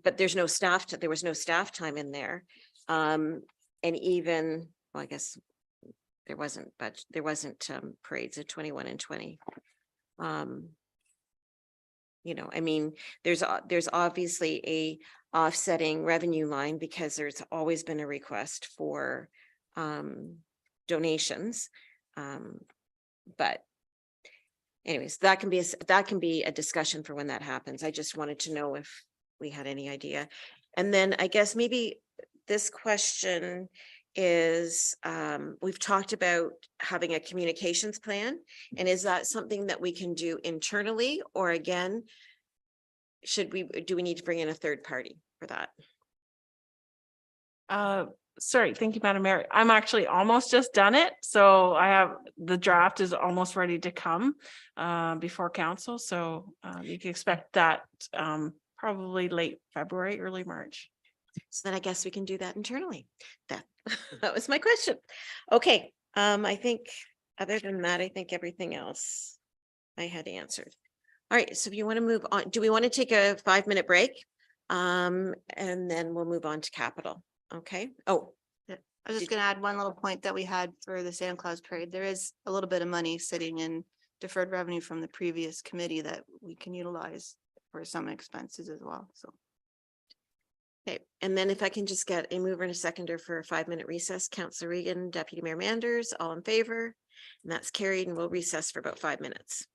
but there's no staff, there was no staff time in there. And even, well, I guess there wasn't, but there wasn't parades of 21 and 20. You know, I mean, there's obviously a offsetting revenue line because there's always been a request for donations. But anyways, that can be a discussion for when that happens. I just wanted to know if we had any idea. And then I guess maybe this question is, we've talked about having a communications plan, and is that something that we can do internally, or again, do we need to bring in a third party for that? Sorry, thank you, Madam Mayor. I'm actually almost just done it. So I have, the draft is almost ready to come before council. So you can expect that probably late February, early March. So then I guess we can do that internally. That was my question. Okay, I think other than that, I think everything else I had answered. All right, so if you want to move on, do we want to take a 5-minute break? And then we'll move on to capital. Okay. Oh, I was just gonna add one little point that we had for the Santa Claus parade. There is a little bit of money sitting in deferred revenue from the previous committee that we can utilize for some expenses as well, so. okay. And then if I can just get a mover and a seconder for a 5-minute recess, Councillor Regan, Deputy Mayor Manders, all in favor? And that's carried, and we'll recess for about 5 minutes.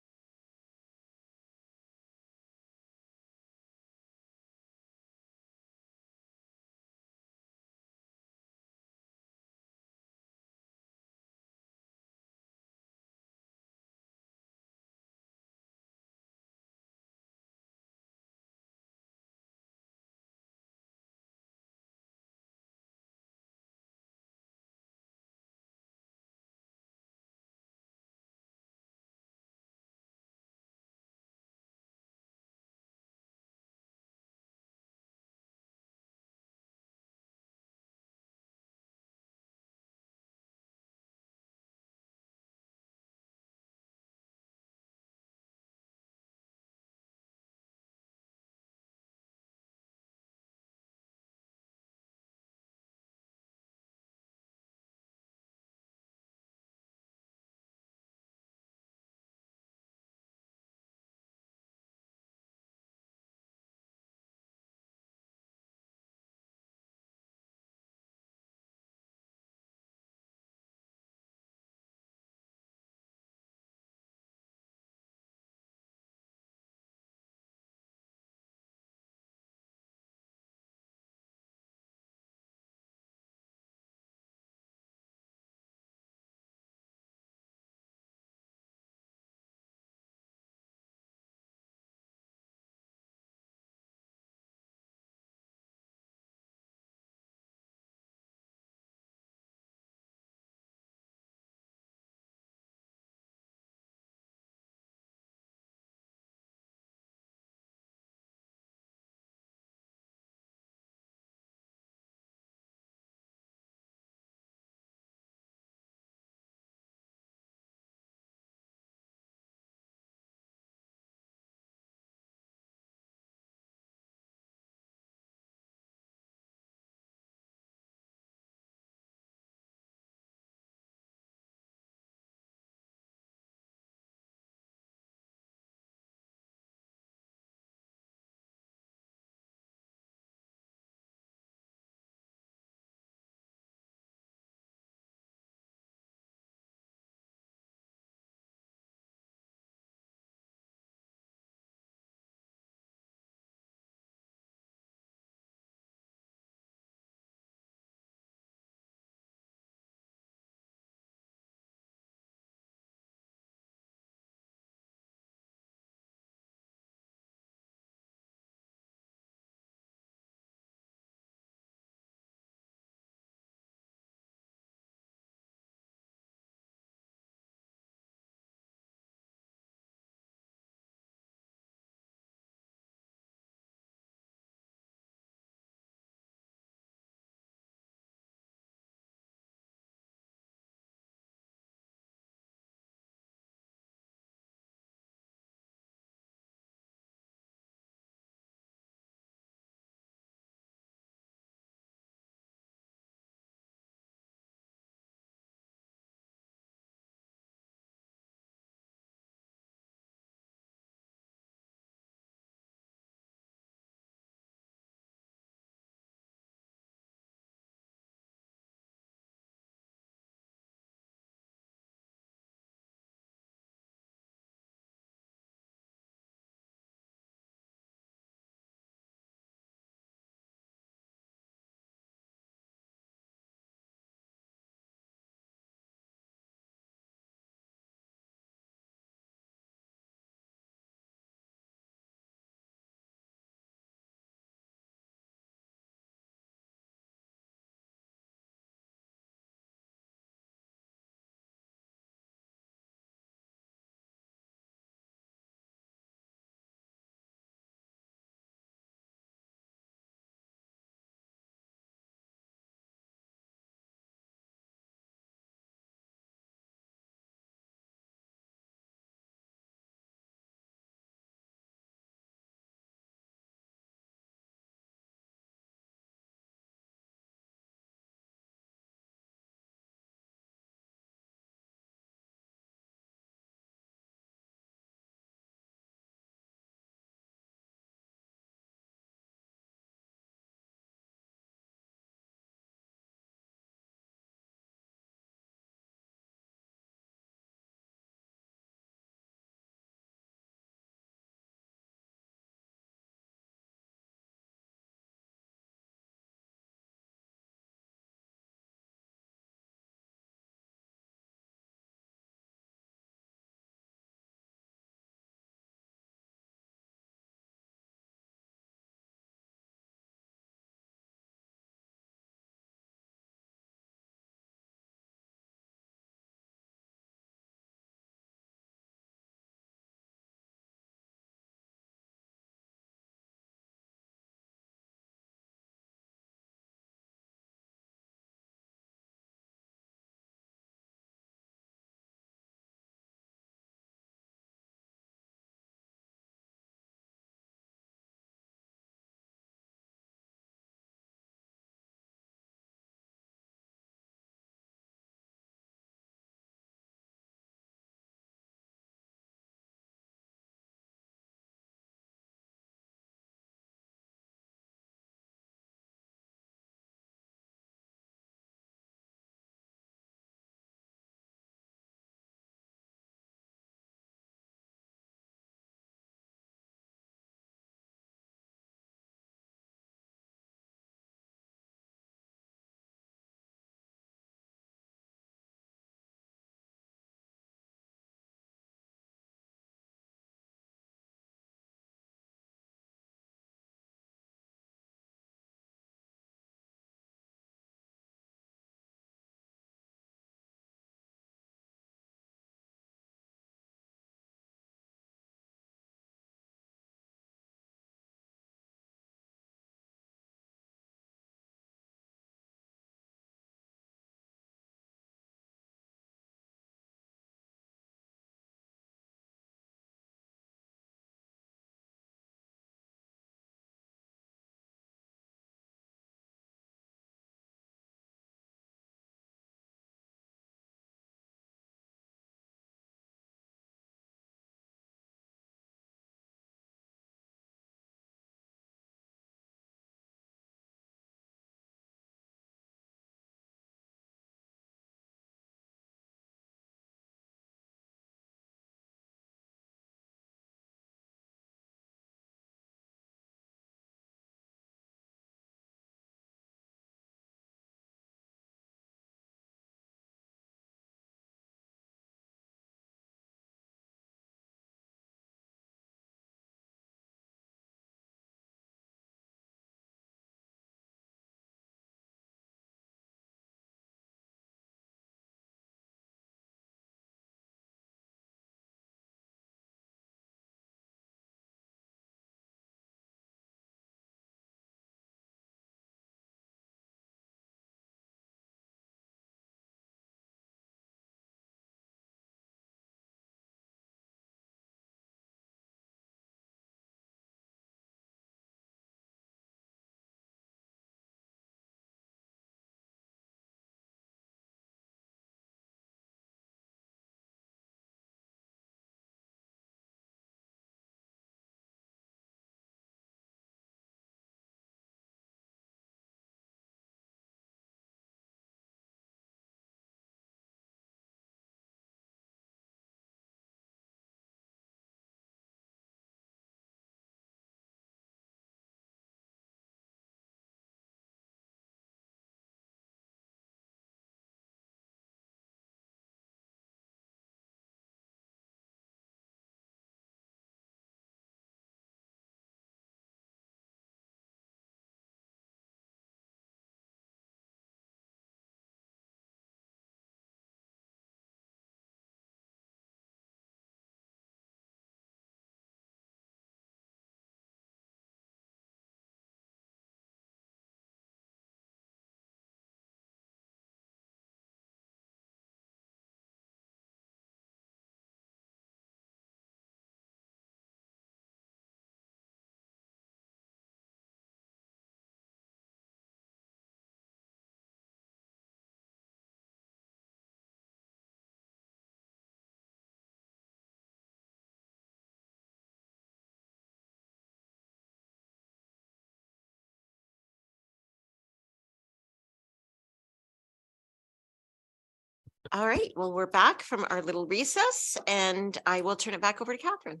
All right, well, we're back from our little recess and I will turn it back over to Catherine.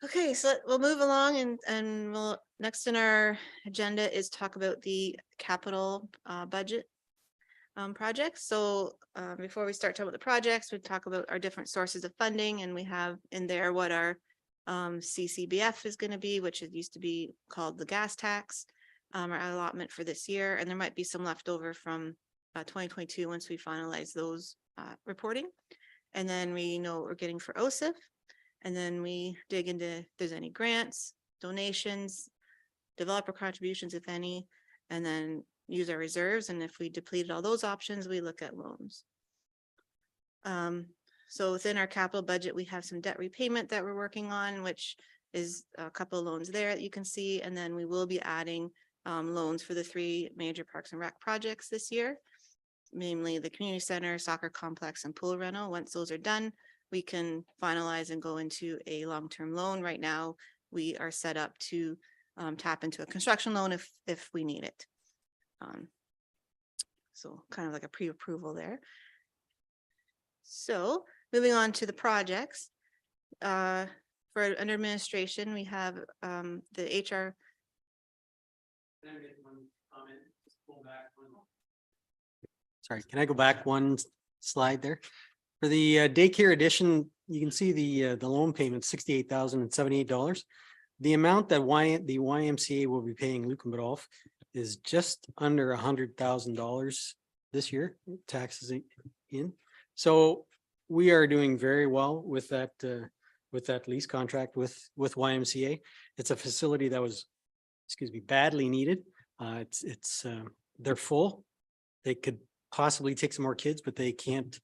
Okay, so we'll move along and we'll, next in our agenda is talk about the capital budget projects. So before we start talking about the projects, we talk about our different sources of funding, and we have in there what our CCBF is going to be, which it used to be called the gas tax, our allotment for this year, and there might be some leftover from 2022 once we finalize those reporting. And then we know what we're getting for OSIF. And then we dig into if there's any grants, donations, developer contributions, if any, and then use our reserves. And if we depleted all those options, we look at loans. So within our capital budget, we have some debt repayment that we're working on, which is a couple of loans there that you can see. And then we will be adding loans for the 3 major Parks and Rec projects this year, namely the community center, soccer complex, and pool rental. Once those are done, we can finalize and go into a long-term loan. Right now, we are set up to tap into a construction loan if we need it. So kind of like a pre-approval there. So moving on to the projects. For under administration, we have the HR. Sorry, can I go back one slide there? For the daycare addition, you can see the loan payment, $68,078. The amount that the YMCA will be paying Lucan Biddulph is just under $100,000 this year, taxes in. So we are doing very well with that lease contract with YMCA. It's a facility that was, badly needed. They're full. They could possibly take some more kids, but they can't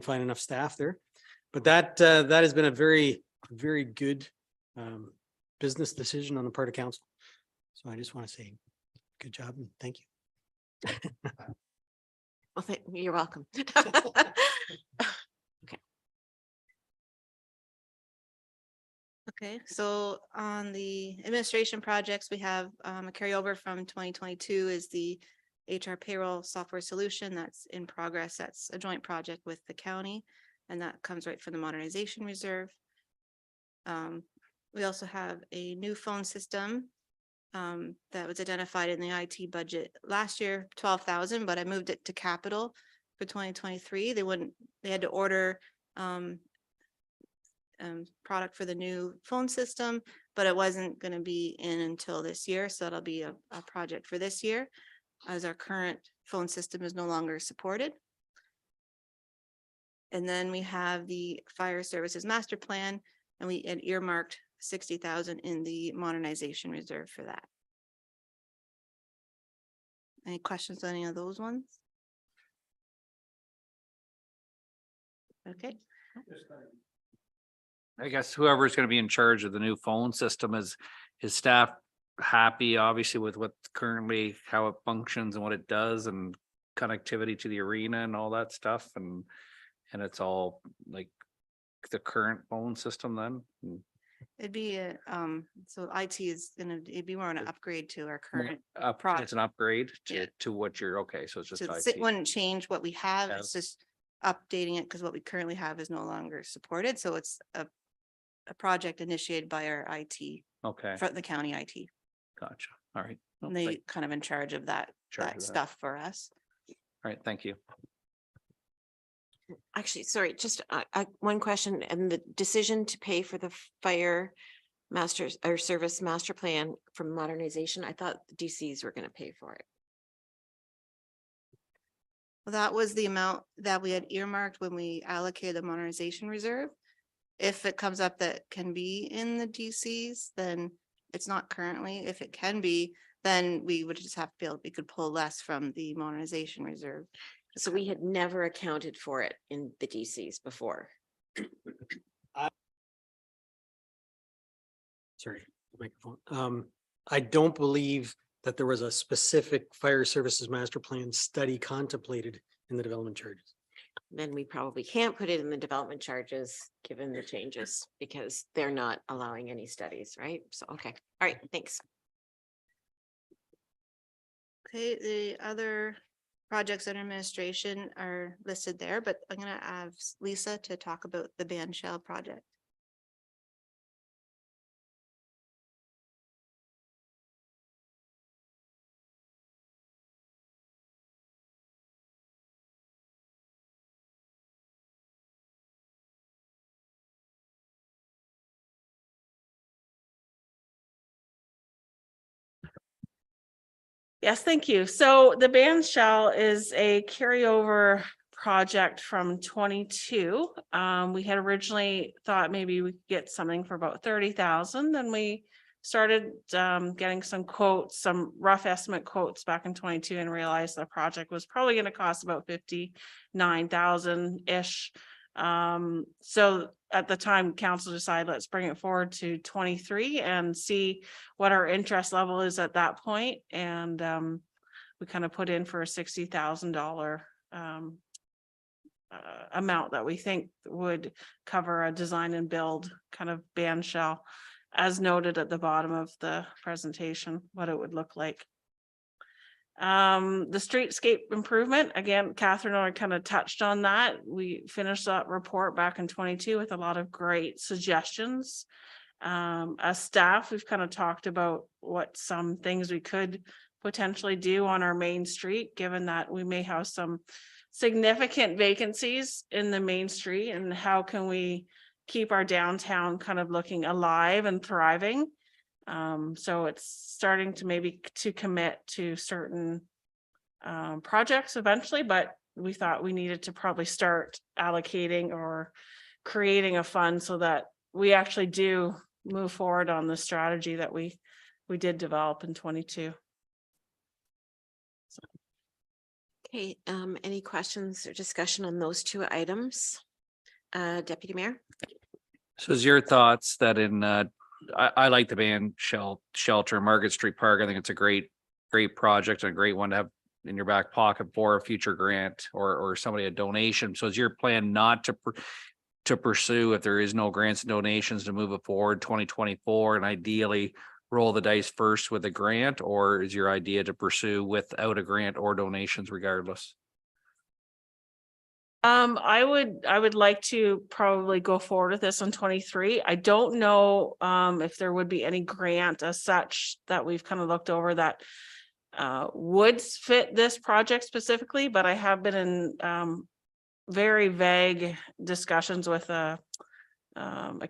find enough staff there. But that has been a very, very good business decision on the part of council. So I just want to say good job and thank you. Well, you're welcome. Okay, so on the administration projects, we have a carryover from 2022 is the HR payroll software solution that's in progress. That's a joint project with the county, and that comes right from the modernization reserve. We also have a new phone system that was identified in the IT budget last year, 12,000, but I moved it to capital for 2023. They had to order product for the new phone system, but it wasn't going to be in until this year. So that'll be a project for this year, as our current phone system is no longer supported. And then we have the fire services master plan, and we had earmarked 60,000 in the modernization reserve for that. Any questions on any of those ones? Okay. I guess whoever's gonna be in charge of the new phone system is staff happy, obviously, with what currently, how it functions and what it does and connectivity to the arena and all that stuff, and it's all like the current phone system then? It'd be a, so IT is it'd be more an upgrade to our current It's product. an upgrade Yeah. to what you're, okay, so it's just So it IT. wouldn't change what we have. Yeah. It's just updating it because what we currently have is no longer supported. So it's a project initiated by our IT, Okay, for the county IT. gotcha. All right. And All they kind of in charge of that stuff for us. right, thank you. Actually, sorry, just one question, and the decision to pay for the fire masters or service master plan from modernization, I thought the DCs were going to pay for it. Well, that was the amount that we had earmarked when we allocated the modernization reserve. If it comes up that can be in the DCs, then it's not currently. If it can be, then we would just have to be able, we could pull less from the modernization reserve. So we had never accounted for it in the DCs before. Sorry, microphone. I don't believe that there was a specific fire services master plan study contemplated in the development charges. Then we probably can't put it in the development charges, given the changes, because they're not allowing any studies, right? So, okay, all right, thanks. Okay, the other projects under administration are listed there, but I'm gonna ask Lisa to talk about the band shell project. Yes, thank you. So the band shell is a carryover project from 22. We had originally thought maybe we could get something for about 30,000. Then we started getting some quotes, some rough estimate quotes back in 22, and realized the project was probably going to cost about 59,000-ish. So at the time, council decided, let's bring it forward to 23 and see what our interest level is at that point. And we kind of put in for a $60,000 amount that we think would cover a design and build kind of band shell, as noted at the bottom of the presentation, what it would look like. The streetscape improvement, again, Catherine and I kind of touched on that. We finished that report back in 22 with a lot of great suggestions. As staff, we've kind of talked about what some things we could potentially do on our main street, given that we may have some significant vacancies in the main street, and how can we keep our downtown kind of looking alive and thriving. So it's starting to maybe to commit to certain projects eventually, but we thought we needed to probably start allocating or creating a fund so that we actually do move forward on the strategy that we did develop in 22. Okay, any questions or discussion on those two items? Deputy Mayor? So is your thoughts that in, I like the band shelter, Market Street Park. I think it's a great project and a great one to have in your back pocket for a future grant or somebody a donation. So is your plan not to pursue, if there is no grants and donations, to move it forward 2024 and ideally roll the dice first with a grant, or is your idea to pursue without a grant or donations regardless? I would like to probably go forward with this on 23. I don't know if there would be any grant as such that we've kind of looked over that would fit this project specifically, but I have been in very vague discussions with a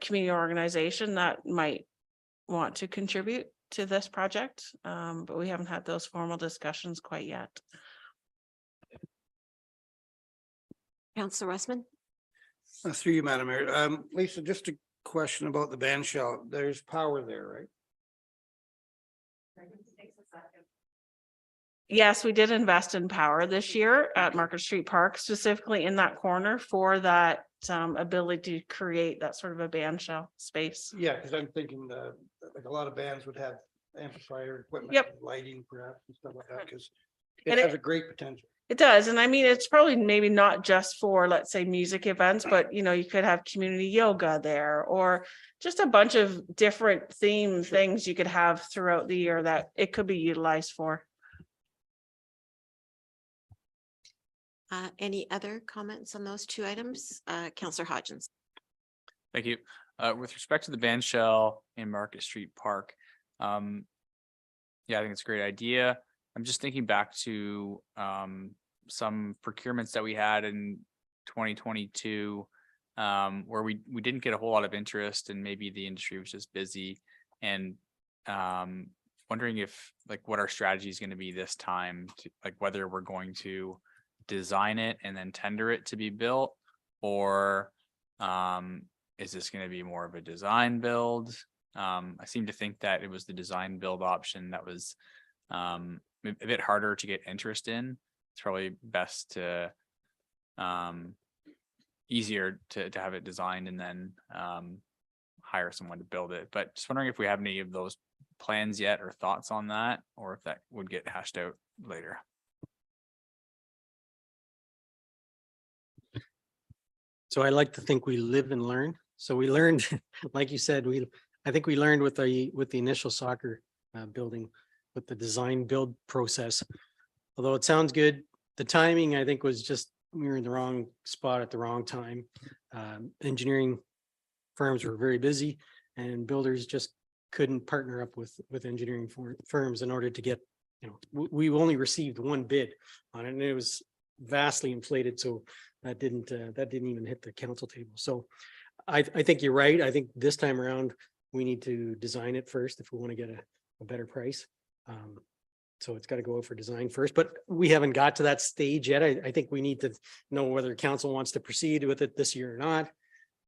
community organization that might want to contribute to this project, but we haven't had those formal discussions quite yet. Councillor Russman? Through you, Madam Mayor. Lisa, just a question about the band shell. There's power there, right? Yes, we did invest in power this year at Market Street Park, specifically in that corner for that ability to create that sort of a band shell space. Yeah, because I'm thinking like a lot of bands would have amplifier equipment, Yep. lighting perhaps and stuff like that, because And it has a great potential. It does. And I mean, it's probably maybe not just for, let's say, music events, but you could have community yoga there, or just a bunch of different theme things you could have throughout the year that it could be utilized for. Any other comments on those two items? Councillor Hodgins? Thank you. With respect to the band shell in Market Street Park, yeah, I think it's a great idea. I'm just thinking back to some procurements that we had in 2022, where we didn't get a whole lot of interest, and maybe the industry was just busy, and wondering if what our strategy is going to be this time, to, whether we're going to design it and then tender it to be built, or is this going to be more of a design build? I seem to think that it was the design build option that was a bit harder to get interest in. It's probably best to easier to have it designed and then hire someone to build it. But just wondering if we have any of those plans yet or thoughts on that, or if that would get hashed out later. So I like to think we live and learn. So we learned, like you said, I think we learned with the initial soccer building, with the design build process. Although it sounds good, the timing, I think, was just, we were in the wrong spot at the wrong time. Engineering firms were very busy and builders just couldn't partner up with engineering firms in order to get, we only received one bid on it, and it was vastly inflated, so that didn't even hit the council table. So I think you're right. I think this time around, we need to design it first if we want to get a better price. So it's got to go out for design first, but we haven't got to that stage yet. I think we need to know whether council wants to proceed with it this year or not.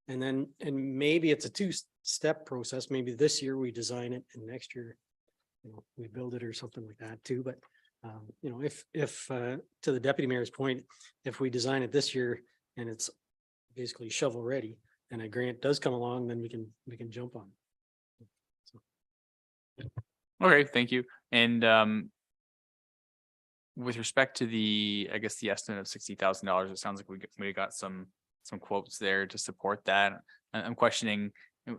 And maybe it's a two-step process. Maybe this year we design it and next year, we build it or something like that too. But, if to the deputy mayor's point, if we design it this year and it's basically shovel ready and a grant does come along, then we can jump on it. Okay, thank you. And with respect to I guess the estimate of $60,000, it sounds like we got some quotes there to support that. I'm questioning,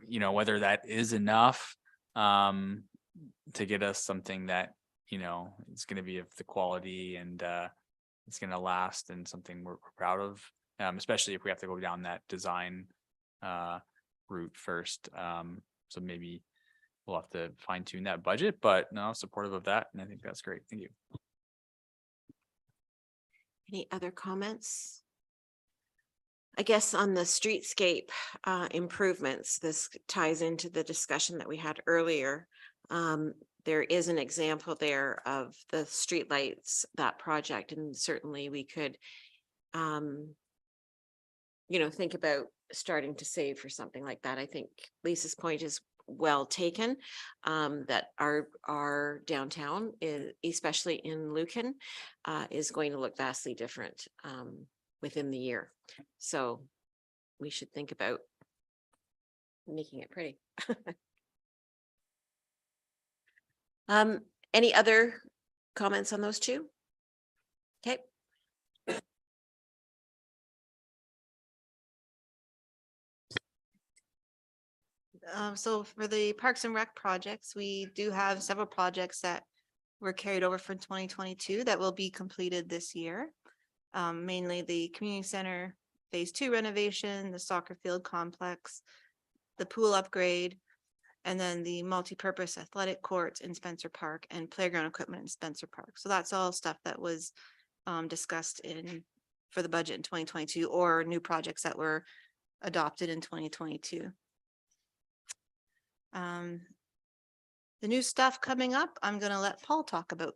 whether that is enough to get us something that, it's going to be of the quality and it's going to last and something we're proud of, especially if we have to go down that design route first. So maybe we'll have to fine tune that budget, but no, supportive of that. And I think that's great. Thank you. Any other comments? I guess on the streetscape improvements, this ties into the discussion that we had earlier. There is an example there of the streetlights, that project, and certainly we could, think about starting to save for something like that. I think Lisa's point is well taken, that our downtown, especially in Lucan, is going to look vastly different within the year. So we should think about making it pretty. Any other comments on those two? Okay. So for the Parks and Rec projects, we do have several projects that were carried over from 2022 that will be completed this year. Mainly the community center phase 2 renovation, the soccer field complex, the pool upgrade, and then the multi-purpose athletic courts in Spencer Park and playground equipment in Spencer Park. So that's all stuff that was discussed for the budget in 2022, or new projects that were adopted in 2022. The new stuff coming up, I'm going to let Paul talk about.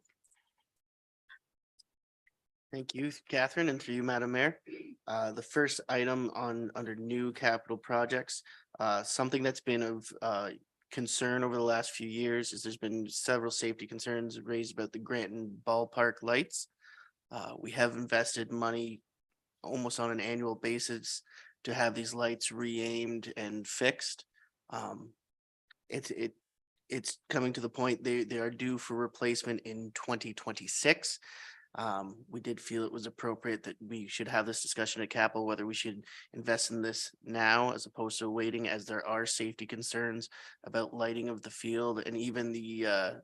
Thank you, Catherine, and through you, Madam Mayor. The first item under new capital projects, something that's been of concern over the last few years is there's been several safety concerns raised about the Granton ballpark lights. We have invested money almost on an annual basis to have these lights re-aimed and fixed. It's coming to the point they are due for replacement in 2026. We did feel it was appropriate that we should have this discussion at Capital, whether we should invest in this now as opposed to waiting, as there are safety concerns about lighting of the field and even the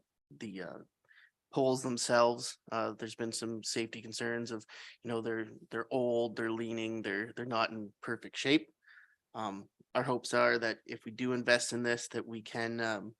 poles themselves. There's been some safety concerns of, they're old, they're leaning, they're not in perfect shape. Our hopes are that if we do invest in this, that we can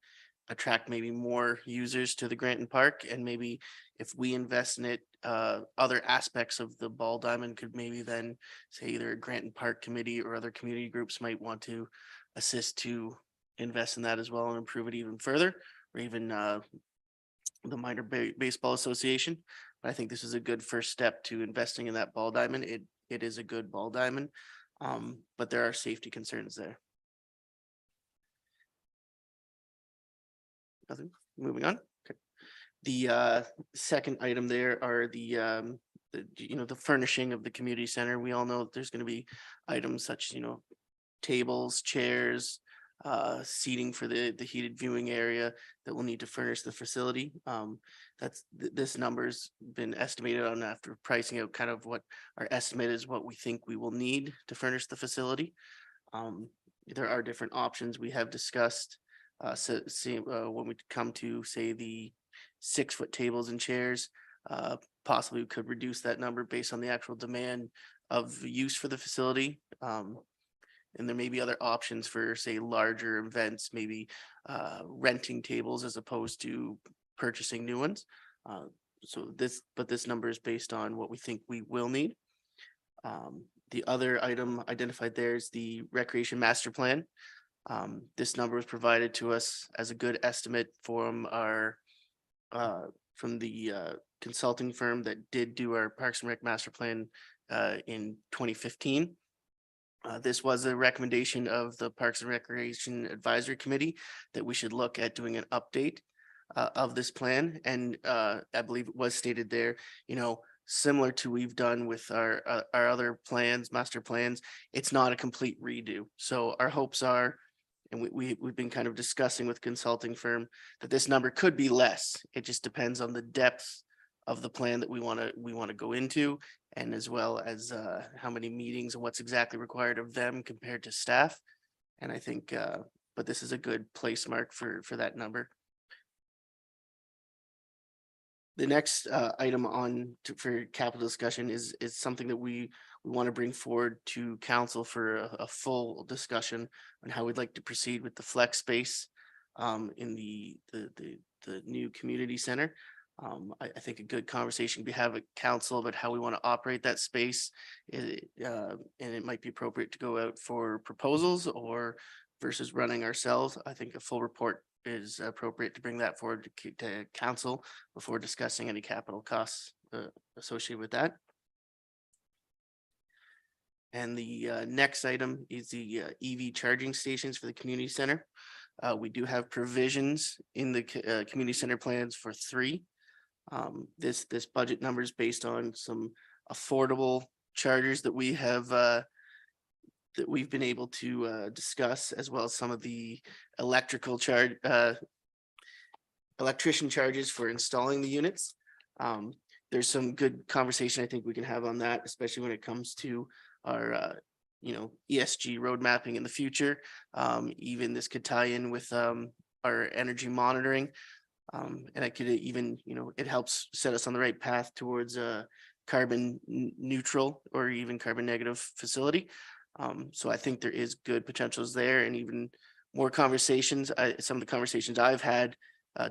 attract maybe more users to the Granton Park, and maybe if we invest in it, other aspects of the ball diamond could maybe then say either a Granton Park committee or other community groups might want to assist to invest in that as well and improve it even further, or even the minor baseball association. But I think this is a good first step to investing in that ball diamond. It is a good ball diamond, but there are safety concerns there. Nothing. Moving on. Okay. The second item there are the furnishing of the community center. We all know that there's going to be items such, tables, chairs, seating for the heated viewing area that will need to furnish the facility. This number's been estimated on after pricing out kind of what our estimate is, what we think we will need to furnish the facility. There are different options we have discussed. When we come to say the 6-foot tables and chairs, Possibly we could reduce that number based on the actual demand of use for the facility. And there may be other options for, say, larger events, maybe renting tables as opposed to purchasing new ones. But this number is based on what we think we will need. The other item identified there is the recreation master plan. This number was provided to us as a good estimate from the consulting firm that did do our Parks and Rec master plan in 2015. This was a recommendation of the Parks and Recreation Advisory Committee that we should look at doing an update of this plan. And I believe it was stated there, similar to we've done with our other plans, master plans, it's not a complete redo. So our hopes are, and we've been kind of discussing with consulting firm, that this number could be less. It just depends on the depth of the plan that we want to go into, and as well as how many meetings and what's exactly required of them compared to staff. And I think, but this is a good place mark for that number. The next item for capital discussion is something that we want to bring forward to council for a full discussion on how we'd like to proceed with the flex space in the new community center. I think a good conversation we have at council about how we want to operate that space, and it might be appropriate to go out for proposals or versus running ourselves. I think a full report is appropriate to bring that forward to council before discussing any capital costs associated with that. And the next item is the EV charging stations for the community center. We do have provisions in the community center plans for 3. This budget number is based on some affordable chargers that we have that we've been able to discuss, as well as some of the electrician charges for installing the units. There's some good conversation I think we can have on that, especially when it comes to our ESG road mapping in the future. Even this could tie in with our energy monitoring. And I could even, it helps set us on the right path towards a carbon neutral or even carbon negative facility. So I think there is good potentials there, and even more conversations. Some of the conversations I've had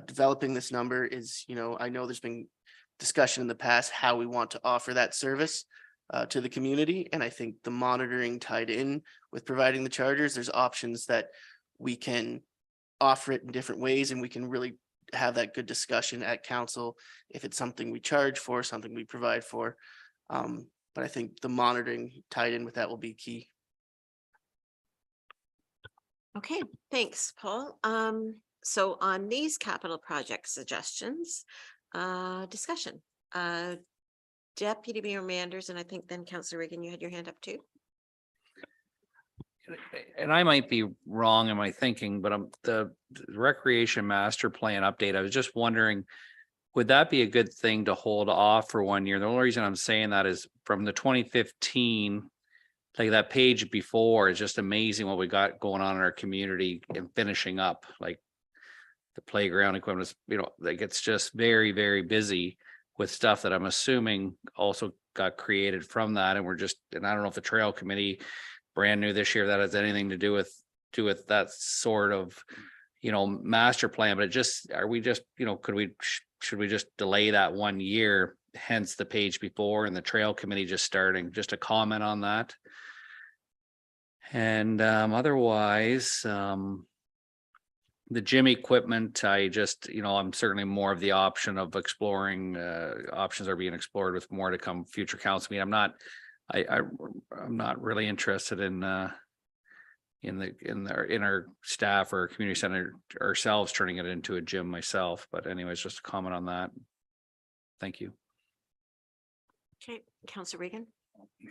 developing this number is, I know there's been discussion in the past how we want to offer that service to the community. And I think the monitoring tied in with providing the chargers, there's options that we can offer it in different ways, and we can really have that good discussion at council if it's something we charge for, something we provide for. But I think the monitoring tied in with that will be key. Okay, thanks, Paul. So on these capital project suggestions, discussion, Deputy Mayor Manders, and I think then Councillor Reagan, you had your hand up too. And I might be wrong in my thinking, but the recreation master plan update, I was just wondering, would that be a good thing to hold off for 1 year? The only reason I'm saying that is from the 2015, like that page before, is just amazing what we got going on in our community and finishing up, like the playground equipment is, like it's just very, very busy with stuff that I'm assuming also got created from that. And I don't know if the trail committee brand new this year that has anything to do with that sort of, master plan, but should we just delay that 1 year, hence the page before, and the trail committee just starting, just a comment on that. And otherwise, the gym equipment, I'm certainly more of the option of exploring, options are being explored with more to come future council meeting. I'm not really interested in our staff or community center ourselves turning it into a gym myself, but anyways, just a comment on that. Thank you. Okay, Councillor Reagan.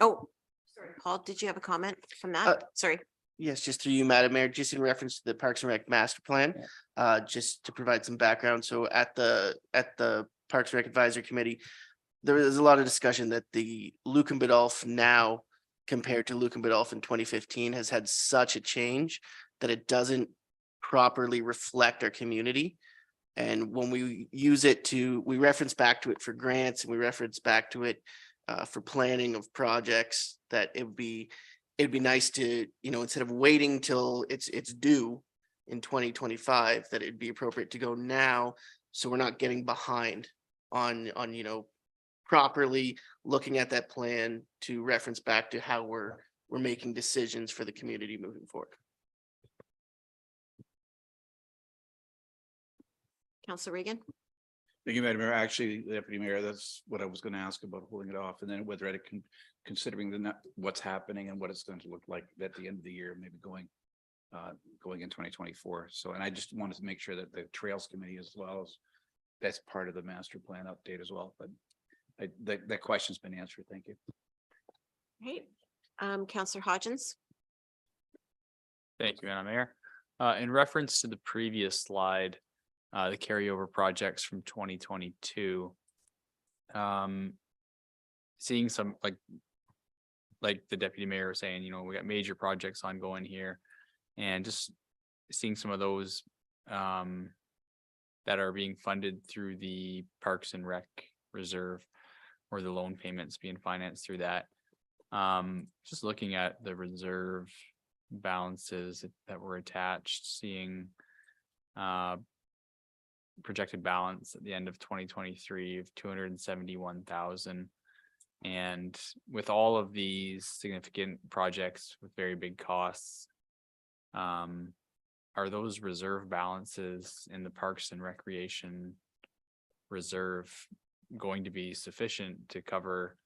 Oh, sorry, Paul, did you have a comment from that? Sorry. Yes, just through you, Madam Mayor, just in reference to the Parks and Rec master plan, just to provide some background. So at the Parks and Rec Advisory Committee, there is a lot of discussion that the Lucan Biddulph now compared to Lucan Biddulph in 2015 has had such a change that it doesn't properly reflect our community. And when we use it we reference back to it for grants and we reference back to it for planning of projects, that it'd be nice to, instead of waiting till it's due in 2025, that it'd be appropriate to go now. So we're not getting behind on, properly looking at that plan to reference back to how we're making decisions for the community moving forward. Councillor Regan. Thank you, Madam Mayor. Actually, Deputy Mayor, that's what I was going to ask about holding it off, and then whether it can, considering what's happening and what it's going to look like at the end of the year, maybe going in 2024. So, and I just wanted to make sure that the Trails Committee as well as that's part of the master plan update as well. But that question's been answered. Thank you. Right. Councillor Hodgins. Thank you, Madam Mayor. In reference to the previous slide, the carryover projects from 2022. Seeing some like the deputy mayor was saying, we got major projects ongoing here, and just seeing some of those that are being funded through the Parks and Rec reserve, or the loan payments being financed through that. Just looking at the reserve balances that were attached, seeing projected balance at the end of 2023 of 271,000. And with all of these significant projects with very big costs, are those reserve balances in the Parks and Recreation reserve going to be sufficient to cover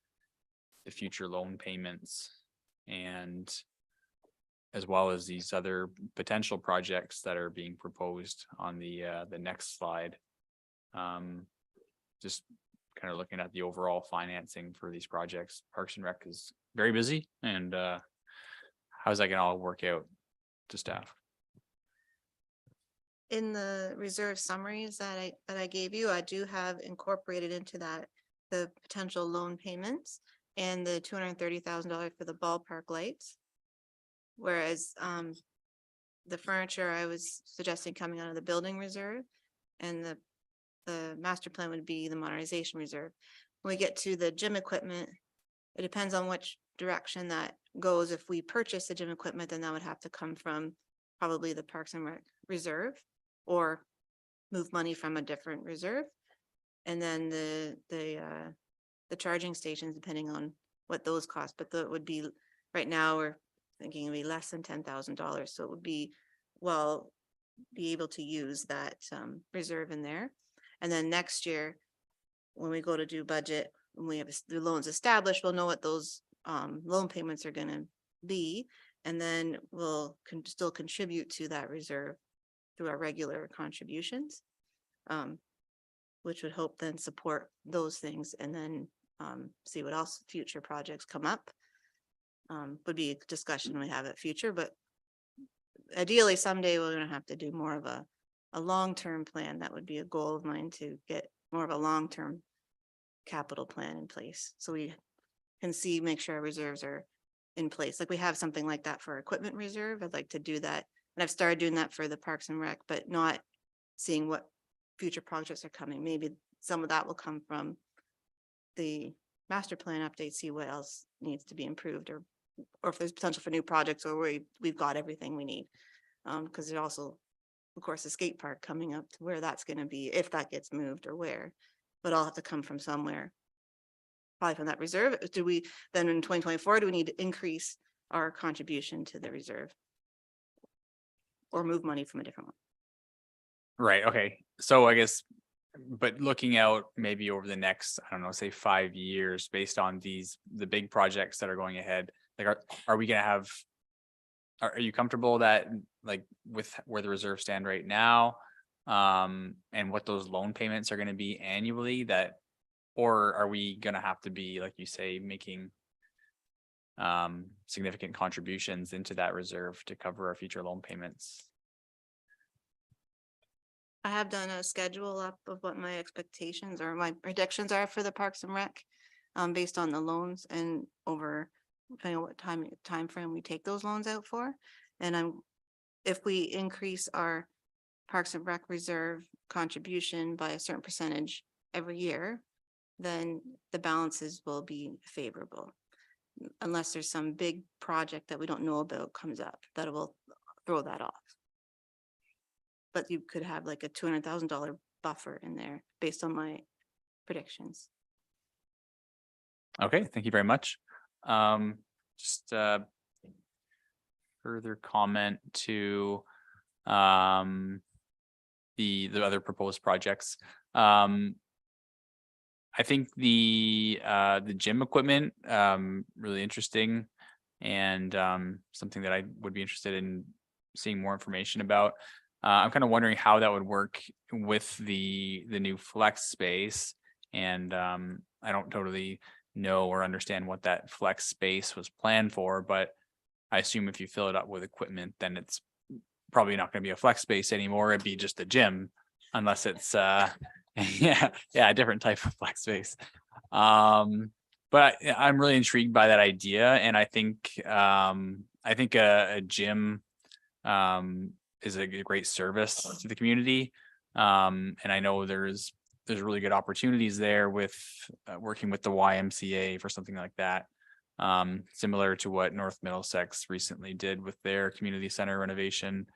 the future loan payments, and as well as these other potential projects that are being proposed on the next slide? Just kind of looking at the overall financing for these projects. Parks and Rec is very busy, and how's that gonna all work out to staff? In the reserve summaries that I gave you, I do have incorporated into that the potential loan payments and the $230,000 for the ballpark lights. Whereas the furniture I was suggesting coming out of the building reserve, and the master plan would be the modernization reserve. When we get to the gym equipment, it depends on which direction that goes. If we purchase the gym equipment, then that would have to come from probably the Parks and Rec reserve, or move money from a different reserve. And then the charging stations, depending on what those cost, but that would be, right now we're thinking it'd be less than $10,000. So it would be, be able to use that reserve in there. And then next year, when we go to do budget, when we have the loans established, we'll know what those loan payments are gonna be. And then we'll still contribute to that reserve through our regular contributions, which would hope then support those things, and then see what else future projects come up. Would be a discussion we have at future, but ideally someday we're gonna have to do more of a long-term plan. That would be a goal of mine, to get more of a long-term capital plan in place, so we can make sure our reserves are in place. Like we have something like that for equipment reserve. I'd like to do that. And I've started doing that for the Parks and Rec, but not seeing what future projects are coming. Maybe some of that will come from the master plan update, see what else needs to be improved, or if there's potential for new projects, or we've got everything we need. Because there's also, of course, the skate park coming up, to where that's going to be, if that gets moved or where, but I'll have to come from somewhere. Probably from that reserve. Do we then in 2024, do we need to increase our contribution to the reserve, or move money from a different one? Right, okay. So I guess, but looking out maybe over the next, I don't know, say 5 years, based on the big projects that are going ahead, like are we gonna have, are you comfortable that, like, with where the reserves stand right now, and what those loan payments are gonna be annually, that, or are we gonna have to be, like you say, making significant contributions into that reserve to cover our future loan payments? I have done a schedule up of what my expectations or my predictions are for the Parks and Rec, based on the loans, and over, depending on what time frame we take those loans out for. And if we increase our Parks and Rec reserve contribution by a certain percentage every year, then the balances will be favorable. Unless there's some big project that we don't know about comes up, that will throw that off. But you could have like a $200,000 buffer in there based on my predictions. Okay, thank you very much. Just further comment to the other proposed projects. I think the gym equipment really interesting, and something that I would be interested in seeing more information about. I'm kind of wondering how that would work with the new flex space, and I don't totally know or understand what that flex space was planned for, but I assume if you fill it up with equipment, then it's probably not going to be a flex space anymore. It'd be just a gym, unless it's yeah, a different type of flex space. But I'm really intrigued by that idea, and I think a gym is a great service to the community. And I know there's really good opportunities there with working with the YMCA for something like that. Similar to what North Middlesex recently did with their community center renovation,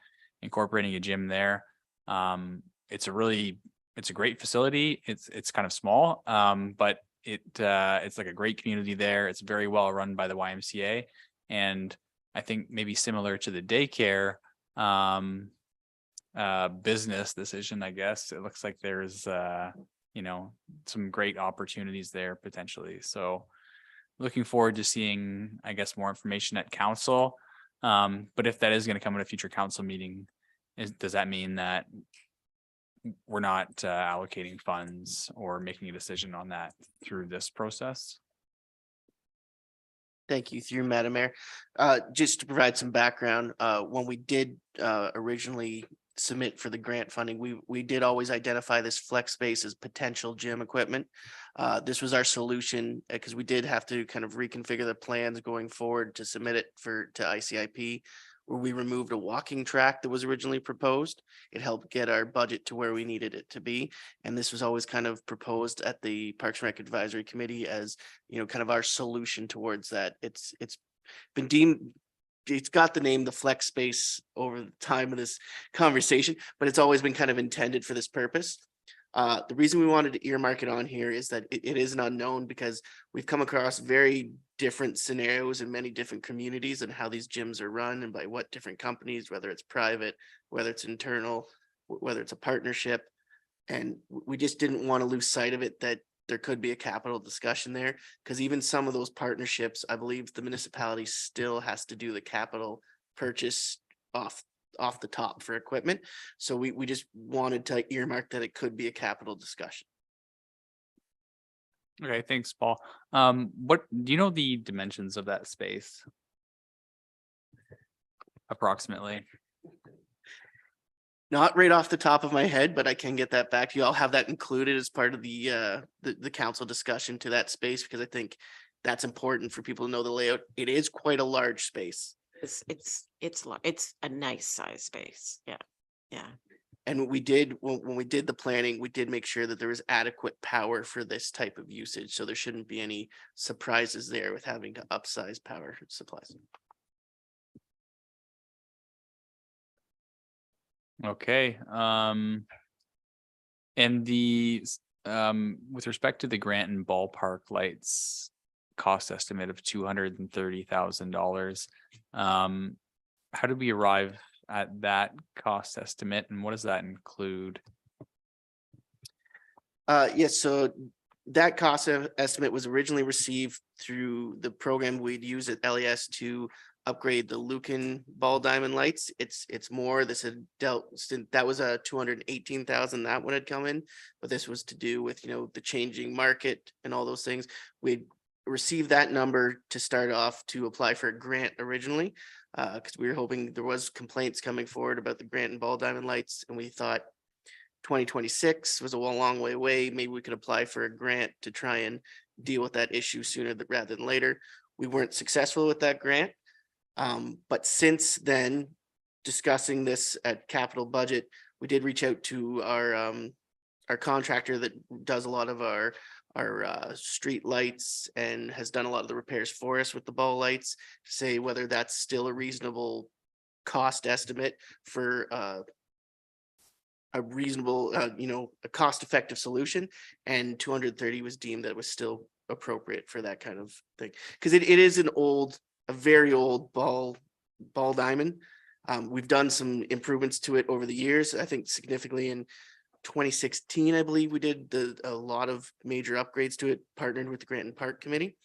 incorporating a gym there. It's a great facility. It's kind of small, but it's like a great community there. It's very well run by the YMCA, and I think maybe similar to the daycare business decision, I guess it looks like there's some great opportunities there potentially. So looking forward to seeing, I guess, more information at council. But if that is going to come in a future council meeting, does that mean that we're not allocating funds or making a decision on that through this process? Thank you, through Madam Mayor. Just to provide some background, when we did originally submit for the grant funding, we did always identify this flex space as potential gym equipment. This was our solution because we did have to kind of reconfigure the plans going forward to submit it to ICIP, where we removed a walking track that was originally proposed. It helped get our budget to where we needed it to be. And this was always kind of proposed at the Parks and Rec Advisory Committee as, kind of our solution towards that. It's been deemed, it's got the name the flex space over the time of this conversation, but it's always been kind of intended for this purpose. The reason we wanted to earmark it on here is that it is an unknown, because we've come across very different scenarios in many different communities and how these gyms are run and by what different companies, whether it's private, whether it's internal, whether it's a partnership. And we just didn't want to lose sight of it, that there could be a capital discussion there, because even some of those partnerships, I believe the municipality still has to do the capital purchase off the top for equipment. So we just wanted to earmark that it could be a capital discussion. Okay, thanks, Paul. What do you know the dimensions of that space? Approximately. Not right off the top of my head, but I can get that back to you. I'll have that included as part of the council discussion to that space, because I think that's important for people to know the layout. It is quite a large space. It's a nice size space. Yeah. And we did, when we did the planning, we did make sure that there was adequate power for this type of usage. So there shouldn't be any surprises there with having to upsize power supplies. Okay. And with respect to the Granton ballpark lights cost estimate of $230,000, how did we arrive at that cost estimate, and what does that include? Yes, so that cost estimate was originally received through the program we'd use at LES to upgrade the Lucan ball diamond lights. It's more, this had that was a 218,000 that one had come in, but this was to do with, the changing market and all those things. We'd received that number to start off to apply for a grant originally, because we were hoping, there was complaints coming forward about the grant and ball diamond lights, and we thought 2026 was a long way away. Maybe we could apply for a grant to try and deal with that issue sooner rather than later. We weren't successful with that grant. But since then, discussing this at capital budget, We did reach out to our contractor that does a lot of our street lights and has done a lot of the repairs for us with the ball lights, to say whether that's still a reasonable cost estimate for a reasonable, a cost-effective solution. And 230 was deemed that it was still appropriate for that kind of thing. Because it is a very old ball diamond. We've done some improvements to it over the years. I think significantly in 2016, I believe we did a lot of major upgrades to it, partnered with the Granton Park Committee.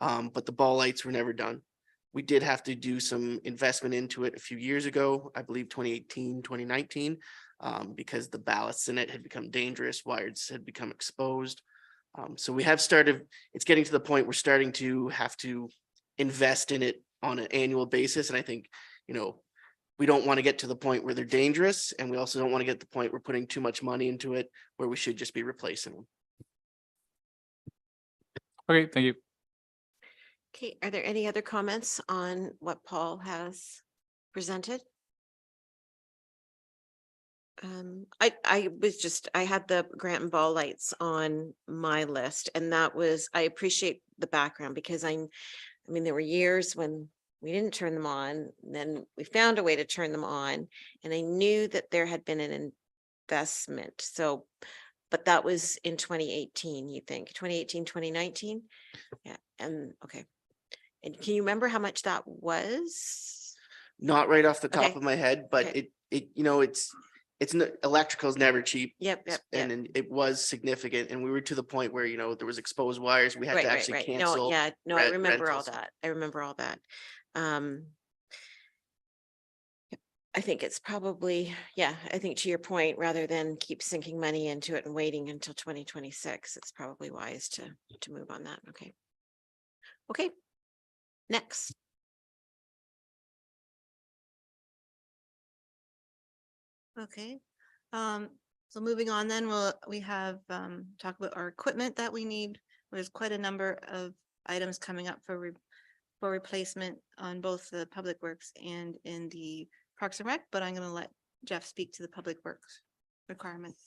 But the ball lights were never done. We did have to do some investment into it a few years ago, I believe 2018, 2019, because the ballasts in it had become dangerous, wires had become exposed. So we have started, it's getting to the point we're starting to have to invest in it on an annual basis. And I think, we don't want to get to the point where they're dangerous, and we also don't want to get to the point we're putting too much money into it where we should just be replacing them. Okay, thank you. Okay, are there any other comments on what Paul has presented? I had the Granton ball lights on my list, and I appreciate the background, because I mean, there were years when we didn't turn them on, then we found a way to turn them on, and I knew that there had been an investment. So, but that was in 2018, you think, 2018, 2019? Yeah, and okay. And can you remember how much that was? Not right off the top Okay. of my head, but Okay. electrical is never cheap. Yep. And then it was significant, and we were to the point where, there was exposed wires. We had Right, to right, actually right. No, cancel. yeah, no, I remember all rentals. that. I remember all that. I think it's probably, yeah, I think to your point, rather than keep sinking money into it and waiting until 2026, it's probably wise to move on that. Okay. Okay. Next. Okay, so moving on then, we have talk about our equipment that we need. There's quite a number of items coming up for replacement on both the Public Works and in the Parks and Rec, but I'm gonna let Jeff speak to the Public Works requirements.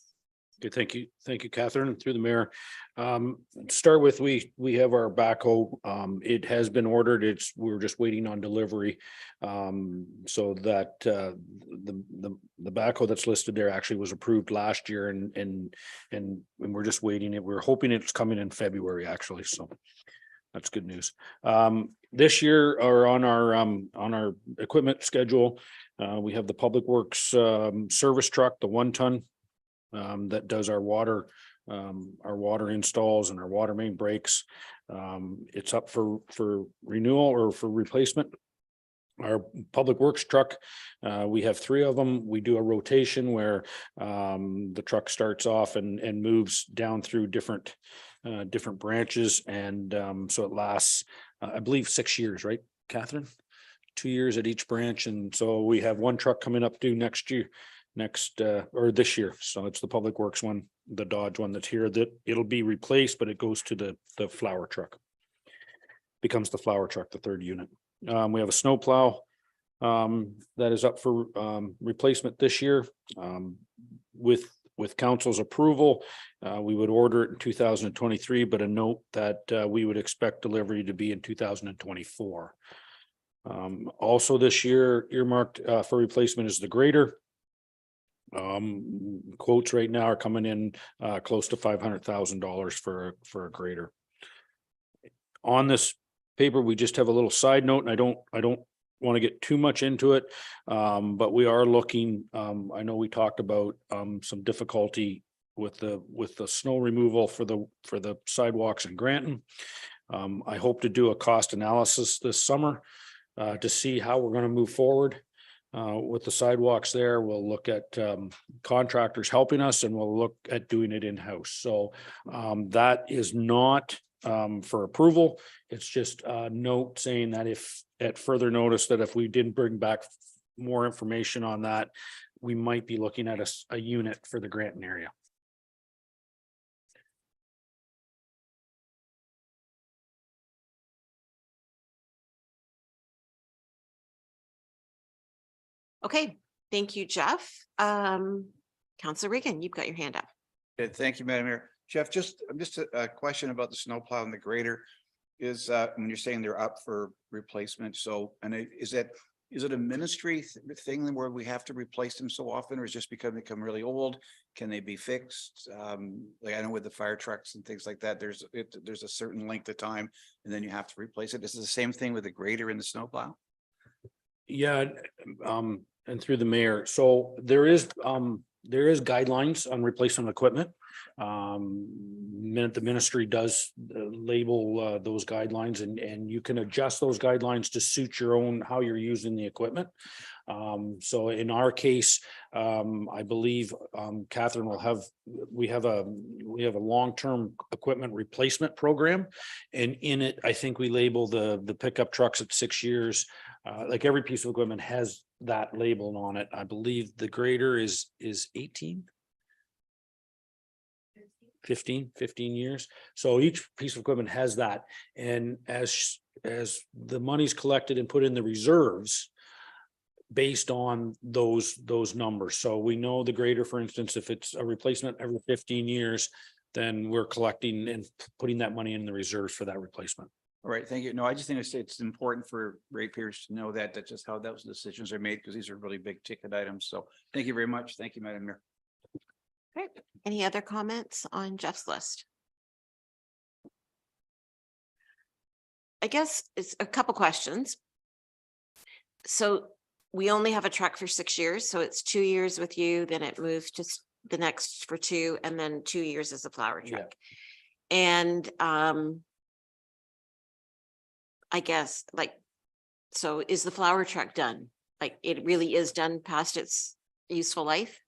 Okay, thank you, Catherine, through the mayor. To start with, we have our backhoe. It has been ordered. We're just waiting on delivery. So that the backhoe that's listed there actually was approved last year, and we're just waiting it. We're hoping it's coming in February, actually. So that's good news. This year, or on our equipment schedule, we have the Public Works service truck, the 1-ton. That does our water installs and our water main breaks. It's up for renewal or for replacement. Our Public Works truck, we have 3 of them. We do a rotation where the truck starts off and moves down through different branches, and so it lasts, I believe, 6 years, right, Catherine? 2 years at each branch, and so we have 1 truck coming up due next year. Or this year. So it's the Public Works one, the Dodge one that's here, that it'll be replaced, but it goes to the flower truck. Becomes the flower truck, the 3rd unit. We have a snow plow that is up for replacement this year. With council's approval, we would order it in 2023, but a note that we would expect delivery to be in 2024. Also this year earmarked for replacement is the grader. Quotes right now are coming in close to $500,000 for a grader. On this paper, we just have a little side note, and I don't want to get too much into it, but we are looking. I know we talked about some difficulty with the snow removal for the sidewalks in Granton. I hope to do a cost analysis this summer to see how we're going to move forward. With the sidewalks there, we'll look at contractors helping us, and we'll look at doing it in-house. So that is not for approval. It's just a note saying that if at further notice that if we didn't bring back more information on that, we might be looking at a unit for the Granton area. Okay, thank you, Jeff. Counselor Reagan, you've got your hand up. Okay, thank you, Madam Mayor. Jeff, just a question about the snowplow and the grader. Is when you're saying they're up for replacement, so, and is it a ministry thing where we have to replace them so often, or is it just because they become really old? Can they be fixed? Like I know with the fire trucks and things like that, there's a certain length of time and then you have to replace it. This is the same thing with the grader and the snowplow. Yeah, and through the mayor. So there is guidelines on replacement equipment. The ministry does label those guidelines and you can adjust those guidelines to suit your own, how you're using the equipment. So in our case, I believe Catherine we have a long-term equipment replacement program. And in it, I think we label the pickup trucks at 6 years. Like every piece of equipment has that label on it. I believe the grader is 18. 15 years. So each piece of equipment has that. And as the money's collected and put in the reserves based on those numbers. So we know the grader, for instance, if it's a replacement every 15 years, then we're collecting and putting that money in the reserves for that replacement. All right, thank you. No, I just think it's important for ratepayers to know that's just how those decisions are made, because these are really big ticket items. So thank you very much. Thank you, Madam Mayor. Great. Any other comments on Jeff's list? I guess it's a couple questions. So we only have a truck for 6 years, so it's 2 years with you, then it moves to the next for 2, and then 2 years as a flower Yeah. truck. And I guess so is the flower truck done? Like it really is done past its useful life?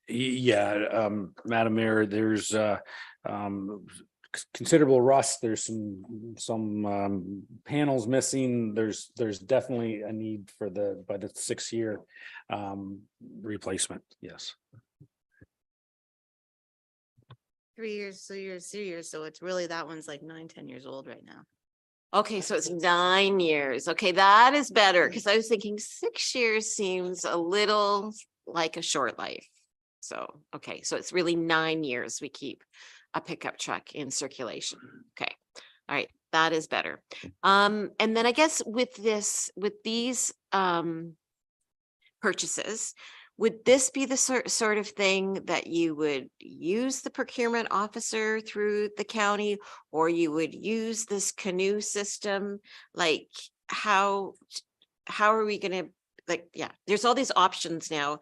Yeah, Madam Mayor, there's considerable rust. There's some panels missing. There's definitely a need for by the 6 year replacement. Yes. 3 years, 2 years, 2 years. So it's really, that one's like 9-10 years old right now. Okay, so it's 9 years. Okay, that is better because I was thinking 6 years seems a little like a short life. So, okay, so it's really 9 years we keep a pickup truck in circulation. Okay, all right, that is better. And then I guess with these purchases, would this be the sort of thing that you would use the procurement officer through the county, or you would use this canoe system? Like how are we gonna, yeah, there's all these options now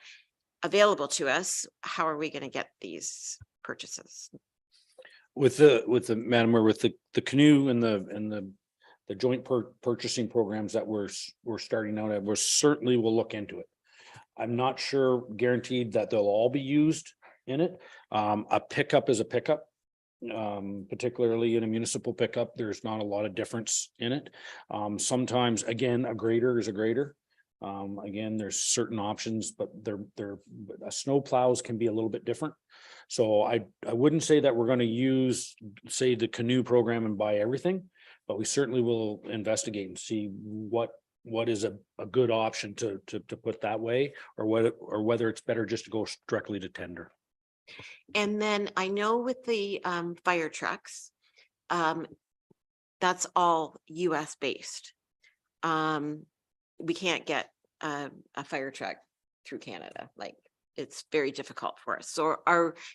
available to us. How are we gonna get these purchases? With the Madam Mayor, with the canoe and the joint purchasing programs that we're starting out at, we certainly will look into it. I'm not sure guaranteed that they'll all be used in it. A pickup is a pickup. Particularly in a municipal pickup, there's not a lot of difference in it. Sometimes, again, a grader is a grader. Again, there's certain options, but snow plows can be a little bit different. So I wouldn't say that we're going to use, say, the canoe program and buy everything, but we certainly will investigate and see what is a good option to put that way, or whether it's better just to go directly to tender. And then I know with the fire trucks, that's all US based. We can't get a fire truck through Canada. Like it's very difficult for us. So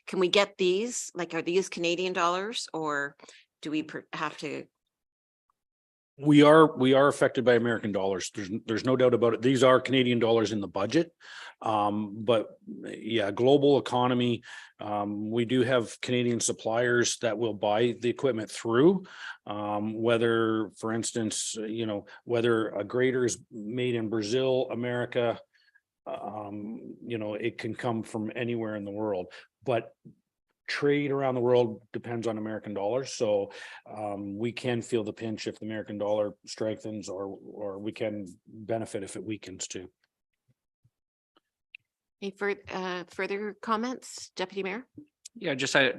can we get these? Like, are these Canadian dollars, or do we have to? We are affected by American dollars. There's no doubt about it. These are Canadian dollars in the budget. But yeah, global economy, we do have Canadian suppliers that will buy the equipment through. Whether, for instance, whether a grader is made in Brazil, America, it can come from anywhere in the world. But trade around the world depends on American dollars. So we can feel the pinch if the American dollar strengthens, or we can benefit if it weakens too. Any further comments, Deputy Mayor? Yeah, just I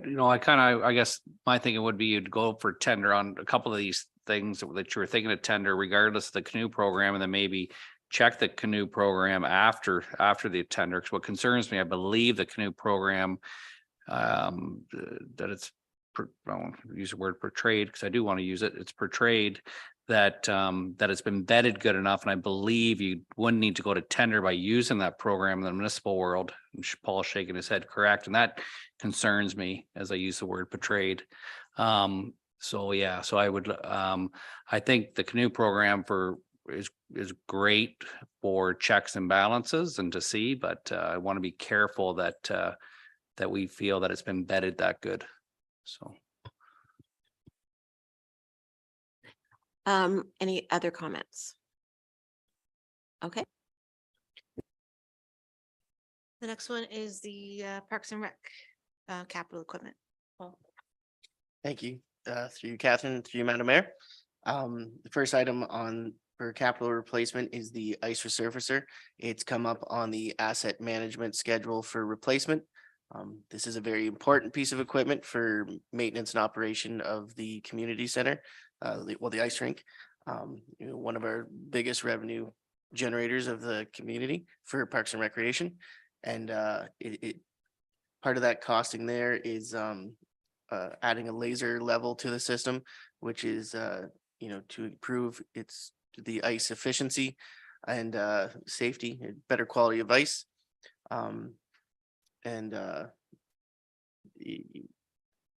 guess my thinking would be you'd go for tender on a couple of these things that you were thinking of tender, regardless of the canoe program, and then maybe check the canoe program after the tender. 'Cause what concerns me, I believe the canoe program, that it's, I won't use the word portrayed because I do want to use it. It's portrayed that it's been vetted good enough. And I believe you wouldn't need to go to tender by using that program in the municipal world. And Paul's shaking his head correct. And that concerns me as I use the word portrayed. So yeah, so I would, I think the canoe program is great for checks and balances and to see, but I want to be careful that we feel that it's been vetted that good. So. Any other comments? Okay, The next one is the Parks and Rec capital equipment. Paul. Thank you, through you, Catherine, through you, Madam Mayor. The first item on for capital replacement is the ice resurfacer. It's come up on the asset management schedule for replacement. This is a very important piece of equipment for maintenance and operation of the community center, the ice rink. One of our biggest revenue generators of the community for Parks and Recreation. And part of that costing there is adding a laser level to the system, which is to improve the ice efficiency and safety, better quality of ice.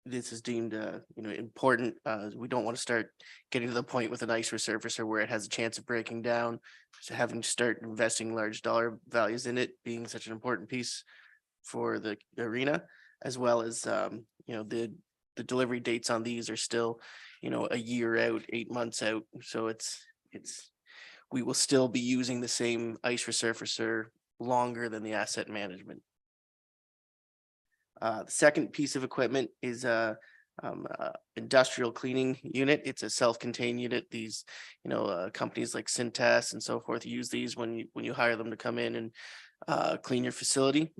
This is deemed important. We don't want to start getting to the point with an ice resurfacer where it has a chance of breaking down. So having to start investing large dollar values in it being such an important piece for the arena, as well as the delivery dates on these are still a year out, 8 months out. So we will still be using the same ice resurfacer longer than the asset management. The second piece of equipment is a industrial cleaning unit. It's a self-contained unit. These, companies like Cintas and so forth use these when you hire them to come in and clean your facility.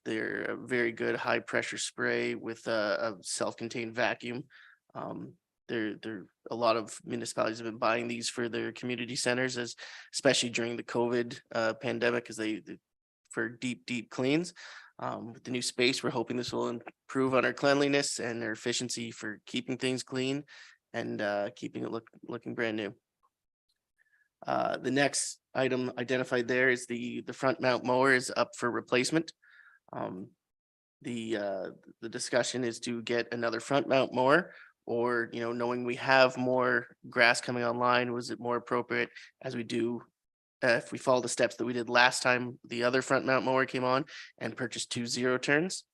They're a very good high pressure spray with a self-contained vacuum. A lot of municipalities have been buying these for their community centers, especially during the COVID pandemic, as for deep cleans. With the new space, we're hoping this will improve on our cleanliness and our efficiency for keeping things clean and keeping it looking brand new. The next item identified there is the front mount mower is up for replacement. The discussion is to get another front mount mower, or knowing we have more grass coming online, was it more appropriate as we do if we follow the steps that we did last time the other front mount mower came on and purchased 2 zero turns.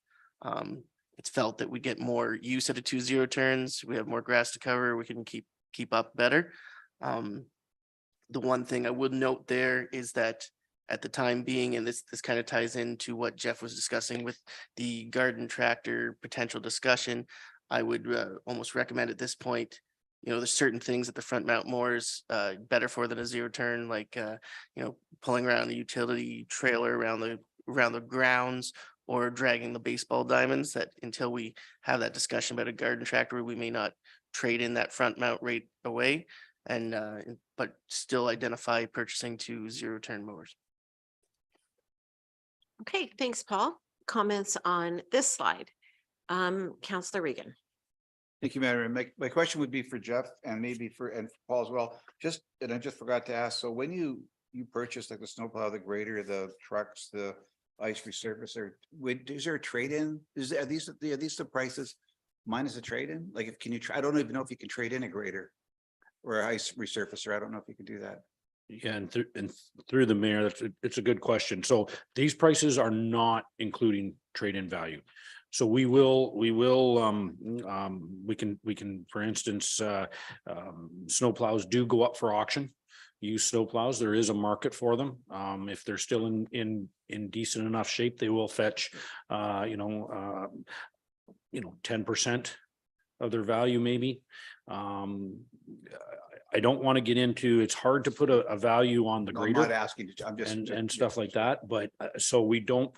It's felt that we get more use out of 2 zero turns. We have more grass to cover. We can keep up better. The one thing I would note there is that at the time being, and this kind of ties into what Jeff was discussing with the garden tractor potential discussion, I would almost recommend at this point, there's certain things that the front mount mowers better for than a zero turn, like pulling around the utility trailer around the grounds, or dragging the baseball diamonds, that until we have that discussion about a garden tractor, we may not trade in that front mount right away, and but still identify purchasing 2 zero turn mowers. okay, thanks, Paul. Comments on this slide? Councillor Regan. Thank you, Madam Mayor. My question would be for Jeff and maybe for Paul as well. And I just forgot to ask. So when you purchase like the snowplow, the grader, the trucks, the ice resurfacer, is there a trade-in? Are these the prices minus a trade-in? Like, I don't even know if you can trade in a grader or an ice resurfacer. I don't know if you can do that. Yeah, and through the mayor, it's a good question. So these prices are not including trade-in value. So we can, for instance, snowplows do go up for auction. Used snowplows, there is a market for them. If they're still in decent enough shape, they will fetch 10% of their value, maybe. I don't want to get into, it's hard to put a value on the No, I'm grader not asking. I'm just and stuff like that, but so we don't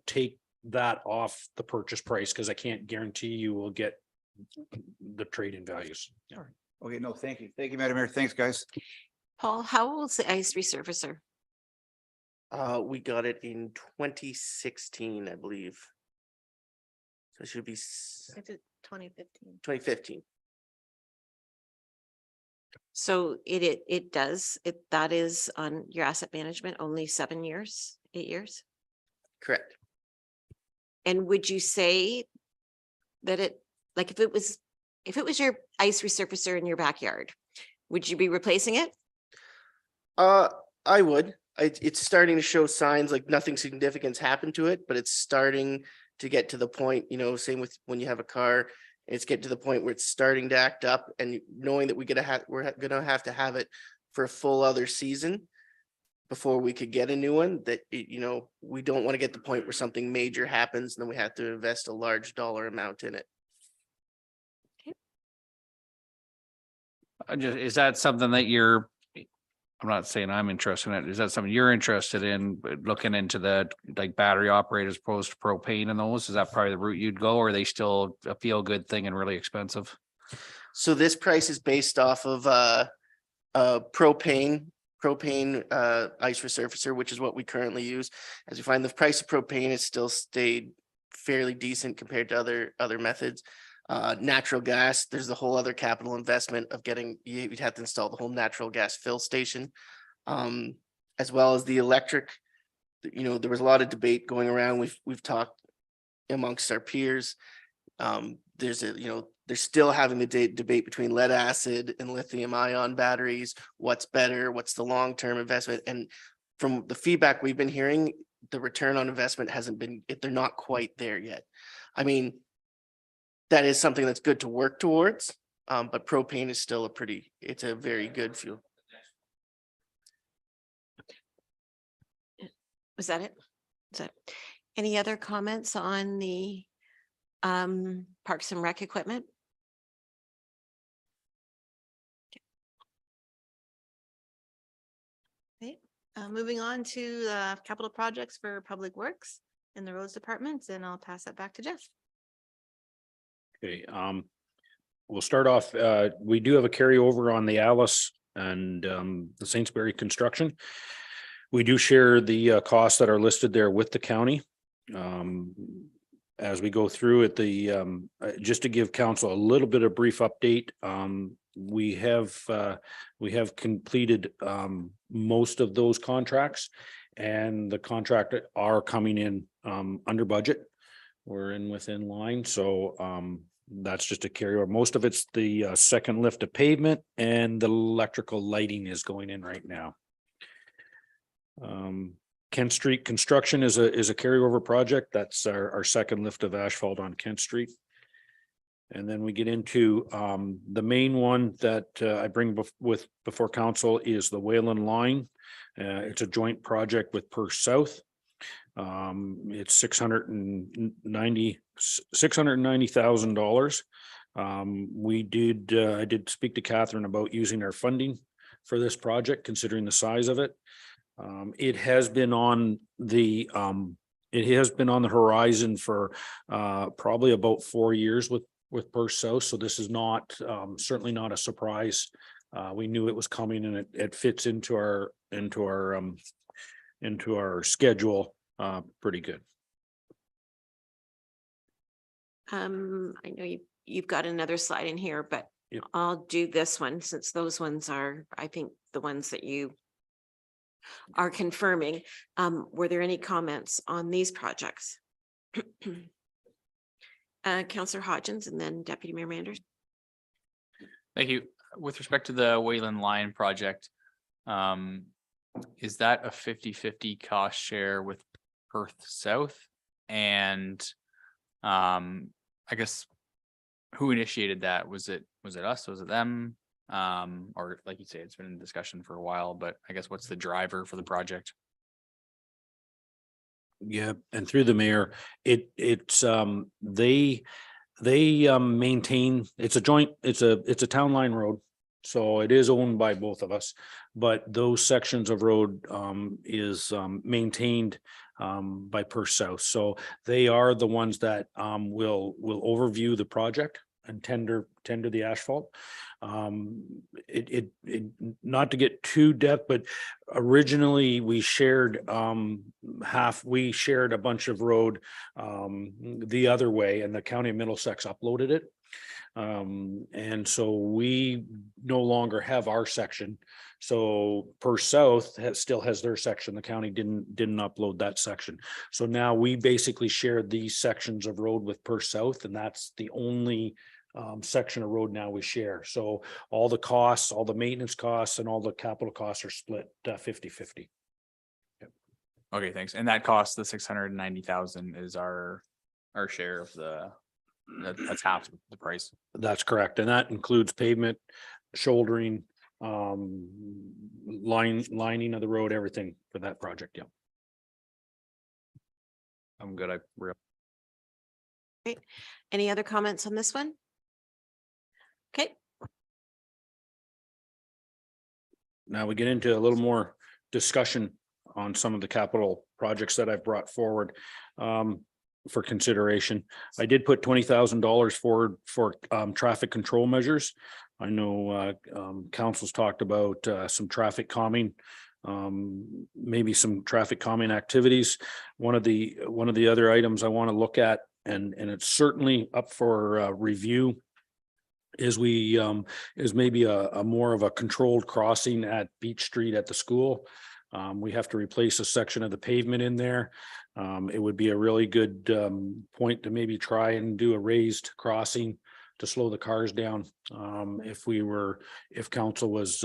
take that off the purchase price, because I can't guarantee you will get the trade-in values. Okay, no, thank you. Thank you, Madam Mayor. Thanks, guys. Paul, how old's the ice resurfacer? We got it in 2016, I believe. So it should be It's 2015. 2015. So that is on your asset management, only 7 years, 8 years? Correct. And would you say that like if it was your ice resurfacer in your backyard, would you be replacing it? I would. It's starting to show signs like nothing significant's happened to it, but it's starting to get to the point, same with when you have a car, it's getting to the point where it's starting to act up, and knowing that we're gonna have to have it for a full other season before we could get a new one, that, we don't want to get to the point where something major happens and then we have to invest a large dollar amount in it. Is that something that I'm not saying I'm interested in it. Is that something you're interested in, looking into the like battery operators opposed to propane and those? Is that probably the route you'd go, or are they still a feel good thing and really expensive? So this price is based off of propane ice resurfacer, which is what we currently use. As we find, the price of propane has still stayed fairly decent compared to other methods. Natural gas, there's the whole other capital investment of you'd have to install the whole natural gas fill station. As well as the electric, there was a lot of debate going around. We've talked amongst our peers. They're still having the debate between lead acid and lithium ion batteries. What's better? What's the long-term investment? And from the feedback we've been hearing, the return on investment they're not quite there yet. I mean, that is something that's good to work towards, but propane is still it's a very good fuel. Was that it? Any other comments on the Parks and Rec equipment? Okay, moving on to capital projects for Public Works and the Roads Departments, and I'll pass that back to Jeff. Okay, we'll start off, we do have a carryover on the Alice and the Saintsbury construction. We do share the costs that are listed there with the county. As we go through it, just to give council a little bit of brief update, we have completed most of those contracts, and the contract are coming in under budget. We're within line, so that's just a carryover. Most of it's the second lift of pavement, and the electrical lighting is going in right now. Kent Street construction is a carryover project. That's our second lift of asphalt on Kent Street. And then we get into the main one that I bring before council is the Wayland line. It's a joint project with Perth South. It's $690,000. I did speak to Catherine about using our funding for this project, considering the size of it. It has been on the horizon for probably about 4 years with Perth South. So this is not certainly not a surprise. We knew it was coming, and it fits into our schedule pretty good. I know you've got another slide in here, but Yep. I'll do this one since those ones are, I think, the ones that you are confirming. Were there any comments on these projects? Councillor Hodgins and then Deputy Mayor Manders. Thank you. With respect to the Wayland Line project, is that a 50-50 cost share with Perth South? And I guess who initiated that? Was it us? Was it them? Or like you say, it's been in discussion for a while, but I guess what's the driver for the project? Yeah, and through the mayor, they maintain, it's a town line road. So it is owned by both of us, but those sections of road is maintained by Perth South. So they are the ones that will overview the project and tender tender the asphalt. Not to get too depth, but originally we shared we shared a bunch of road the other way, and the county of Middlesex uploaded it. And so we no longer have our section. So Per South still has their section. The county didn't upload that section. So now we basically share these sections of road with Per South, and that's the only section of road now we share. So all the costs, all the maintenance costs and all the capital costs are split 50-50. Okay, thanks. And that cost, the 690,000 is our share of that's half the price. That's correct. And that includes pavement, shouldering, lining of the road, everything for that project. Yeah. I'm good. Any other comments on this one? Okay, Now we get into a little more discussion on some of the capital projects that I've brought forward for consideration. I did put $20,000 forward for traffic control measures. I know council's talked about some traffic calming, maybe some traffic calming activities. One of the other items I want to look at, and it's certainly up for review, is maybe a more of a controlled crossing at Beach Street at the school. We have to replace a section of the pavement in there. It would be a really good point to maybe try and do a raised crossing to slow the cars down. If council was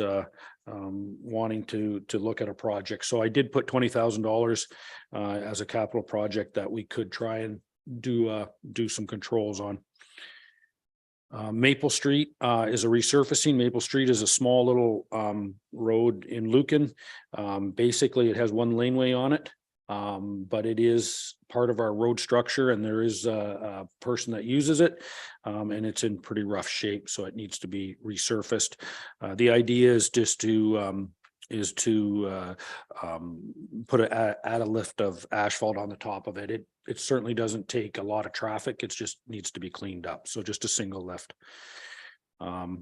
wanting to look at a project. So I did put $20,000 as a capital project that we could try and do some controls on. Maple Street is a resurfacing. Maple Street is a small little road in Lucan. Basically, it has one laneway on it, but it is part of our road structure, and there is a person that uses it, and it's in pretty rough shape, so it needs to be resurfaced. The idea is just to add a lift of asphalt on the top of it. It certainly doesn't take a lot of traffic. It just needs to be cleaned up. So just a single lift. I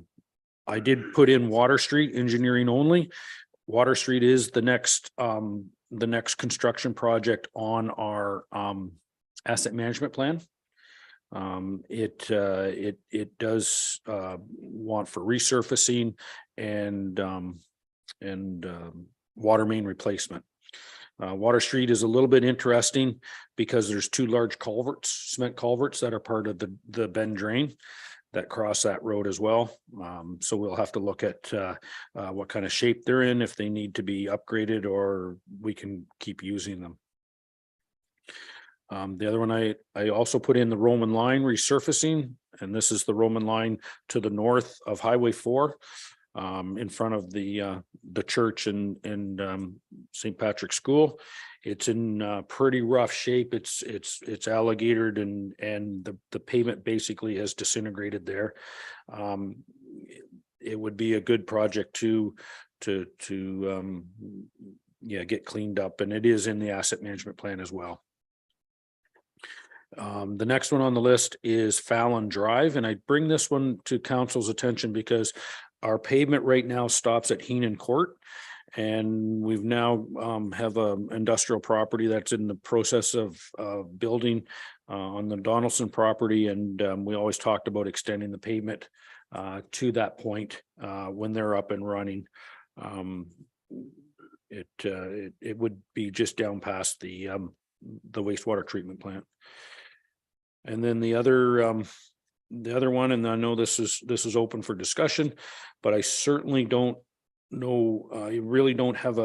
did put in Water Street engineering only. Water Street is the next construction project on our asset management plan. It does want for resurfacing and water main replacement. Water Street is a little bit interesting because there's two large culverts, cement culverts, that are part of the bend drain that cross that road as well. So we'll have to look at what kind of shape they're in, if they need to be upgraded or we can keep using them. The other one, I also put in the Roman line resurfacing, and this is the Roman line to the north of Highway 4. In front of the church and St. Patrick's School. It's in pretty rough shape. It's alligatored and the pavement basically has disintegrated there. It would be a good project to get cleaned up, and it is in the asset management plan as well. The next one on the list is Fallon Drive, and I bring this one to council's attention because our pavement right now stops at Heenan Court, and we've now have a industrial property that's in the process of building on the Donaldson property, and we always talked about extending the pavement to that point when they're up and running. It would be just down past the wastewater treatment plant. And then the other one, and I know this is open for discussion, but I certainly don't know, I really don't have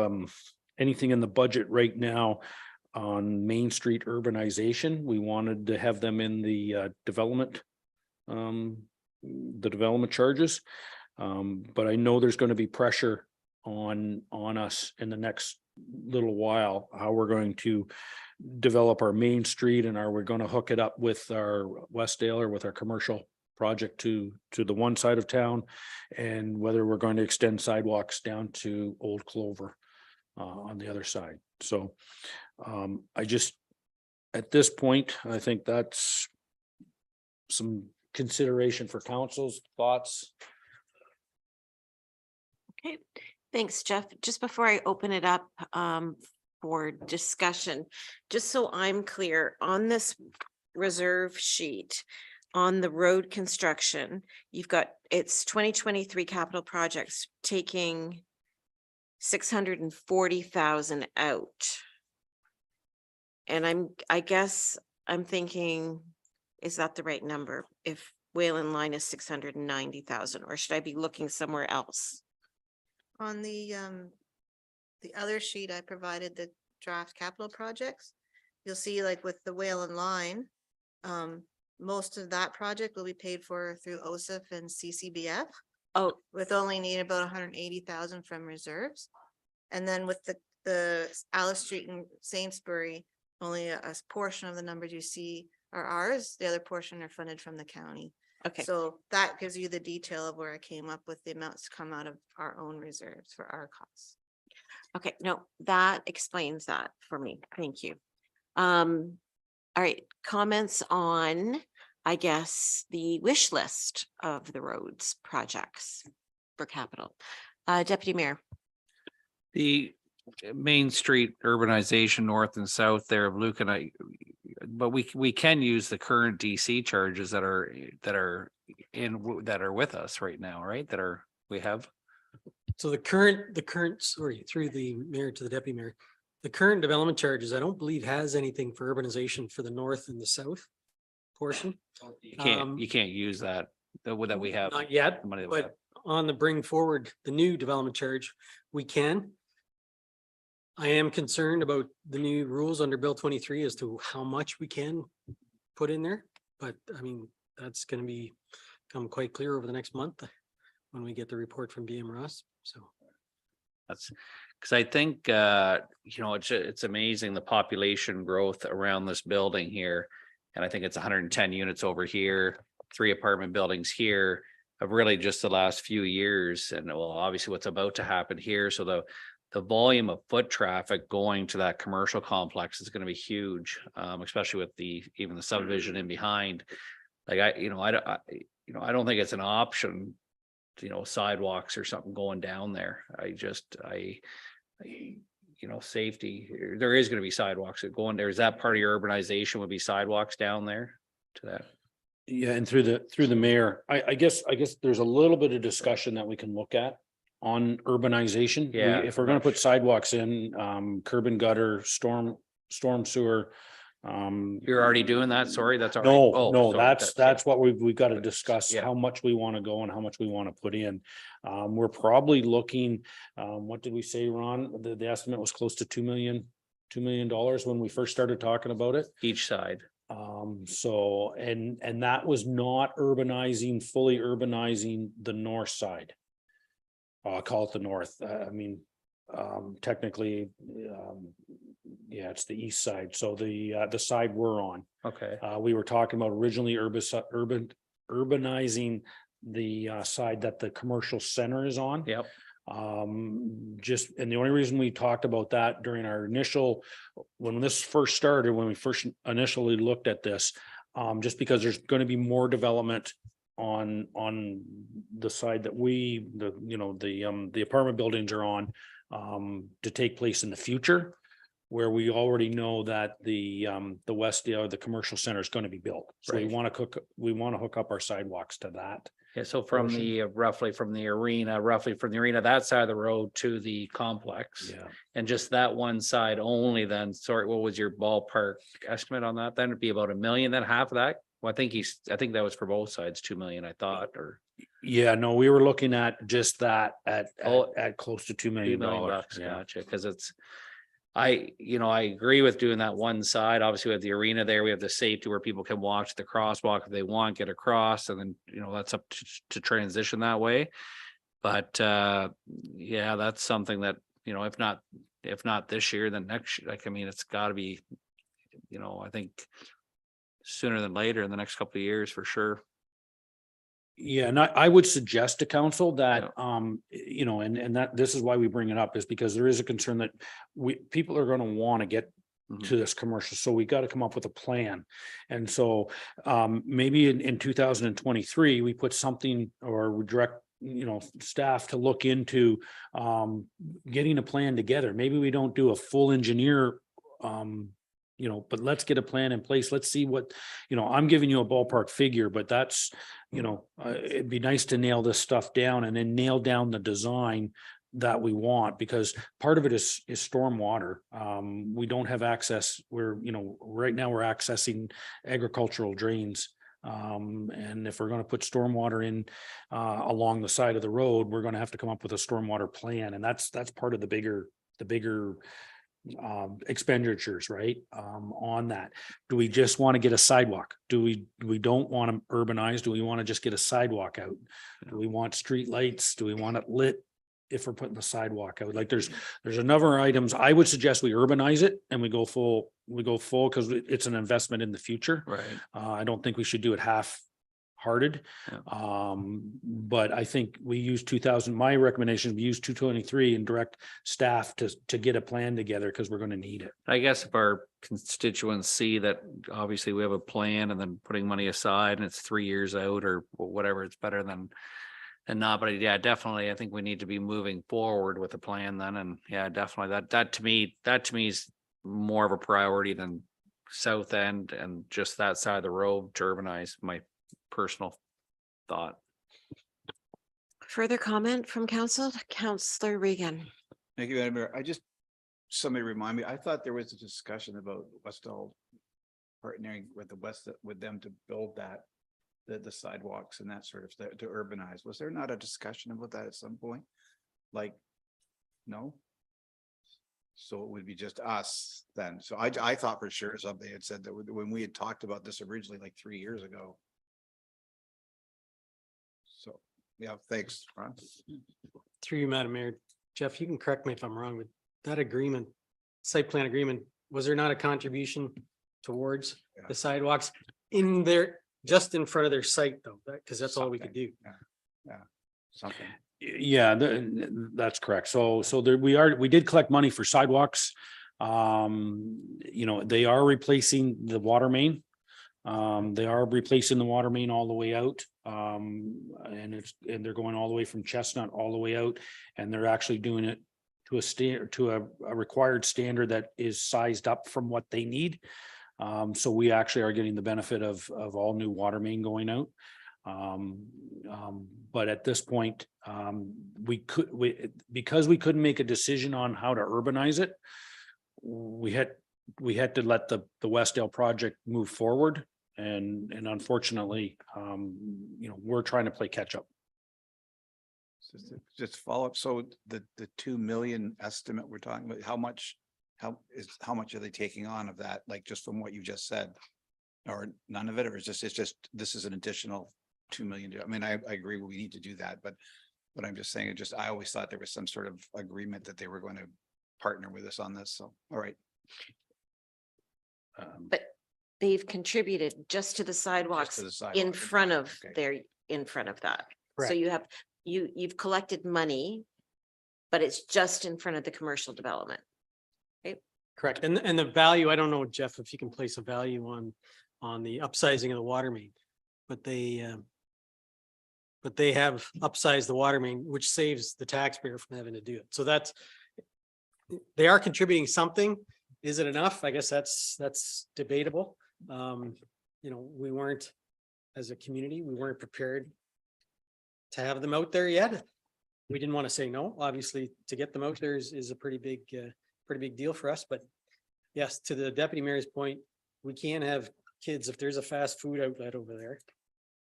anything in the budget right now on Main Street urbanization. We wanted to have them in the development charges. But I know there's going to be pressure on us in the next little while, how we're going to develop our Main Street, and are we going to hook it up with our Westdale or with our commercial project to the one side of town, and whether we're going to extend sidewalks down to Old Clover on the other side. So I just, at this point, I think that's some consideration for council's thoughts. Okay, thanks, Jeff. Just before I open it up for discussion, just so I'm clear, on this reserve sheet, on the road construction, you've got, it's 2023 capital projects taking 640,000 out. And I guess I'm thinking, is that the right number? If Wayland Line is 690,000, or should I be looking somewhere else? On the other sheet, I provided the draft capital projects. You'll see like with the Whalen Line, most of that project will be paid for through OSIF and CCBF. Oh, With only need about 180,000 from reserves. And then with the Alice Street and Sainsbury, only a portion of the numbers you see are ours. The other portion are funded from the county. okay. So that gives you the detail of where I came up with the amounts to come out of our own reserves for our costs. Okay, no, that explains that for me. Thank you. All right, comments on, I guess, the wish list of the roads projects for capital. Deputy Mayor. The Main Street urbanization north and south there of Lucan, but we can use the current DC charges that are with us right now, right? We have. So the current, sorry, through the mayor to the deputy mayor, the current development charges, I don't believe has anything for urbanization for the north and the south portion. You can't use that we have. Not yet, the money that we have. but on the bring forward, the new development charge, we can. I am concerned about the new rules under Bill 23 as to how much we can put in there. But I mean, that's going to become quite clear over the next month when we get the report from BM Ross. So That's because I think, it's amazing the population growth around this building here. And I think it's 110 units over here, 3 apartment buildings here of really just the last few years. And well, obviously what's about to happen here. So the volume of foot traffic going to that commercial complex is going to be huge, especially with even the subdivision in behind. Like I don't think it's an option, sidewalks or something going down there. Safety, there is going to be sidewalks that go in there. Is that part of your urbanization would be sidewalks down there to that? Yeah, and through the mayor, I guess there's a little bit of discussion that we can look at on urbanization. Yeah. If we're gonna put sidewalks in, curb and gutter, storm sewer. You're already doing that? Sorry, that's already. No, that's what we've got to discuss, Yeah. how much we want to go and how much we want to put in. We're probably looking, what did we say, Ron? The estimate was close to $2 million when we first started talking about it. Each side. So, and that was not fully urbanizing the north side. I'll call it the north. Technically, it's the east side. So the side we're on. Okay. We were talking about originally urbanizing the side that the commercial center is on. Yep. And the only reason we talked about that during our when this first started, when we first initially looked at this, just because there's going to be more development on the side that the apartment buildings are on, to take place in the future, where we already know that the west, the commercial center is going to be built. So Right. we want to hook up our sidewalks to that. Yeah, so from roughly from the arena, that side of the road to the complex. Yeah. And just that one side only then, sorry, what was your ballpark estimate on that? Then it'd be about $1 million, then half of that? Well, I think that was for both sides, 2 million, I thought, or. Yeah, no, we were looking at just that at close to $2 $2 million. million, Yeah. gotcha, because I agree with doing that one side. Obviously, we have the arena there, we have the safety where people can watch the crosswalk if they want, get across, and then, that's up to transition that way. But that's something that, if not this year, then next year, it's gotta be, I think sooner than later in the next couple of years for sure. Yeah, and I would suggest to council that, and that this is why we bring it up, is because there is a concern that people are going to want to get to this commercial. So we got to come up with a plan. And so maybe in 2023, we put something or we direct, staff to look into getting a plan together. Maybe we don't do a full engineer, but let's get a plan in place. Let's see what, I'm giving you a ballpark figure, but that's, it'd be nice to nail this stuff down and then nail down the design that we want, because part of it is stormwater. We don't have access. Right now we're accessing agricultural drains. And if we're going to put stormwater in along the side of the road, we're going to have to come up with a stormwater plan. And that's part of the bigger expenditures, right? On that. Do we just want to get a sidewalk? Do we don't want to urbanize? Do we want to just get a sidewalk out? Do we want street lights? Do we want it lit? If we're putting the sidewalk out, like there's a number of items. I would suggest we urbanize it and we go full because it's an investment in the future. Right. I don't think we should do it half-hearted. Yeah. But I think we use 2000, my recommendation, we use 223 and direct staff to get a plan together because we're going to need it. I guess if our constituents see that obviously we have a plan and then putting money aside and it's 3 years out or whatever, it's better than not, but yeah, definitely. I think we need to be moving forward with a plan then. And yeah, definitely that to me is more of a priority than South End and just that side of the road to urbanize, my personal thought. Further comment from council? Councillor Regan. Thank you, Madam Mayor. Somebody remind me, I thought there was a discussion about Westall partnering with them to build the sidewalks and that sort of stuff to urbanize. Was there not a discussion about that at some point? Like, no? So it would be just us then. So I thought for sure somebody had said that when we had talked about this originally, like 3 years ago. So, yeah, thanks, Ron. Through you, Madam Mayor. Jeff, you can correct me if I'm wrong, but that agreement, site plan agreement, was there not a contribution towards the sidewalks in there? Just in front of their site though, because that's all we could do. Yeah, something. Yeah, that's correct. So there we did collect money for sidewalks. They are replacing the water main. They are replacing the water main all the way out. And they're going all the way from Chestnut all the way out, and they're actually doing it to a required standard that is sized up from what they need. So we actually are getting the benefit of all new water main going out. But at this point, because we couldn't make a decision on how to urbanize it, we had to let the Westdale project move forward. And unfortunately, we're trying to play catch up. Just follow up. So the 2 million estimate we're talking about, how much are they taking on of that? Like just from what you just said, or none of it, or it's just this is an additional 2 million. I mean, I agree we need to do that, but I'm just saying I always thought there was some sort of agreement that they were going to partner with us on this. So, all right. But they've contributed just to the sidewalks in front of that. So Correct. you've collected money, but it's just in front of the commercial development. Correct. And the value, I don't know, Jeff, if you can place a value on the upsizing of the water main, but they have upsized the water main, which saves the taxpayer from having to do it. So they are contributing something. Is it enough? I guess that's debatable. We weren't, as a community, we weren't prepared to have them out there yet. We didn't want to say no. Obviously, to get them out there is a pretty big deal for us. But yes, to the deputy mayor's point, we can't have kids, if there's a fast food outlet over there,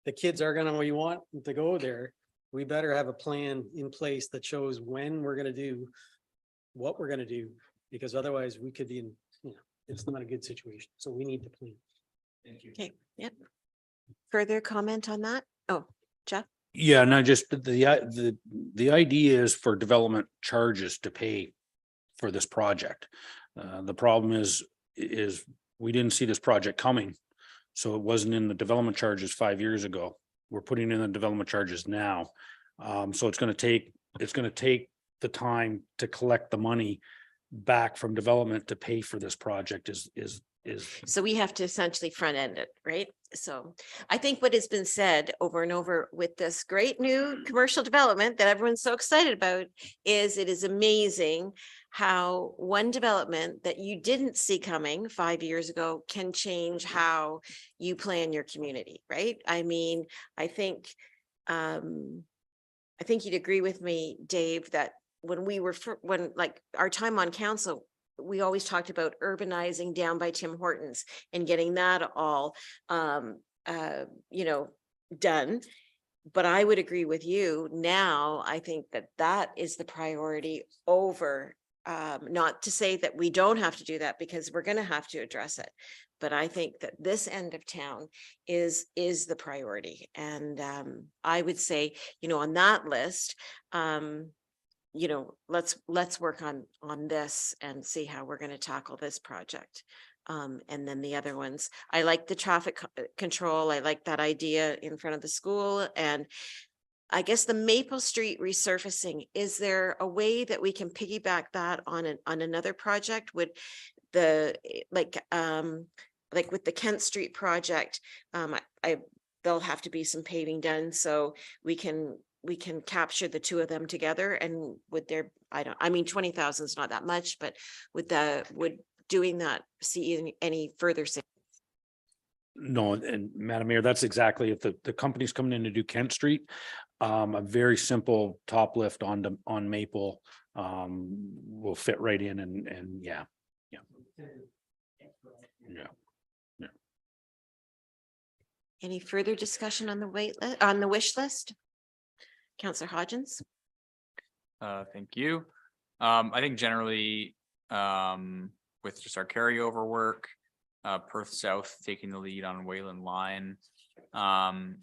the kids are gonna, we want to go there. We better have a plan in place that shows when we're gonna do what we're gonna do, because otherwise we could be in, it's not a good situation. So we need to plan. Thank you. Okay, yep. Further comment on that? Oh, Jeff? Yeah, no, just the idea is for development charges to pay for this project. The problem is we didn't see this project coming. So it wasn't in the development charges 5 years ago. We're putting in the development charges now. So it's going to take the time to collect the money back from development to pay for this project is. So we have to essentially front end it, right? So I think what has been said over and over with this great new commercial development that everyone's so excited about is it is amazing how one development that you didn't see coming 5 years ago can change how you plan your community, right? I mean, I think you'd agree with me, Dave, that when we were, when like our time on council, we always talked about urbanizing down by Tim Hortons and getting that all, done. But I would agree with you now. I think that that is the priority over, not to say that we don't have to do that because we're going to have to address it. But I think that this end of town is the priority. And I would say, on that list, let's work on this and see how we're going to tackle this project. And then the other ones, I like the traffic control. I like that idea in front of the school. And I guess the Maple Street resurfacing, is there a way that we can piggyback that on another project? Would the, like with the Kent Street project, there'll have to be some paving done so we can capture the two of them together. And would there, 20,000 is not that much, but would doing that see any further savings? No, and Madam Mayor, that's exactly if the company's coming in to do Kent Street, a very simple top lift on Maple will fit right in and yeah. Any further discussion on the wish list? Councillor Hodgins? Thank you. I think generally, with just our carryover work, Perth South taking the lead on Wayland Line. And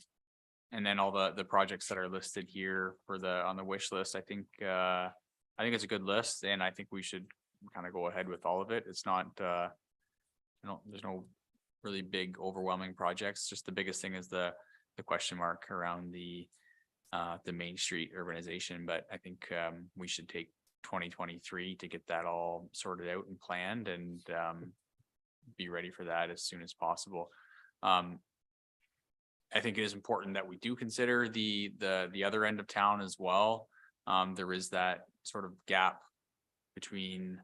then all the projects that are listed here on the wish list, I think it's a good list, and I think we should kind of go ahead with all of it. It's not, there's no really big overwhelming projects. Just the biggest thing is the question mark around the Main Street urbanization, but I think we should take 2023 to get that all sorted out and planned and be ready for that as soon as possible. I think it is important that we do consider the other end of town as well. There is that sort of gap between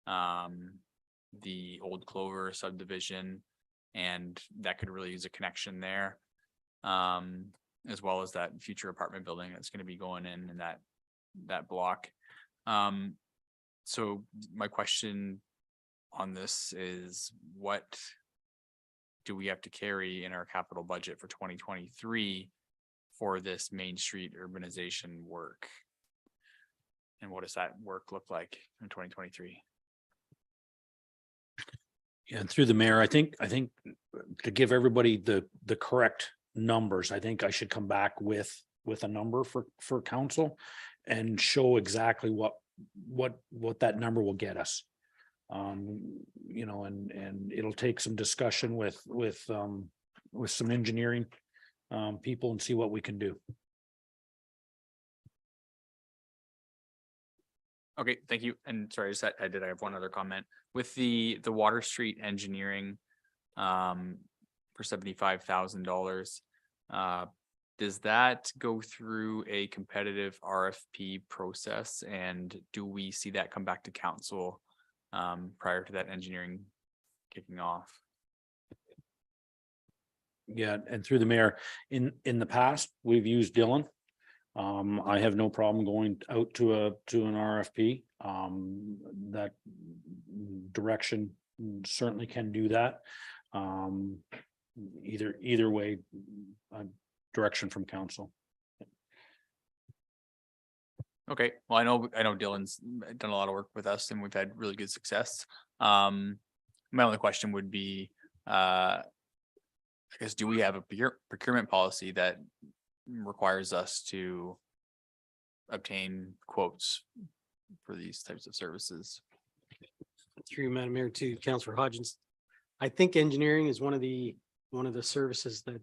the Old Clover subdivision, and that could really use a connection there. As well as that future apartment building that's going to be going in that block. So my question on this is, what do we have to carry in our capital budget for 2023 for this Main Street urbanization work? And what does that work look like in 2023? Yeah, and through the mayor, I think to give everybody the correct numbers, I think I should come back with a number for council and show exactly what that number will get us. And it'll take some discussion with some engineering people and see what we can do. Okay, thank you. And sorry, I have one other comment with the Water Street engineering for $75,000. Does that go through a competitive RFP process, and do we see that come back to council prior to that engineering kicking off? Yeah, and through the mayor, in the past, we've used Dylan. I have no problem going out to an RFP. That direction certainly can do that. Either way, direction from council. Okay, well, I know Dylan's done a lot of work with us and we've had really good success. My only question would be, I guess, do we have a procurement policy that requires us to obtain quotes for these types of services? Through Madam Mayor to Councillor Hodgins, I think engineering is one of the services that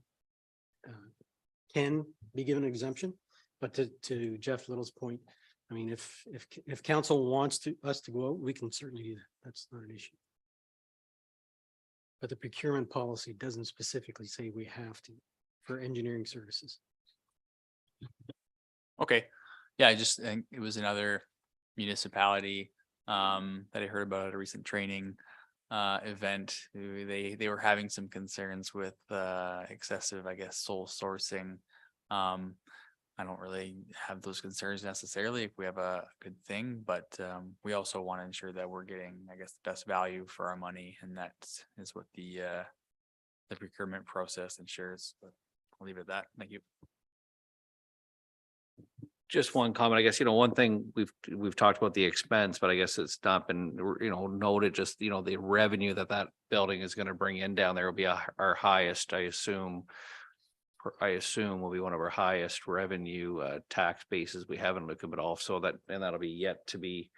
can be given an exemption, but to Jeff Little's point, I mean, if council wants us to go out, we can certainly do that. That's not an issue. But the procurement policy doesn't specifically say we have to for engineering services. Okay, yeah, I just think it was another municipality that I heard about at a recent training event. They were having some concerns with excessive, I guess, sole sourcing. I don't really have those concerns necessarily if we have a good thing, but we also want to ensure that we're getting, I guess, the best value for our money, and that is what the procurement process ensures. But I'll leave it at that. Thank you. Just one comment, I guess, one thing we've talked about the expense, but I guess it's not been, noted, just, the revenue that building is going to bring in down there will be our highest, I assume will be one of our highest revenue tax bases we have in Lucan Biddulph. So that'll be yet to be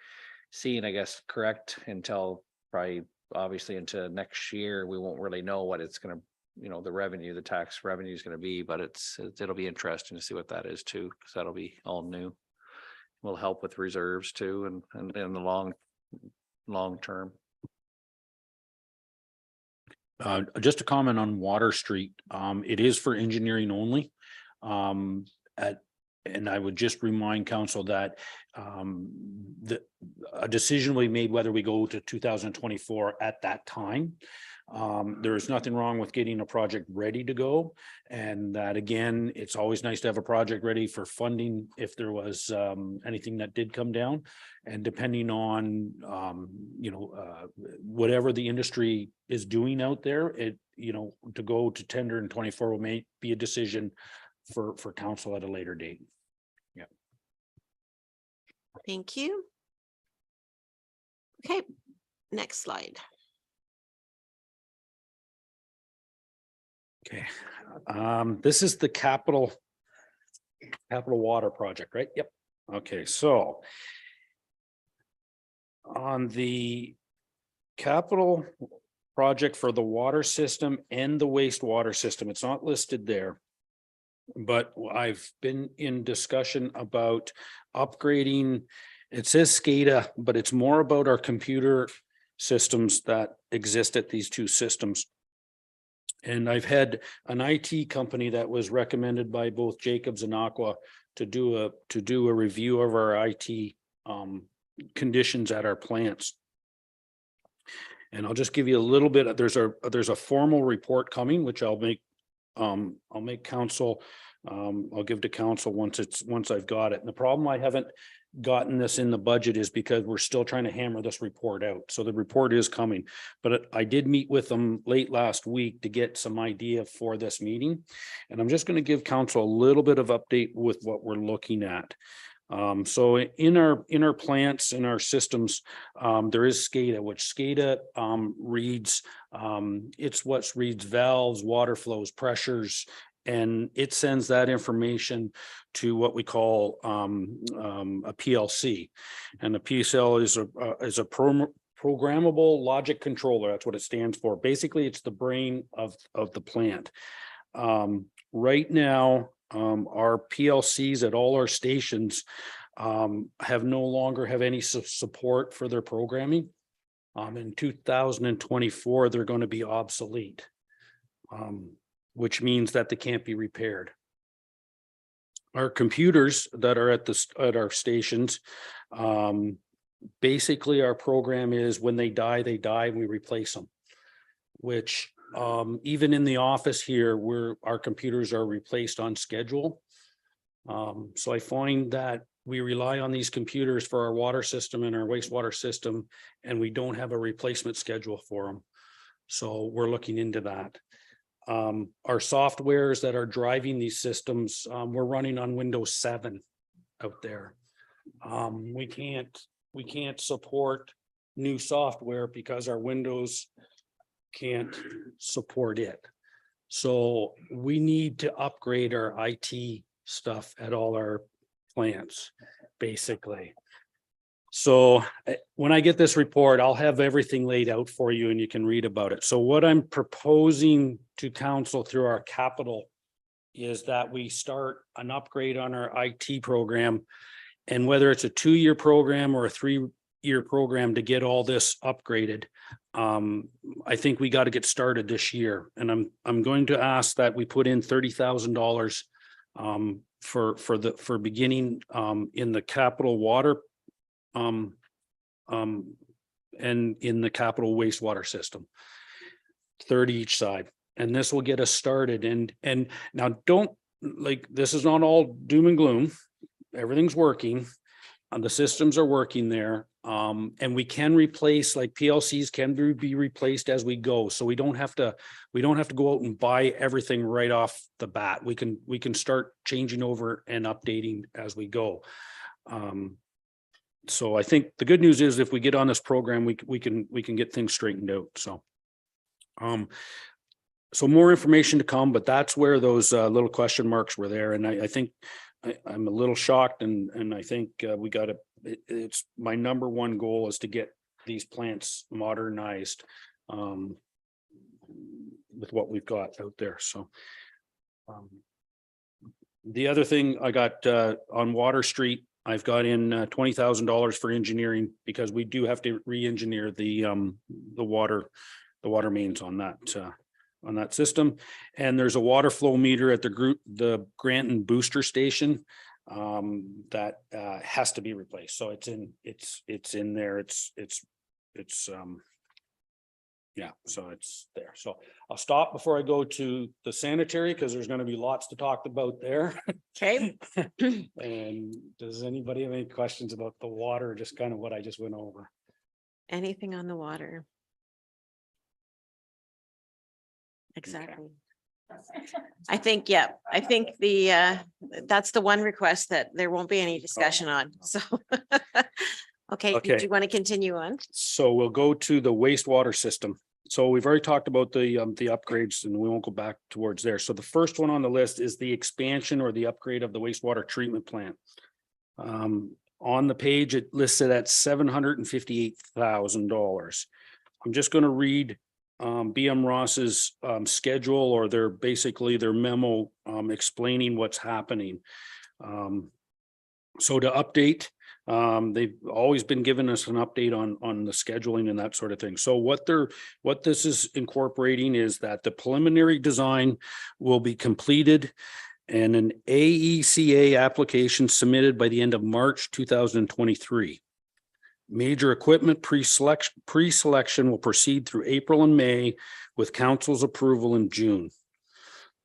seen, I guess, correct, until probably obviously into next year. We won't really know what it's going to, the tax revenue is going to be, but it'll be interesting to see what that is too, because that'll be all new. Will help with reserves too, and in the long term. Just a comment on Water Street. It is for engineering only. And I would just remind council that a decision will be made whether we go to 2024 at that time. There is nothing wrong with getting a project ready to go. And that, again, it's always nice to have a project ready for funding if there was anything that did come down. And depending on, whatever the industry is doing out there, to go to tender in 24 will may be a decision for council at a later date. Yeah. Thank you. Okay, next slide. Okay, this is the capital water project, right? Yep. Okay, so on the capital project for the water system and the wastewater system, it's not listed there, but I've been in discussion about upgrading. It says SCADA, but it's more about our computer systems that exist at these two systems. And I've had an IT company that was recommended by both Jacobs and Aqua to do a review of our IT conditions at our plants. And I'll just give you a little bit. There's a formal report coming, which I'll make council. I'll give to council once I've got it. And the problem I haven't gotten this in the budget is because we're still trying to hammer this report out. So the report is coming, but I did meet with them late last week to get some idea for this meeting. And I'm just going to give council a little bit of update with what we're looking at. So in our plants, in our systems, there is SCADA, which SCADA reads, it's what reads valves, water flows, pressures, and it sends that information to what we call a PLC. And the PCL is a programmable logic controller. That's what it stands for. Basically, it's the brain of the plant. Right now, our PLCs at all our stations no longer have any support for their programming. In 2024, they're going to be obsolete, which means that they can't be repaired. Our computers that are at our stations, basically our program is when they die, and we replace them, which even in the office here, our computers are replaced on schedule. So I find that we rely on these computers for our water system and our wastewater system, and we don't have a replacement schedule for them. So we're looking into that. Our softwares that are driving these systems, we're running on Windows 7 out there. We can't support new software because our Windows can't support it. So we need to upgrade our IT stuff at all our plants, basically. So when I get this report, I'll have everything laid out for you and you can read about it. So what I'm proposing to council through our capital is that we start an upgrade on our IT program And whether it's a 2-year program or a 3-year program to get all this upgraded, I think we got to get started this year. And I'm going to ask that we put in $30,000 for beginning in the capital water and in the capital wastewater system. 30 each side. And this will get us started. And now don't, like, this is not all doom and gloom. Everything's working. The systems are working there. And we can replace, like, PLCs can be replaced as we go. So we don't have to go out and buy everything right off the bat. We can start changing over and updating as we go. So I think the good news is if we get on this program, we can get things straightened out. So more information to come, but that's where those little question marks were there. And I think I'm a little shocked, and I think we got to, it's my number one goal is to get these plants modernized with what we've got out there. So the other thing I got on Water Street, I've got in $20,000 for engineering, because we do have to re-engineer the water mains on that system. And there's a water flow meter at the Granton booster station that has to be replaced. So it's in there. Yeah, so it's there. So I'll stop before I go to the sanitary, because there's going to be lots to talk about there. Okay. And does anybody have any questions about the water, or just kind of what I just went over? Anything on the water? Exactly. I think, yeah, I think that's the one request that there won't be any discussion on, so. Okay, Okay. do you want to continue on? So we'll go to the wastewater system. So we've already talked about the upgrades, and we won't go back towards there. So the first one on the list is the expansion or the upgrade of the wastewater treatment plant. On the page, it lists it at $758,000. I'm just going to read BM Ross's schedule, or their memo explaining what's happening. So to update, they've always been giving us an update on the scheduling and that sort of thing. So what this is incorporating is that the preliminary design will be completed and an AECA application submitted by the end of March 2023. Major equipment pre-selection will proceed through April and May, with council's approval in June.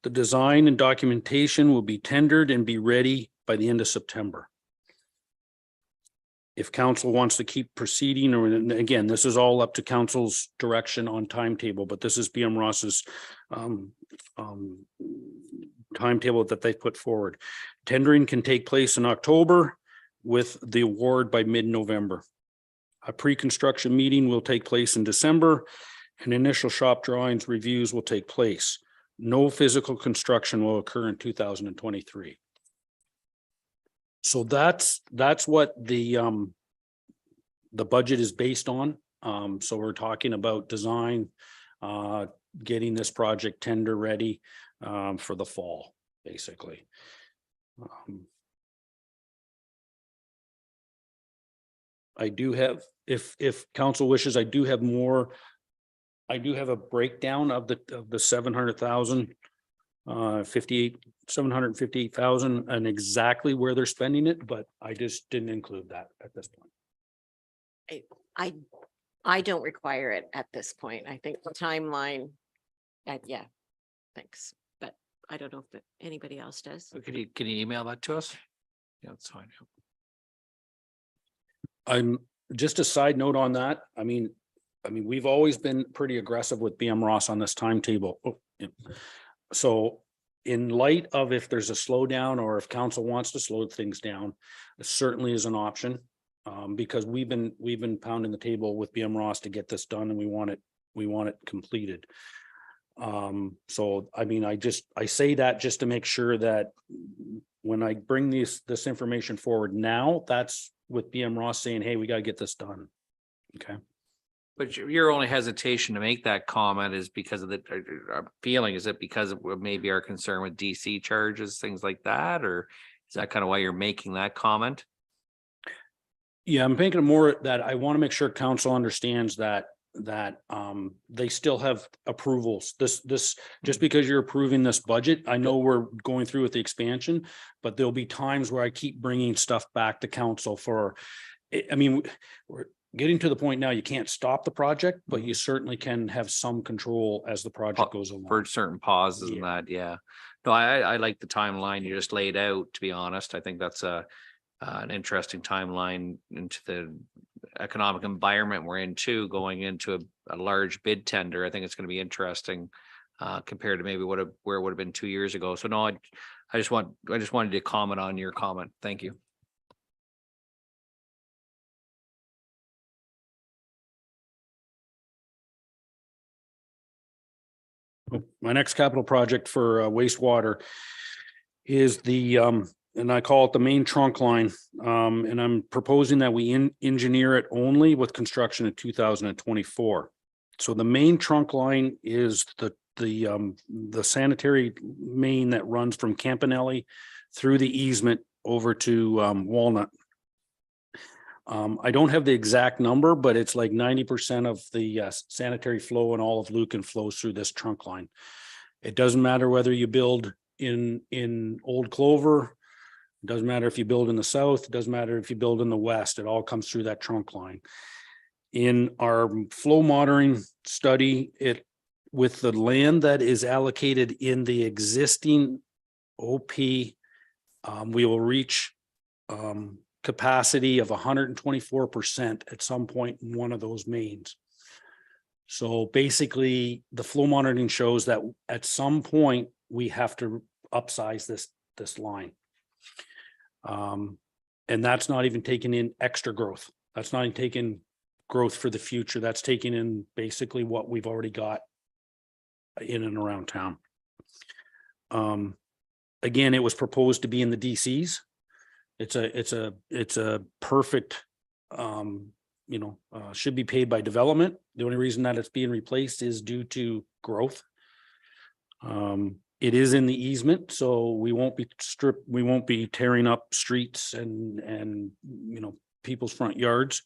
The design and documentation will be tendered and be ready by the end of September. If council wants to keep proceeding, or again, this is all up to council's direction on timetable, but this is BM Ross's timetable that they put forward. Tendering can take place in October, with the award by mid-November. A pre-construction meeting will take place in December, and initial shop drawings reviews will take place. No physical construction will occur in 2023. So that's what the budget is based on. So we're talking about design, getting this project tender ready for the fall, basically. I do have, if council wishes, I do have more. I do have a breakdown of the 700,000, 758,000, and exactly where they're spending it, but I just didn't include that at this point. I don't require it at this point. I think the timeline, yeah, thanks, but I don't know if anybody else does. So can you email that to us? Yeah, that's fine. I'm just a side note on that. I mean, we've always been pretty aggressive with BM Ross on this timetable. Oh, yeah. So in light of if there's a slowdown, or if council wants to slow things down, it certainly is an option. Because we've been pounding the table with BM Ross to get this done, and we want it completed. So I mean, I say that just to make sure that when I bring this information forward now, that's with BM Ross saying, hey, we got to get this done. Okay. But your only hesitation to make that comment is because of the feeling, is it because of maybe our concern with DC charges, things like that? Or is that kind of why you're making that comment? Yeah, I'm thinking more that I want to make sure council understands that they still have approvals. Just because you're approving this budget, I know we're going through with the expansion, but there'll be times where I keep bringing stuff back to council for, I mean, we're getting to the point now, you can't stop the project, but you certainly can have some control as the project goes along. For certain pauses and Yeah. that, yeah. No, I like the timeline you just laid out, to be honest. I think that's an interesting timeline into the economic environment we're in too, going into a large bid tender. I think it's going to be interesting compared to maybe where it would have been 2 years ago. So no, I just wanted to comment on your comment. Thank you. My next capital project for wastewater is the and I call it the main trunk line. And I'm proposing that we engineer it only with construction in 2024. So the main trunk line is the sanitary main that runs from Campanelli through the easement over to Walnut. I don't have the exact number, but it's like 90% of the sanitary flow in all of Lucan flows through this trunk line. It doesn't matter whether you build in Old Clover. It doesn't matter if you build in the south. It doesn't matter if you build in the west. It all comes through that trunk line. In our flow monitoring study, with the land that is allocated in the existing OP, we will reach capacity of 124% at some point in one of those mains. So basically, the flow monitoring shows that at some point we have to upsize this line. And that's not even taking in extra growth. That's not even taking growth for the future. That's taking in basically what we've already got in and around town. Again, it was proposed to be in the DCs. It's a perfect, should be paid by development. The only reason that it's being replaced is due to growth. It is in the easement, so we won't be tearing up streets and people's front yards.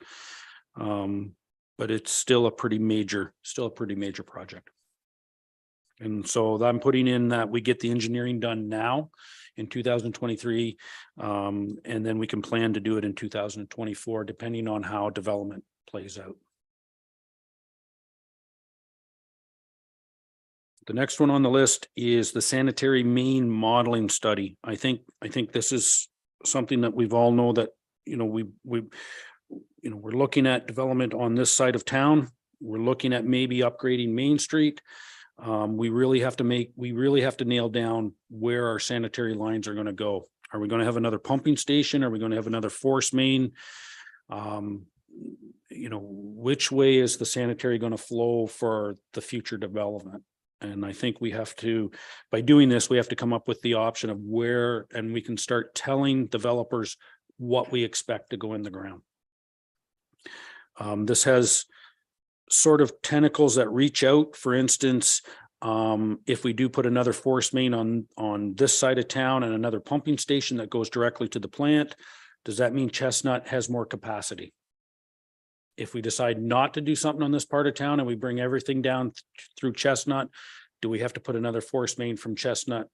But it's still a pretty major project. And so I'm putting in that we get the engineering done now in 2023. And then we can plan to do it in 2024, depending on how development plays out. The next one on the list is the sanitary main modeling study. I think this is something that we've all know that, we're looking at development on this side of town. We're looking at maybe upgrading Main Street. We really have to nail down where our sanitary lines are going to go. Are we going to have another pumping station? Are we going to have another force main? Which way is the sanitary going to flow for the future development? And I think by doing this, we have to come up with the option of where, and we can start telling developers what we expect to go in the ground. This has sort of tentacles that reach out. For instance, if we do put another force main on this side of town and another pumping station that goes directly to the plant, does that mean Chestnut has more capacity? If we decide not to do something on this part of town and we bring everything down through Chestnut, do we have to put another force main from Chestnut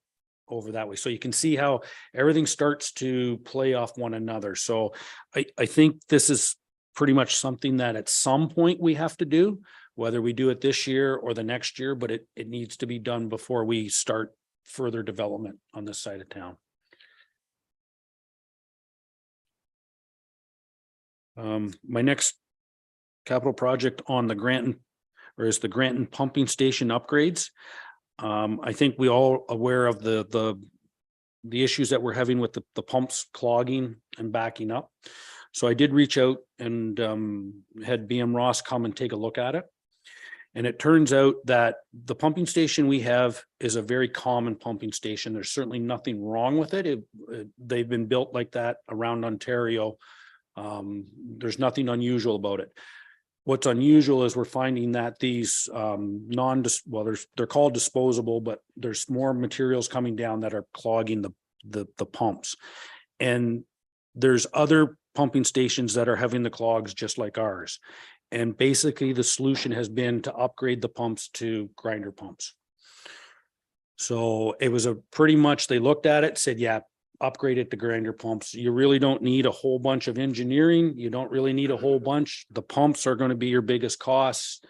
over that way? So you can see how everything starts to play off one another. So I think this is pretty much something that at some point we have to do, whether we do it this year or the next year, but it needs to be done before we start further development on this side of town. My next capital project on the Granton pumping station upgrades. I think we all aware of the issues that we're having with the pumps clogging and backing up. So I did reach out and had BM Ross come and take a look at it. And it turns out that the pumping station we have is a very common pumping station. There's certainly nothing wrong with it. They've been built like that around Ontario. There's nothing unusual about it. What's unusual is we're finding that these they're called disposable, but there's more materials coming down that are clogging the pumps. And there's other pumping stations that are having the clogs just like ours. And basically the solution has been to upgrade the pumps to grinder pumps. So it was a pretty much, they looked at it, said, yeah, upgrade it to grinder pumps. You really don't need a whole bunch of engineering. You don't really need a whole bunch. The pumps are going to be your biggest costs.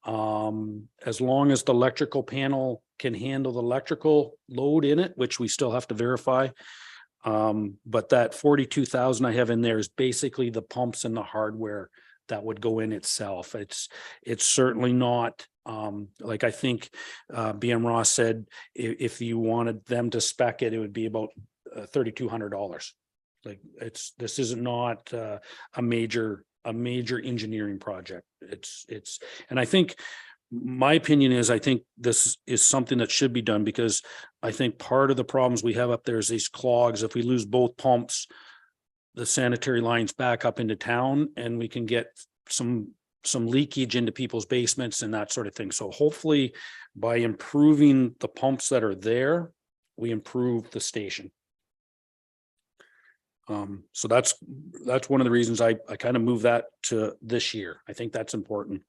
As long as the electrical panel can handle the electrical load in it, which we still have to verify. But that 42,000 I have in there is basically the pumps and the hardware that would go in itself. It's certainly not, like I think, BM Ross said, if you wanted them to spec it, it would be about $3,200. Like this is not a major engineering project. And I think my opinion is, I think this is something that should be done, because I think part of the problems we have up there is these clogs. If we lose both pumps, the sanitary lines back up into town, and we can get some leakage into people's basements and that sort of thing. So hopefully by improving the pumps that are there, we improve the station. So that's one of the reasons I kind of moved that to this year. I think that's important.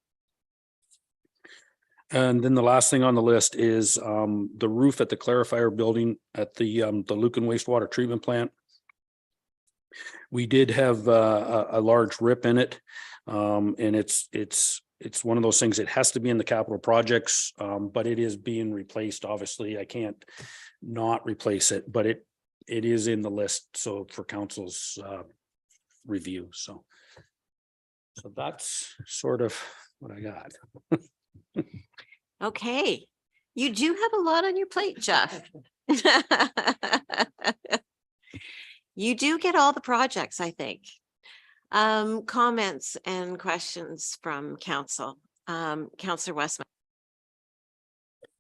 And then the last thing on the list is the roof at the clarifier building at the Lucan wastewater treatment plant. We did have a large rip in it, and it's one of those things. It has to be in the capital projects, but it is being replaced. Obviously, I can't not replace it, but it is in the list. So for council's review. So that's sort of what I got. Okay, you do have a lot on your plate, Jeff. You do get all the projects, I think. Comments and questions from council. Councillor Westman.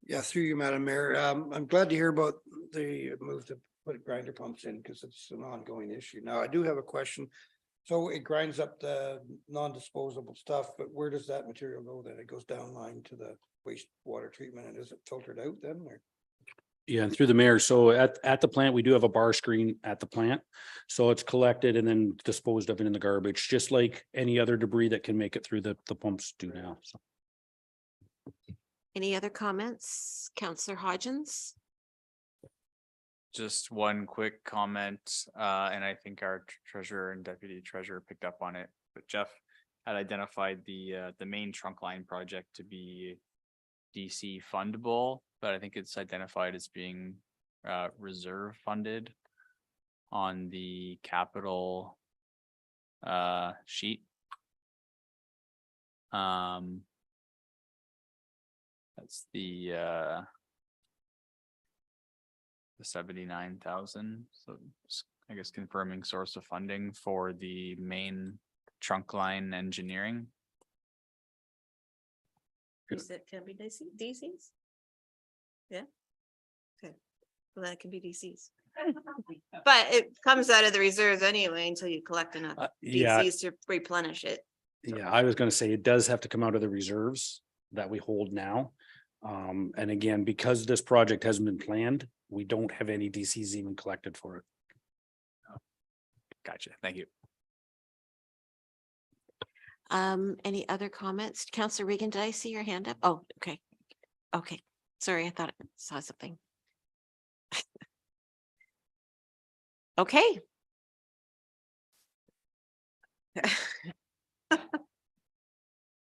Yeah, through you, Madam Mayor. I'm glad to hear about the move to put grinder pumps in, because it's an ongoing issue. Now, I do have a question. So it grinds up the non-disposable stuff, but where does that material go then? It goes down line to the wastewater treatment, and is it filtered out then, or? Yeah, and through the mayor. So at the plant, we do have a bar screen at the plant. So it's collected and then disposed of in the garbage, just like any other debris that can make it through the pumps do now. So. Any other comments? Councillor Hodgins? Just one quick comment, and I think our treasurer and deputy treasurer picked up on it, but Jeff had identified the main trunk line project to be DC fundable, but I think it's identified as being reserve funded on the capital sheet. That's the 79,000. So I guess confirming source of funding for the main trunk line engineering. Is it can be DCs? Yeah. Okay, well, that can be DCs. But it comes out of the reserves anyway until you collect enough Yeah, DCs to replenish it. yeah, I was going to say it does have to come out of the reserves that we hold now. And again, because this project hasn't been planned, we don't have any DCs even collected for it. Gotcha. Thank you. Any other comments? Councillor Regan, did I see your hand up? Oh, okay. Okay, sorry, I thought I saw something. Okay.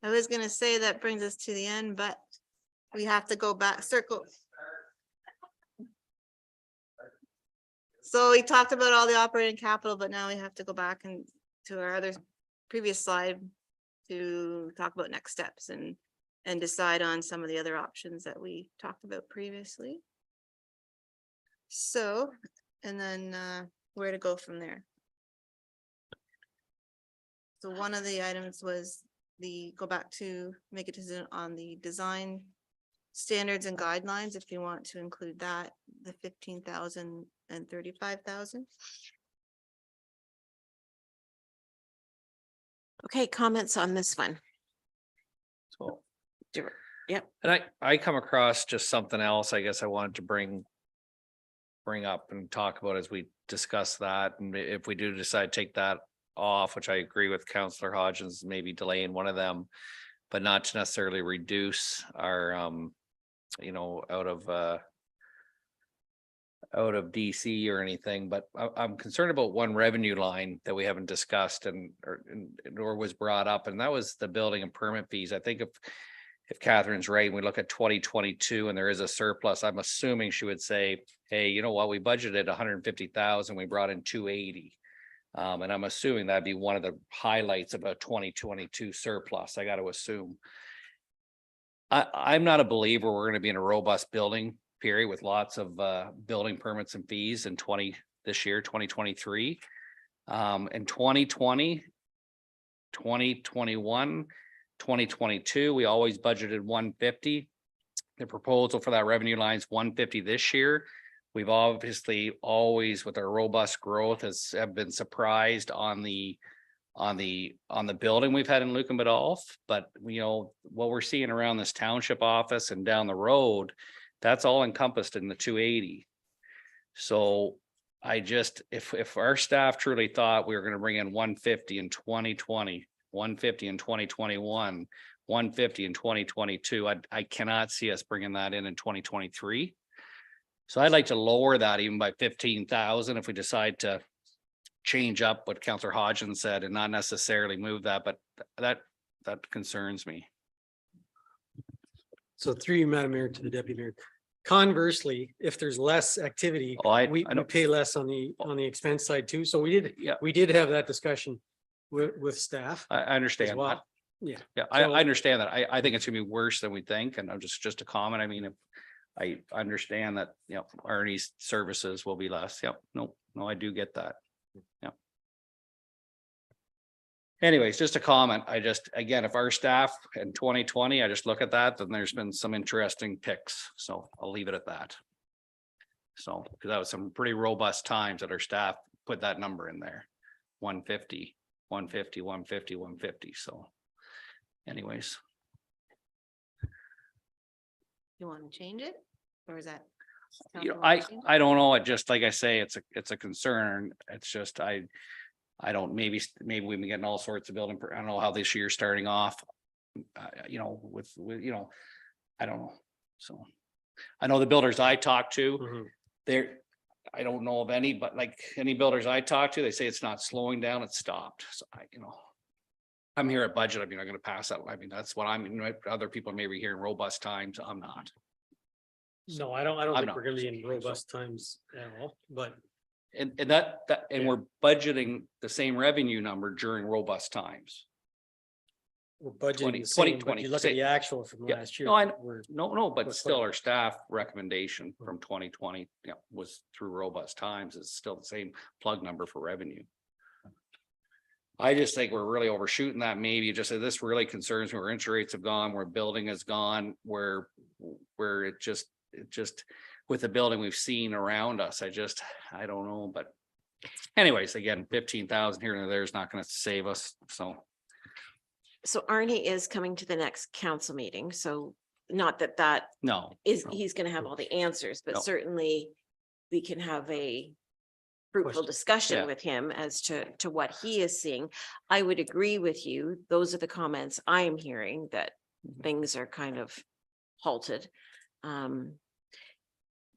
I was gonna say that brings us to the end, but we have to go back, circle. So we talked about all the operating capital, but now we have to go back and to our other previous slide to talk about next steps and decide on some of the other options that we talked about previously. So, and then where to go from there. So one of the items was go back to make a decision on the design standards and guidelines, if you want to include that, the 15,000 and 35,000. Okay, comments on this one? So, Yep. and I come across just something else, I guess I wanted to bring up and talk about as we discuss that. And if we do decide to take that off, which I agree with Counselor Hodgins, maybe delaying one of them, but not to necessarily reduce our, you know, out of DC or anything, but I'm concerned about one revenue line that we haven't discussed nor was brought up, and that was the building and permit fees. I think if Catherine's right, and we look at 2022 and there is a surplus, I'm assuming she would say, hey, you know what, we budgeted 150,000, we brought in 280. And I'm assuming that'd be one of the highlights of a 2022 surplus, I got to assume. I'm not a believer we're going to be in a robust building period with lots of building permits and fees in this year, 2023. In 2020, 2021, 2022, we always budgeted 150. The proposal for that revenue line is 150 this year. We've obviously always, with our robust growth, have been surprised on the building we've had in Lucan Biddulph, but you know what we're seeing around this township office and down the road, that's all encompassed in the 280. So I just, if our staff truly thought we were going to bring in 150 in 2020, 150 in 2021, 150 in 2022, I cannot see us bringing that in 2023. So I'd like to lower that even by 15,000 if we decide to change up what Councillor Hodgins said and not necessarily move that, but that concerns me. So through you, Madam Mayor, to the Deputy Mayor. Conversely, if there's less activity, Oh, we don't- pay less on the expense side too. So Yeah. we did have that discussion with staff I as understand. well. Yeah. Yeah, So- I understand that. I think it's gonna be worse than we think, and I'm just a comment. I mean, if I understand that, you know, Arnie's services will be less. Yep, no, I do get that. Yeah. Anyways, just a comment. Again, if our staff in 2020, I just look at that, then there's been some interesting picks. So I'll leave it at that. So, because that was some pretty robust times that our staff put that number in there. 150, 150, 150, 150. So anyways, You want to change it? Or is that? you know, Council wanna change it? I don't know. It just, like I say, it's a concern. It's just, I don't, maybe we've been getting all sorts of building. I don't know how this year's starting off. You know, with, you know, I don't know. So I know the builders I talked to, Mhm. I don't know of any, but like any builders I talk to, they say it's not slowing down, it's stopped. So you know, I'm here at budget. I mean, I'm going to pass that. I mean, that's what other people may be hearing robust times. I'm not. No, I don't I'm think not. we're gonna be in robust times at all, but And Yeah. we're budgeting the same revenue number during robust times. we're budgeting 20, the same, but 20, you look at the actual from Yeah. last year. No, we're- No, but We're still quite- our staff recommendation from 2020, was through robust times. It's still the same plug number for revenue. I just think we're really overshooting that. Maybe just say this really concerns me where interest rates have gone, where building has gone, where it just with the building we've seen around us, I don't know, but anyways, again, 15,000 here and there is not going to save us. So So Arnie is coming to the next council meeting, so not that no. is, no. he's gonna have all the answers, but No. certainly we can have a fruitful Question. discussion Yeah. with him as to what he is seeing. I would agree with you. Those are the comments I am hearing, that things are kind of halted.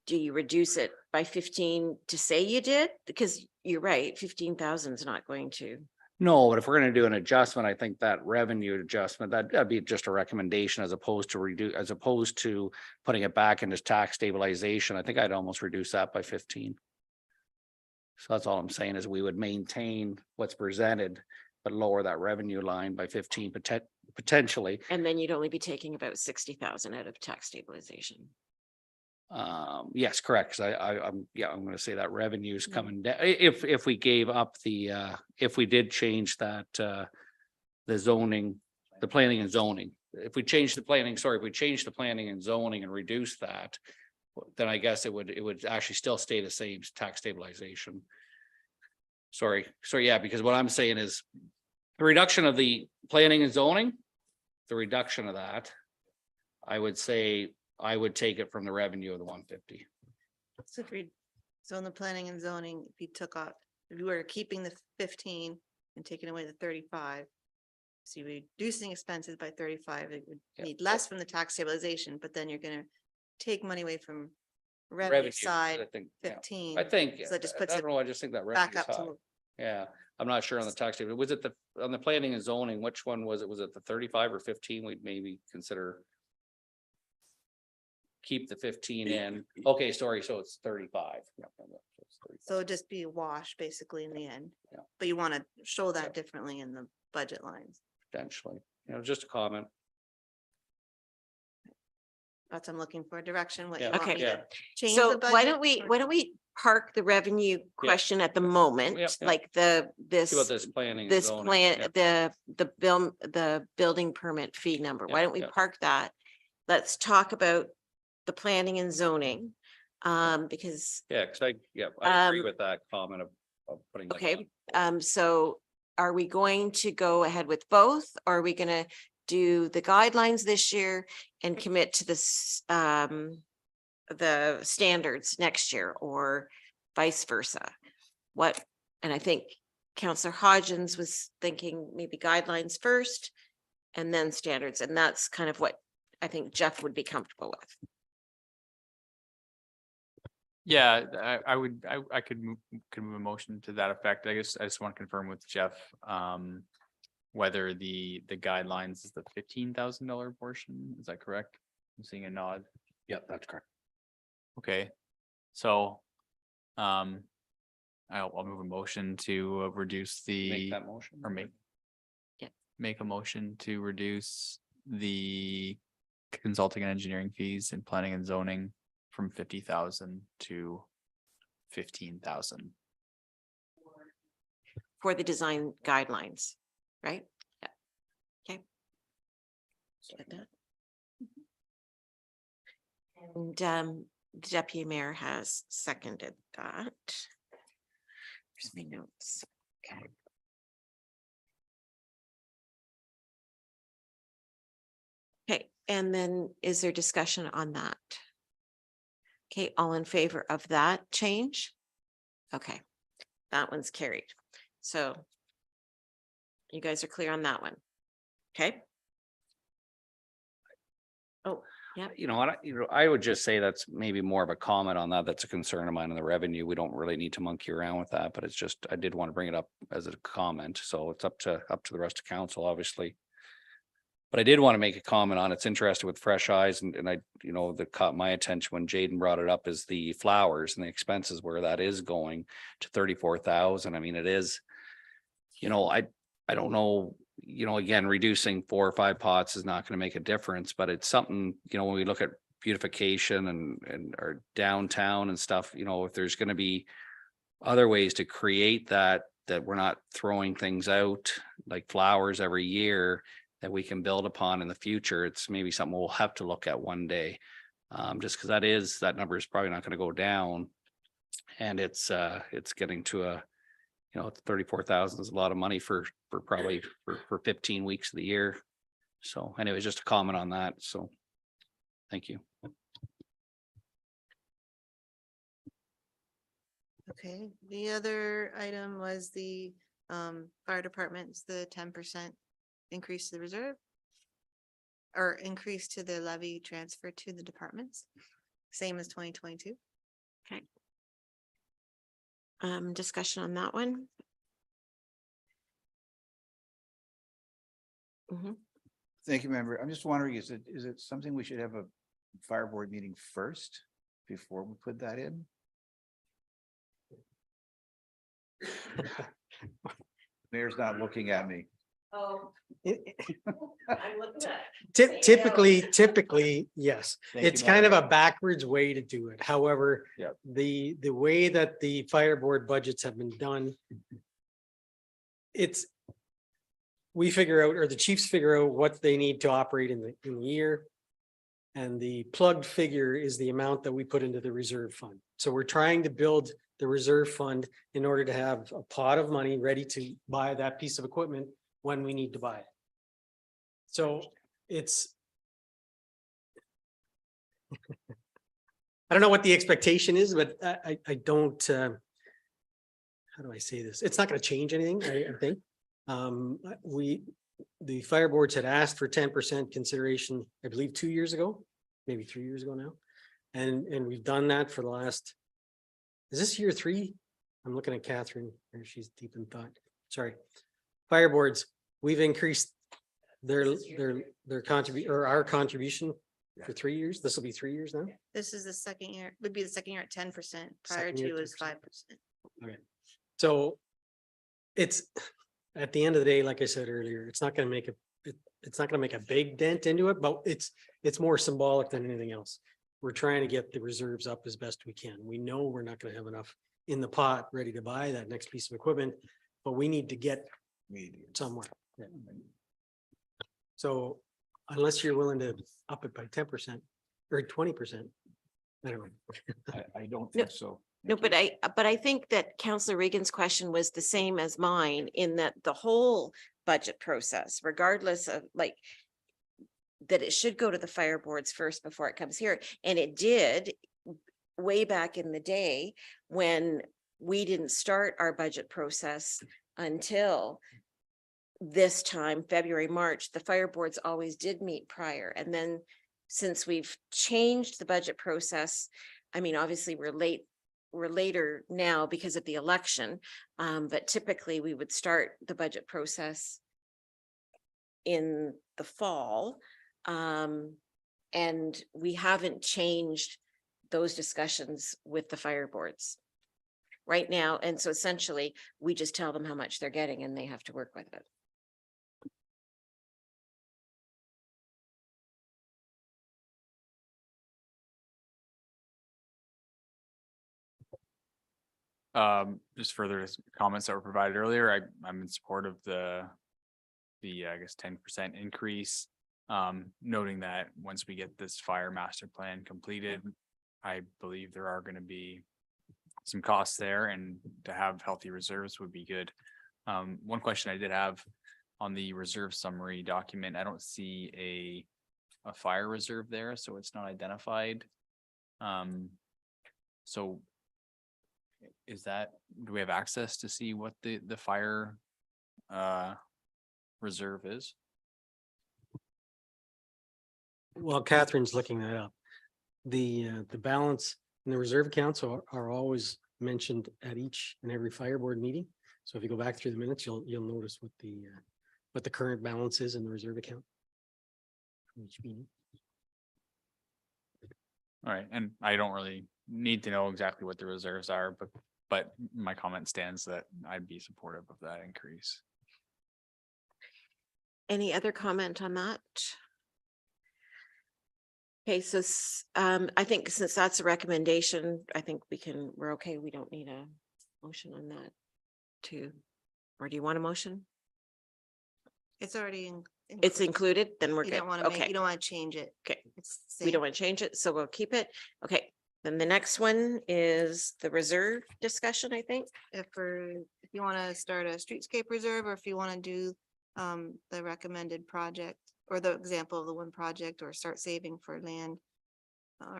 Do you reduce it by 15 to say you did? Because you're right, 15,000 is not going to. No, but if we're gonna do an adjustment, I think that revenue adjustment, that'd be just a recommendation as opposed to putting it back into tax stabilization. I think I'd almost reduce that by 15. So that's all I'm saying is we would maintain what's presented, but lower that revenue line by 15 potentially. And then you'd only be taking about 60,000 out of tax stabilization. Yes, correct. Cause I'm gonna say that revenue is coming down. If we gave up if we did change that, the zoning, the planning and zoning, if we change the planning and zoning and reduce that, then I guess it would actually still stay the same tax stabilization. Sorry. So yeah, because what I'm saying is the reduction of the planning and zoning, the reduction of that, I would say I would take it from the revenue of the 150. So in the planning and zoning, if you took off, if you were keeping the 15 and taking away the 35. So you're reducing expenses by 35, it would Yep. need less from the tax stabilization, but then you're gonna take money away from revenue Revenue, I side, think, yeah. 15. I think, So that just I puts don't it know, I just think that back revenue's up high. to, Yeah, I'm not sure on the tax table. Was it on the planning and zoning, which one was it? Was it the 35 or 15? We'd maybe consider. Keep the 15 in. Okay, sorry, so it's 35. Yeah, it's 35. so it'd just be a wash basically in the end. Yeah. But you want to show that Yeah. differently in the budget lines. Potentially, just a comment. That's what I'm looking for, direction, what you Yeah, want Okay. me yeah. to change the So budget. why don't we, or- why don't we park the revenue question at the moment, yeah. like See about this planning. and this zoning, plan, yeah. the building permit fee number. Why Yeah, don't we yeah. park that? Let's talk about the planning and zoning. Because, Yeah, I agree Um, with that comment of putting. that okay, on. so are we going to go ahead with both? Or are we gonna do the guidelines this year and commit to this, the standards next year, or vice versa? What, and I think Counselor Hodgins was thinking maybe guidelines first and then standards, and that's kind of what I think Jeff would be comfortable with. Yeah, I could move a motion to that effect. I guess I just want to confirm with Jeff, whether the guidelines is the $15,000 portion. Is that correct? I'm seeing a nod. Yep, that's correct. Okay, so, I'll move a motion to reduce Make the, that motion. or make. Yeah. Make a motion to reduce the consulting and engineering fees and planning and zoning from 50,000 to 15,000. For the design guidelines, right? Yeah. Okay. Get that? And Deputy Mayor has seconded that. Here's my notes. Okay. Okay, and then is there discussion on that? Okay, all in favor of that change? Okay, that one's carried. So you guys are clear on that one? Okay. Oh, yeah. I would just say that's maybe more of a comment on that. That's a concern of mine in the revenue. We don't really need to monkey around with that, but it's just, I did want to bring it up as a comment. So it's up to the rest of council, obviously. But I did want to make a comment on, it's interesting with fresh eyes and I, that caught my attention when Jaden brought it up is the flowers and the expenses where that is going to 34,000. I mean, it is, I don't know, again, reducing 4 or 5 pots is not going to make a difference, but it's something, when we look at beautification and our downtown and stuff, if there's going to be other ways to create that we're not throwing things out like flowers every year that we can build upon in the future, it's maybe something we'll have to look at one day. Just because that number is probably not going to go down. And it's getting to 34,000 is a lot of money for probably for 15 weeks of the year. So anyway, just a comment on that. So thank you. Okay, the other item was the fire department's the 10% increase to the reserve. Or increase to the levy transfer to the departments, same as 2022. Discussion on that one. Mhm. Thank you, member. I'm just wondering, is it something we should have a fire board meeting first before we put that in? Mayor's not looking at me. Oh. Typically, yes. Thank you, It's kind of Madam a backwards way to do it. However, Yep. the way that the fire board budgets have been done, we figure out, or the chiefs figure out what they need to operate in the year. And the plugged figure is the amount that we put into the reserve fund. So we're trying to build the reserve fund in order to have a pot of money ready to buy that piece of equipment when we need to buy it. So it's. I don't know what the expectation is, but I don't, how do I say this? It's not going to change anything, I think. The fire boards had asked for 10% consideration, I believe, 2 years ago, maybe 3 years ago now. And we've done that for the last, is this year 3? I'm looking at Catherine, and she's deep in thought. Sorry. Fire boards, we've increased their contribution, or our contribution for 3 years. This will be 3 years now. This is the second year, would be the second year at 10%. Prior Second year to at was 10%. 5%. Okay. So it's, at the end of the day, like I said earlier, it's not gonna make it's not gonna make a big dent into it, but it's more symbolic than anything else. We're trying to get the reserves up as best we can. We know we're not gonna have enough in the pot ready to buy that next piece of equipment, but we need to get somewhere. Yeah. So unless you're willing to up it by 10% or 20%, I don't know. I don't No. think so. No, but I think that Councillor Regan's question was the same as mine, in that the whole budget process, regardless of like, that it should go to the fire boards first before it comes here. And it did way back in the day when we didn't start our budget process until this time, February, March. The fire boards always did meet prior. And then since we've changed the budget process, I mean, obviously we're later now because of the election, but typically we would start the budget process in the fall. And we haven't changed those discussions with the fire boards right now. And so essentially, we just tell them how much they're getting and they have to work with it. Just further comments that were provided earlier, I'm in support of the I guess 10% increase. Noting that once we get this fire master plan completed, I believe there are gonna be some costs there, and to have healthy reserves would be good. One question I did have on the reserve summary document, I don't see a fire reserve there, so it's not identified. So is that, do we have access to see what the fire reserve is? Well, Catherine's looking that up. The balance in the reserve accounts are always mentioned at each and every fire board meeting. So if you go back through the minutes, you'll notice what the current balance is in the reserve account from each meeting. All right, and I don't really need to know exactly what the reserves are, but my comment stands that I'd be supportive of that increase. Any other comment on that? Okay, so I think since that's a recommendation, I think we're okay. We don't need a motion on that too. Or do you want a motion? It's already. It's included, then we're You good. don't want to Okay, you don't want to change it. okay. It's the We same. don't want to change it, so we'll keep it. Okay, then the next one is the reserve discussion, I think. If you want to start a streetscape reserve, or if you want to do the recommended project or the example of the one project, or start saving for land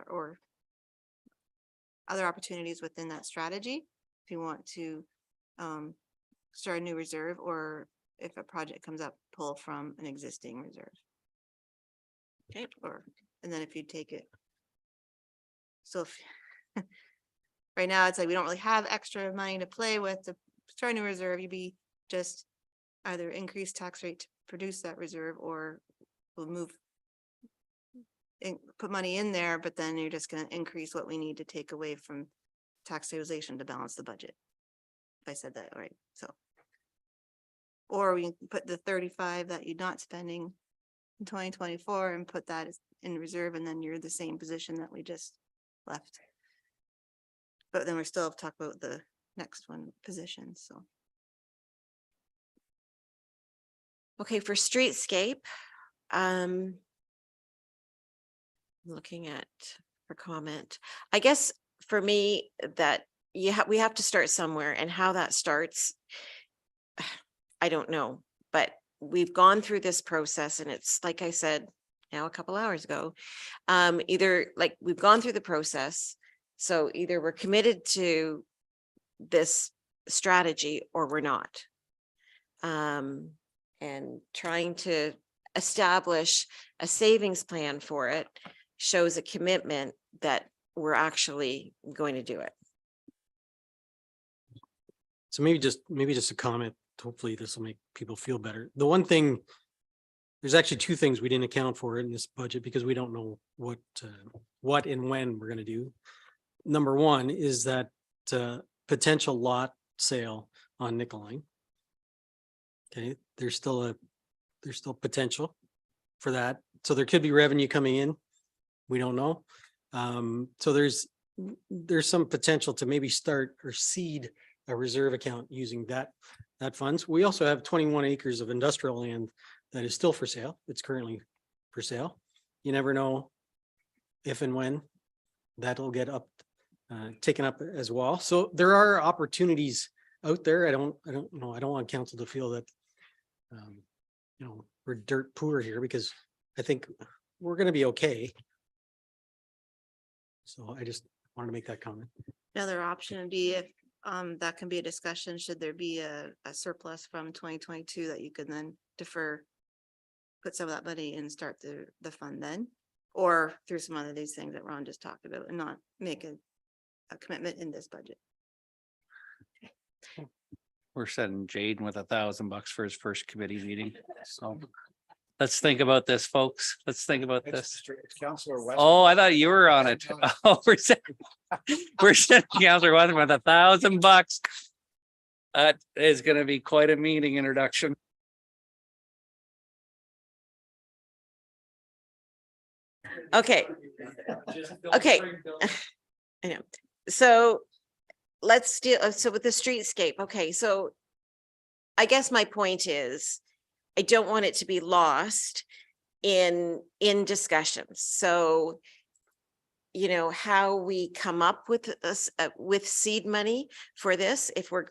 or other opportunities within that strategy. If you want to start a new reserve, or if a project comes up, pull from an existing reserve. Okay, and then if you take it. So if right now it's like we don't really have extra money to play with to start a new reserve, you'd be just either increase tax rate to produce that reserve, or we'll move put money in there, but then you're just going to increase what we need to take away from tax stabilization to balance the budget. If I said that right, so. Or we can put the 35 that you're not spending in 2024 and put that in reserve, and then you're the same position that we just left. But then we still have to talk about the next one position, so. Okay, for streetscape, looking at for comment, I guess for me that we have to start somewhere, and how that starts, I don't know, but we've gone through this process, and it's like I said now a couple hours ago, either like we've gone through the process. So either we're committed to this strategy or we're not. And trying to establish a savings plan for it shows a commitment that we're actually going to do it. So maybe just a comment. Hopefully this will make people feel better. The one thing, there's actually two things we didn't account for in this budget because we don't know what and when we're gonna do. Number one is that potential lot sale on Nicoline. Okay, there's still potential for that. So there could be revenue coming in. We don't know. So there's some potential to maybe start or seed a reserve account using that funds. We also have 21 acres of industrial land that is still for sale. It's currently for sale. You never know if and when that'll get taken up as well. So there are opportunities out there. I don't know. I don't want council to feel that we're dirt poor here, because I think we're going to be okay. So I just wanted to make that comment. Another option would be if that can be a discussion, should there be a surplus from 2022 that you can then defer, put some of that money and start the fund then, or through some of these things that Ron just talked about and not make a commitment in this budget. We're setting Jaden with $1,000 for his first committee meeting. So let's think about this, folks. Let's think about this. Councillor West. Oh, I thought you were on it. Oh, we're setting Councillor Weston with $1,000. That is going to be quite a meeting introduction. Okay. Okay. I know. So let's deal, so with the streetscape. Okay, so I guess my point is, I don't want it to be lost in discussions. So, you know, how we come up with this, with seed money for this, if we're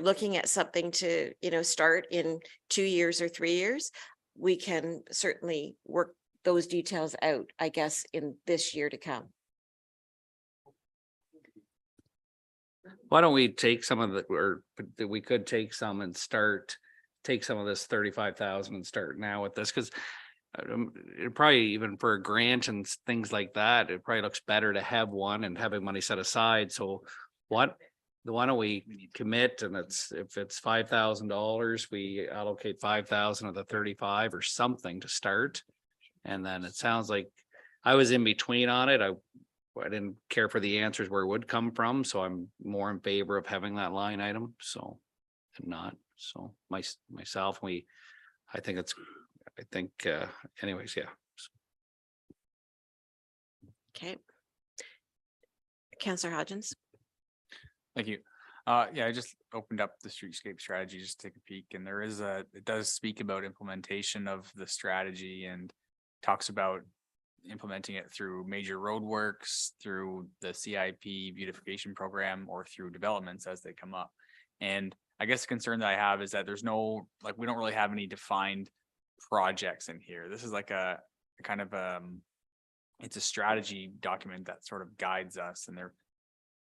looking at something to, you know, start in 2 years or 3 years, we can certainly work those details out, I guess, in this year to come. Why don't we take some of the, or we could take some and take some of this 35,000 and start now with this, because it probably, even for a grant and things like that, it probably looks better to have one and having money set aside. So why don't we commit, and if it's $5,000, we allocate 5,000 of the 35 or something to start. And then it sounds like I was in between on it. I didn't care for the answers where it would come from, so I'm more in favor of having that line item. So, and not so myself. I think anyways, yeah. Okay. Councillor Hodgins. Thank you. Yeah, I just opened up the streetscape strategy, just to take a peek, and it does speak about implementation of the strategy and talks about implementing it through major roadworks, through the CIP beautification program, or through developments as they come up. And I guess the concern that I have is that there's no, like, we don't really have any defined projects in here. This is like a kind of it's a strategy document that sort of guides us, and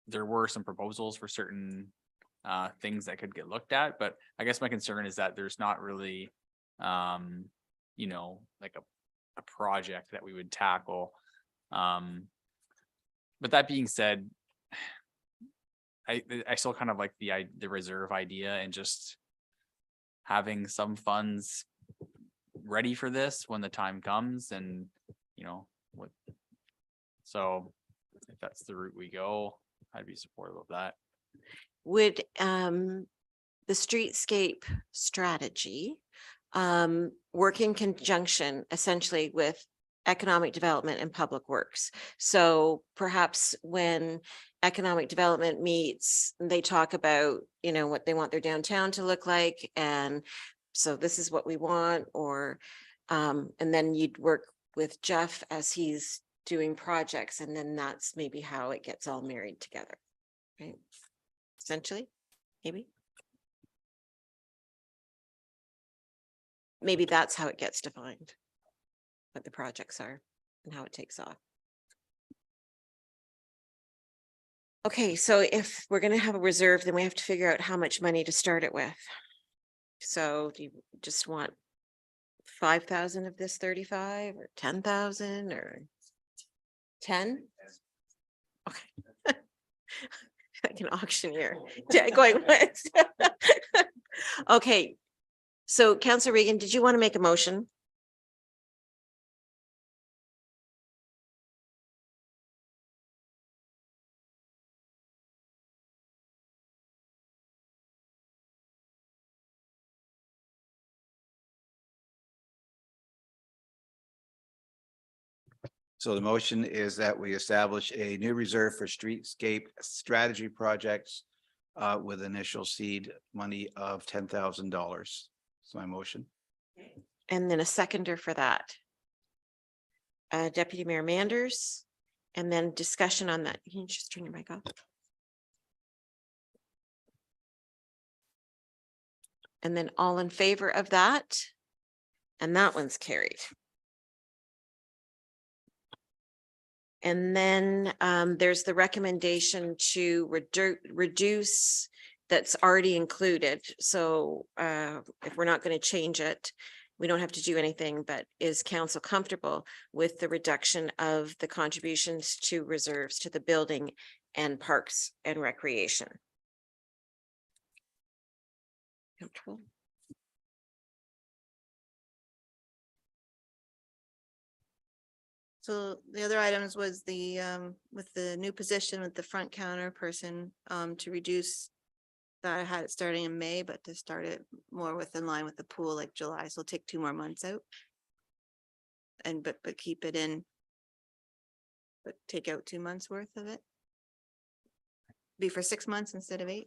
there were some proposals for certain things that could get looked at, but I guess my concern is that there's not really you know, like a project that we would tackle. But that being said, I still kind of like the reserve idea, and just having some funds ready for this when the time comes, and you know what. So if that's the route we go, I'd be supportive of that. Would the streetscape strategy work in conjunction essentially with economic development and public works? So perhaps when economic development meets, they talk about, you know, what they want their downtown to look like, and so this is what we want, or and then you'd work with Jeff as he's doing projects, and then that's maybe how it gets all married together, right? Essentially, maybe that's how it gets defined, what the projects are and how it takes off. Okay, so if we're going to have a reserve, then we have to figure out how much money to start it with. So do you just want 5,000 of this 35 or 10,000 or 10? Okay. Like an auctioneer. Yeah, going once. Okay. So Councillor Regan, did you want to make a motion? So the motion is that we establish a new reserve for streetscape strategy projects with initial seed money of $10,000. That's my motion. And then a seconder for that. Deputy Mayor Manders, and then discussion on that. Can you just turn your mic off? And then all in favor of that? And that one's carried. And then there's the recommendation to reduce that's already included. So if we're not going to change it, we don't have to do anything, but is council comfortable with the reduction of the contributions to reserves to the building and parks and recreation? Comfortable? So the other items was the, with the new position with the front counter person, to reduce. That I had it starting in May, but to start it more within line with the pool like July, so it'll take 2 more months out. And but keep it in. But take out 2 months worth of it. Be for 6 months instead of 8.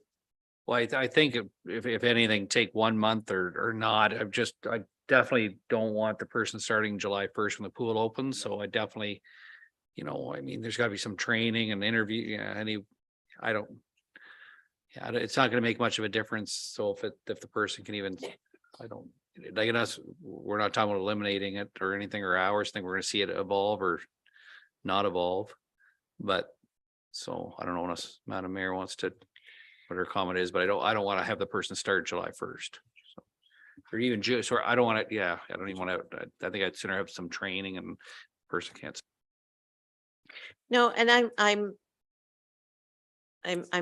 Well, I think if anything, take 1 month or not, I definitely don't want the person starting July 1st when the pool opens, so I definitely. I mean, there's gotta be some training and interview, yeah, it's not gonna make much of a difference, so if the person can even, we're not talking about eliminating it or anything or hours, I think we're gonna see it evolve or not evolve. But, so I don't know what else Madam Mayor wants to, what her comment is, but I don't wanna have the person start July 1st. Or even June, so I don't wanna, I don't even wanna, I think I'd sooner have some training and person can't. No, and I'm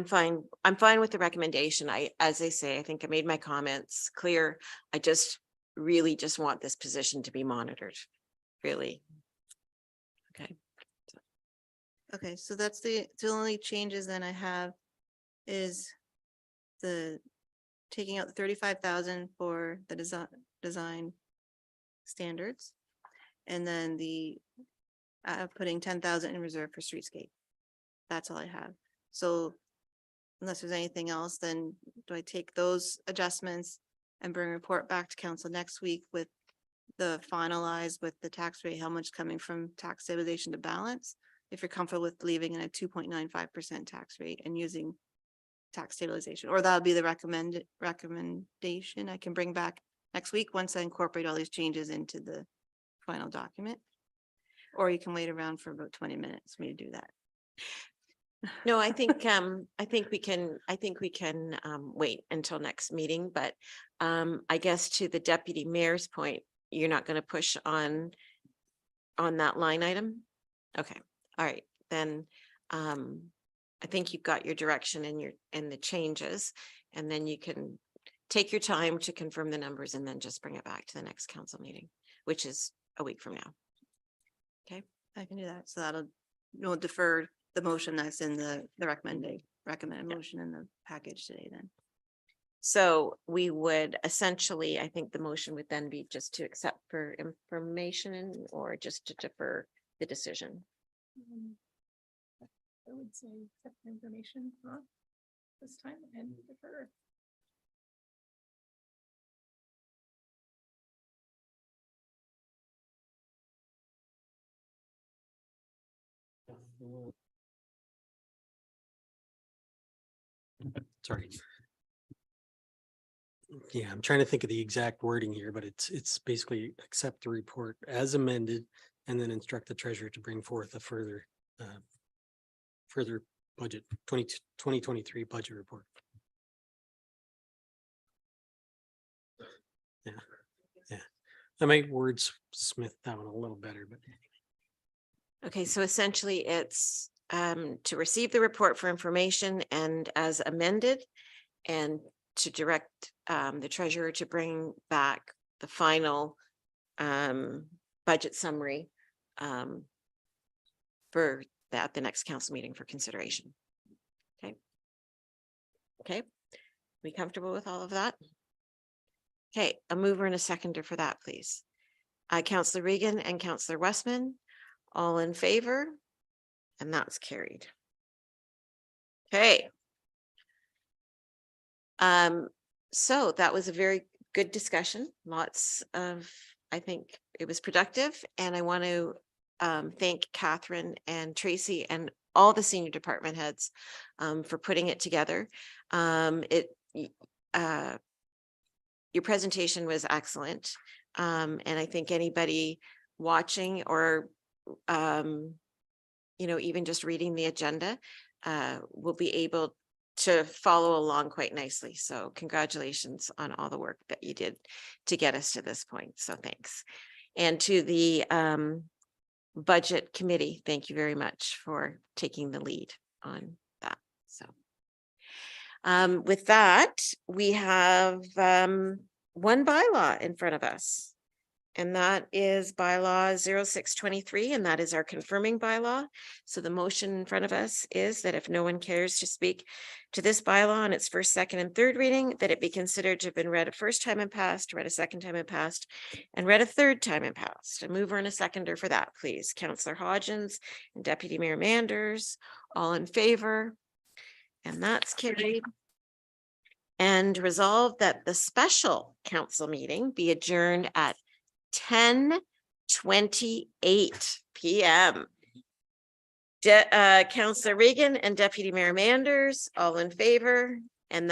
fine. I'm fine with the recommendation. As I say, I think I made my comments clear. I just really just want this position to be monitored, really. Okay. Okay, so that's the only changes then I have is the taking out the 35,000 for the design standards. And then the putting 10,000 in reserve for streetscape. That's all I have. So unless there's anything else, then do I take those adjustments and bring a report back to council next week with the finalized with the tax rate, how much coming from tax stabilization to balance? If you're comfortable with leaving in a 2.95% tax rate and using tax stabilization, or that'll be the recommendation I can bring back next week once I incorporate all these changes into the final document. Or you can wait around for about 20 minutes for me to do that. No, I think we can wait until next meeting, but I guess to the deputy mayor's point, you're not going to push on that line item? Okay, all right, then I think you've got your direction and the changes, and then you can take your time to confirm the numbers and then just bring it back to the next council meeting, which is a week from now. Okay, I can do that. So we'll defer the motion that's in the recommended motion in the package today then. so we would essentially, I think the motion would then be just to accept for information or just to defer the decision. I would say accept information this time and defer. Sorry. Yeah, I'm trying to think of the exact wording here, but it's basically accept the report as amended and then instruct the treasurer to bring forth a further budget 2023 budget report. I might wordsmith that one a little better, but Okay, so essentially it's to receive the report for information and as amended, and to direct the treasurer to bring back the final budget summary for that, the next council meeting for consideration. Okay. Okay, we comfortable with all of that? Okay, a mover and a seconder for that, please. Councillor Regan and Councillor Westman, all in favor? And that's carried. Okay. So that was a very good discussion. Lots of, I think it was productive, and I want to thank Catherine and Tracy and all the senior department heads for putting it together. Your presentation was excellent. And I think anybody watching or even just reading the agenda will be able to follow along quite nicely. So congratulations on all the work that you did to get us to this point. So thanks. And to the budget committee, thank you very much for taking the lead on that. So with that, we have one bylaw in front of us. And that is bylaw 0623, and that is our confirming bylaw. So the motion in front of us is that if no one cares to speak to this bylaw on its first, second, and third reading, that it be considered to have been read a first time and passed, read a second time and passed, and read a third time and passed. A mover and a seconder for that, please. Councillor Hodgins and Deputy Mayor Manders, all in favor? And that's carried. And resolve that the special council meeting be adjourned at 10:28 p.m. Councillor Regan and Deputy Mayor Manders, all in favor, and that